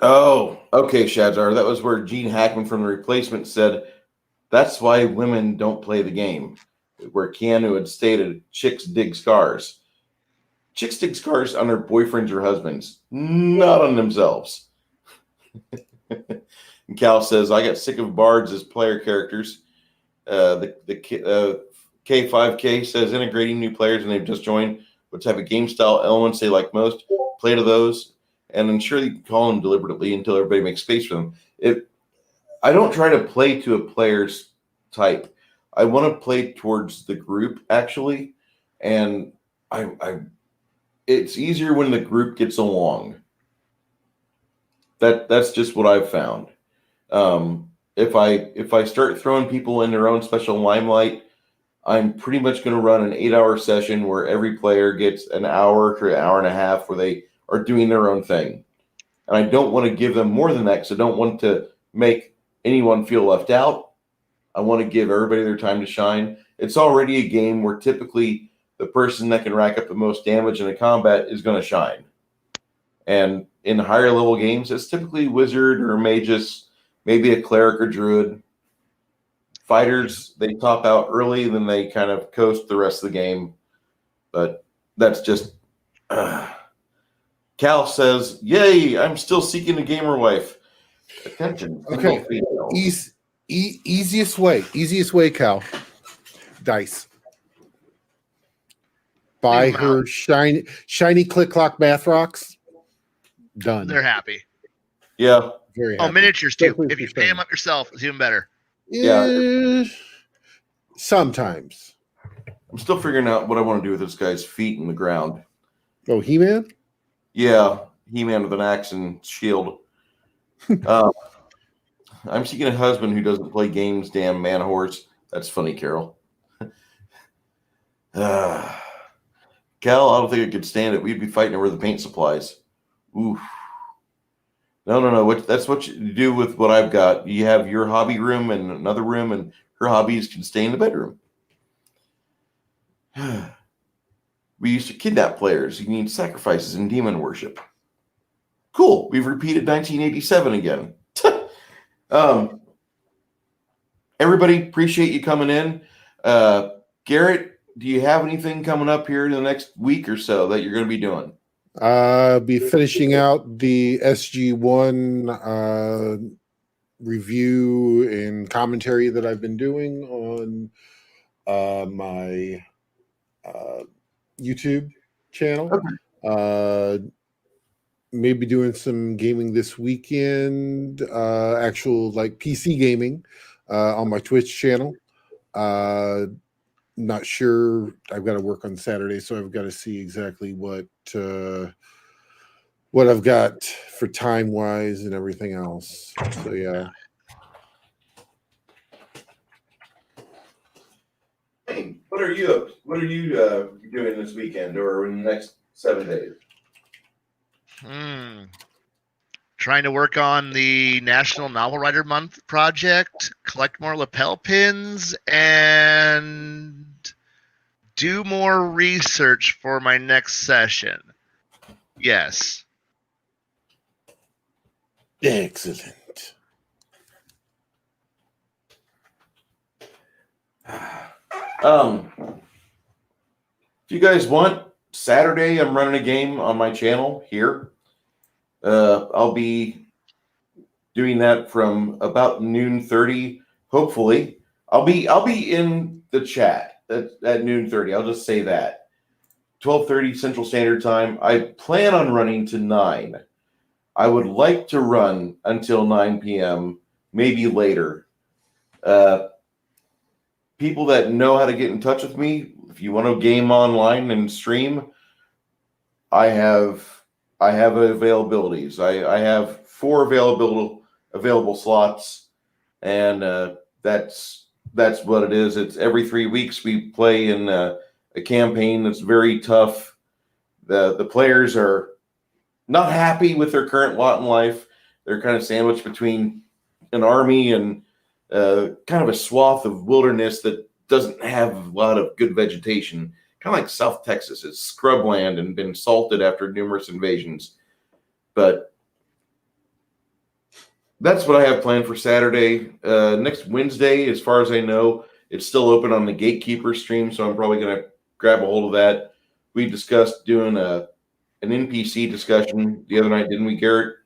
Oh, okay, Shadzar. That was where Gene Hackman from The Replacement said, that's why women don't play the game. Where Keanu had stated, chicks dig scars. Chicks dig scars on their boyfriends or husbands, not on themselves. And Cal says, I got sick of bards as player characters. The K5K says, integrating new players when they've just joined. What type of game style elements they like most? Play to those. And ensure you call them deliberately until everybody makes space for them. I don't try to play to a player's type. I want to play towards the group, actually. And it's easier when the group gets along. That's just what I've found. If I start throwing people in their own special limelight, I'm pretty much going to run an 8-hour session where every player gets an hour to an hour and a half where they are doing their own thing. And I don't want to give them more than that because I don't want to make anyone feel left out. I want to give everybody their time to shine. It's already a game where typically the person that can rack up the most damage in a combat is going to shine. And in higher level games, it's typically wizard or magus, maybe a cleric or druid. Fighters, they top out early, then they kind of coast the rest of the game. But that's just... Cal says, "Yay, I'm still seeking a gamer wife." Attention. Okay. Easiest way, Cal. Dice. Buy Leave 'em her shiny click clock bath rocks. Done. They're happy. Yeah. Very Oh, happy. miniatures too. Especially If you for pay them shiny. up yourself, it's even better. Yeah. Sometimes. I'm still figuring out what I want to do with this guy's feet in the ground. Oh, He-Man? Yeah, He-Man with an axe and shield. I'm seeking a husband who doesn't play games, damn man horse. That's funny, Carol. Cal, I don't think I could stand it. We'd be fighting over the paint supplies. Oof. No. That's what you do with what I've got. You have your hobby room and another room, and her hobbies can stay in the bedroom. We used to kidnap players. You need sacrifices and demon worship. Cool. We've repeated 1987 again. Everybody, appreciate you coming in. Garrett, do you have anything coming up here in the next week or so that you're going to be doing? Be finishing out the SG1 review and commentary that I've been doing on my YouTube channel. Maybe doing some gaming this weekend, actual like PC gaming on my Twitch channel. Not sure. I've got to work on Saturday, so I've got to see exactly what I've got for time wise and everything else. So yeah. Hey, what are you doing this weekend or in the next 7 days? Trying to work on the National Novel Writer Month project, collect more lapel pins, and do more research for my next session. Yes. Excellent. If you guys want, Saturday I'm running a game on my channel here. I'll be doing that from about noon 30. Hopefully, I'll be in the chat at noon 30. I'll just say that 12:30 Central Standard Time. I plan on running to 9. I would like to run until 9 p.m. Maybe later. People that know how to get in touch with me, if you want to game online and stream, I have availabilities. I have 4 available slots, and that's what it is. It's every 3 weeks we play in a campaign that's very tough. The players are not happy with their current lot in life. They're kind of sandwiched between an army and kind of a swath of wilderness that doesn't have a lot of good vegetation. Kind of like South Texas. It's scrubland and been salted after numerous invasions. But that's what I have planned for Saturday. Next Wednesday, as far as I know, it's still open on the Gatekeeper stream, so I'm probably going to grab a hold of that. We discussed doing an NPC discussion the other night, didn't we, Garrett?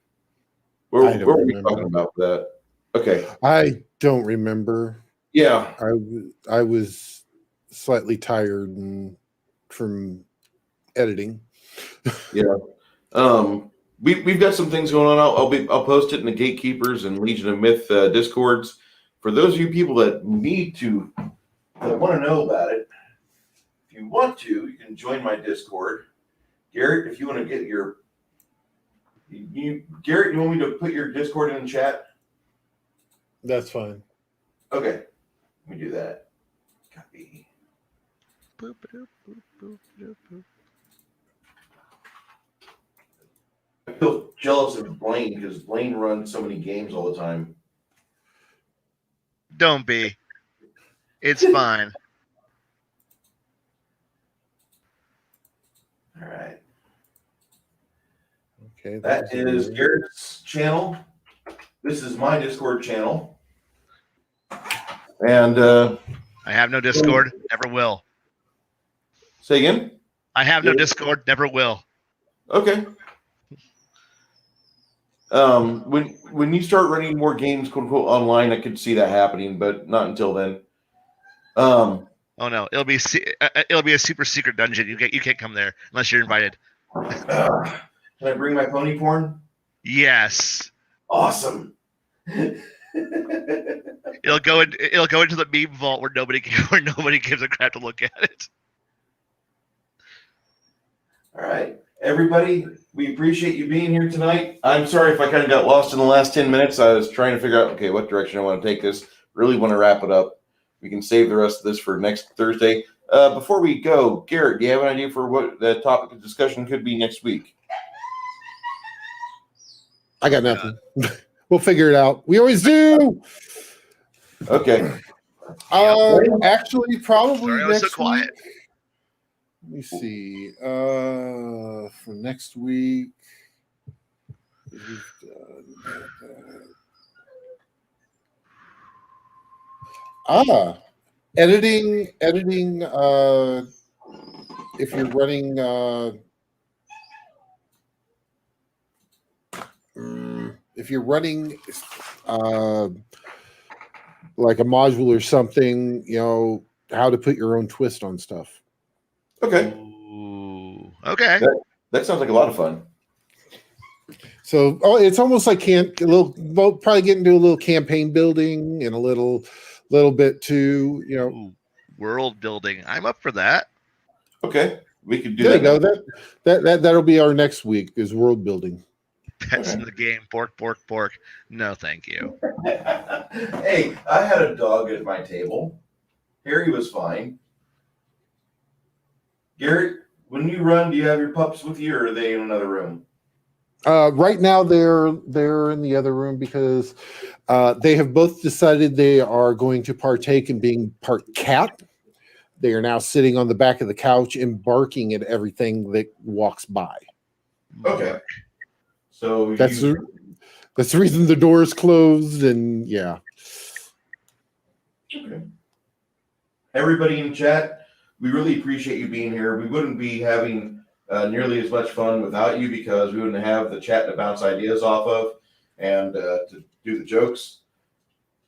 What were we talking about that? Okay. I don't remember. Yeah. I was slightly tired from editing. Yeah. We've got some things going on. I'll post it in the Gatekeepers and Legion of Myth Discords. For those of you people that want to know about it, if you want to, you can join my Discord. Garrett, if you want to get your Garrett, you want me to put your Discord in the chat? That's fine. Okay, let me do that. Copy. Boop, boop, boop, boop, boop, boop. I feel jealous of Blaine because Blaine runs so many games all the time. Don't be. It's fine. All right. Okay. That is Garrett's channel. This is my Discord channel. And I have no Discord, never will. say again? I have no Yeah. Discord, never will. Okay. When you start running more games, quote unquote, online, I could see that happening, but not until then. Oh no, it'll be a super secret dungeon. You can't come there unless you're invited. Can I bring my pony porn? Yes, Awesome. it'll go into the meme vault where nobody gives a crap to look at it. All right, everybody, we appreciate you being here tonight. I'm sorry if I kind of got lost in the last 10 minutes. I was trying to figure out, okay, what direction I want to take this. Really want to wrap it up. We can save the rest of this for next Thursday. Before we go, Garrett, do you have an idea for what the topic of discussion could be next week? I got nothing. We'll figure it out. We always do. Okay. Actually, probably Sorry, I was so next quiet. week. Let me see. For next week. we've done- editing. If you're running, like a module or something, how to put your own twist on stuff. Okay. Ooh, okay. That sounds like a lot of fun. So it's almost like probably get into a little campaign building and a little bit too, Ooh, world building. I'm up for that. Okay. We could do There that. you go. That'll be our next week is world building. Pets in the game. Pork, pork, pork. No, thank you. Hey, I had a dog at my table. Harry was fine. Garrett, when you run, do you have your pups with you or are they in another room? Right now they're in the other room because they have both decided they are going to partake in being part cat. They are now sitting on the back of the couch and barking at everything that walks by. Okay. So That's the reason the door is closed, and yeah. Okay. Everybody in chat, we really appreciate you being here. We wouldn't be having nearly as much fun without you because we wouldn't have the chat to bounce ideas off of and to do the jokes.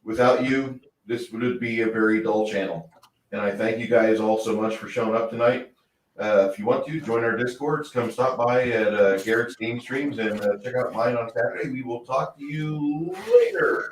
Without you, this would be a very dull channel. And I thank you guys all so much for showing up tonight. If you want to, join our Discords. Come stop by at Garrett's Game Streams and check out mine on Saturday. We will talk to you later.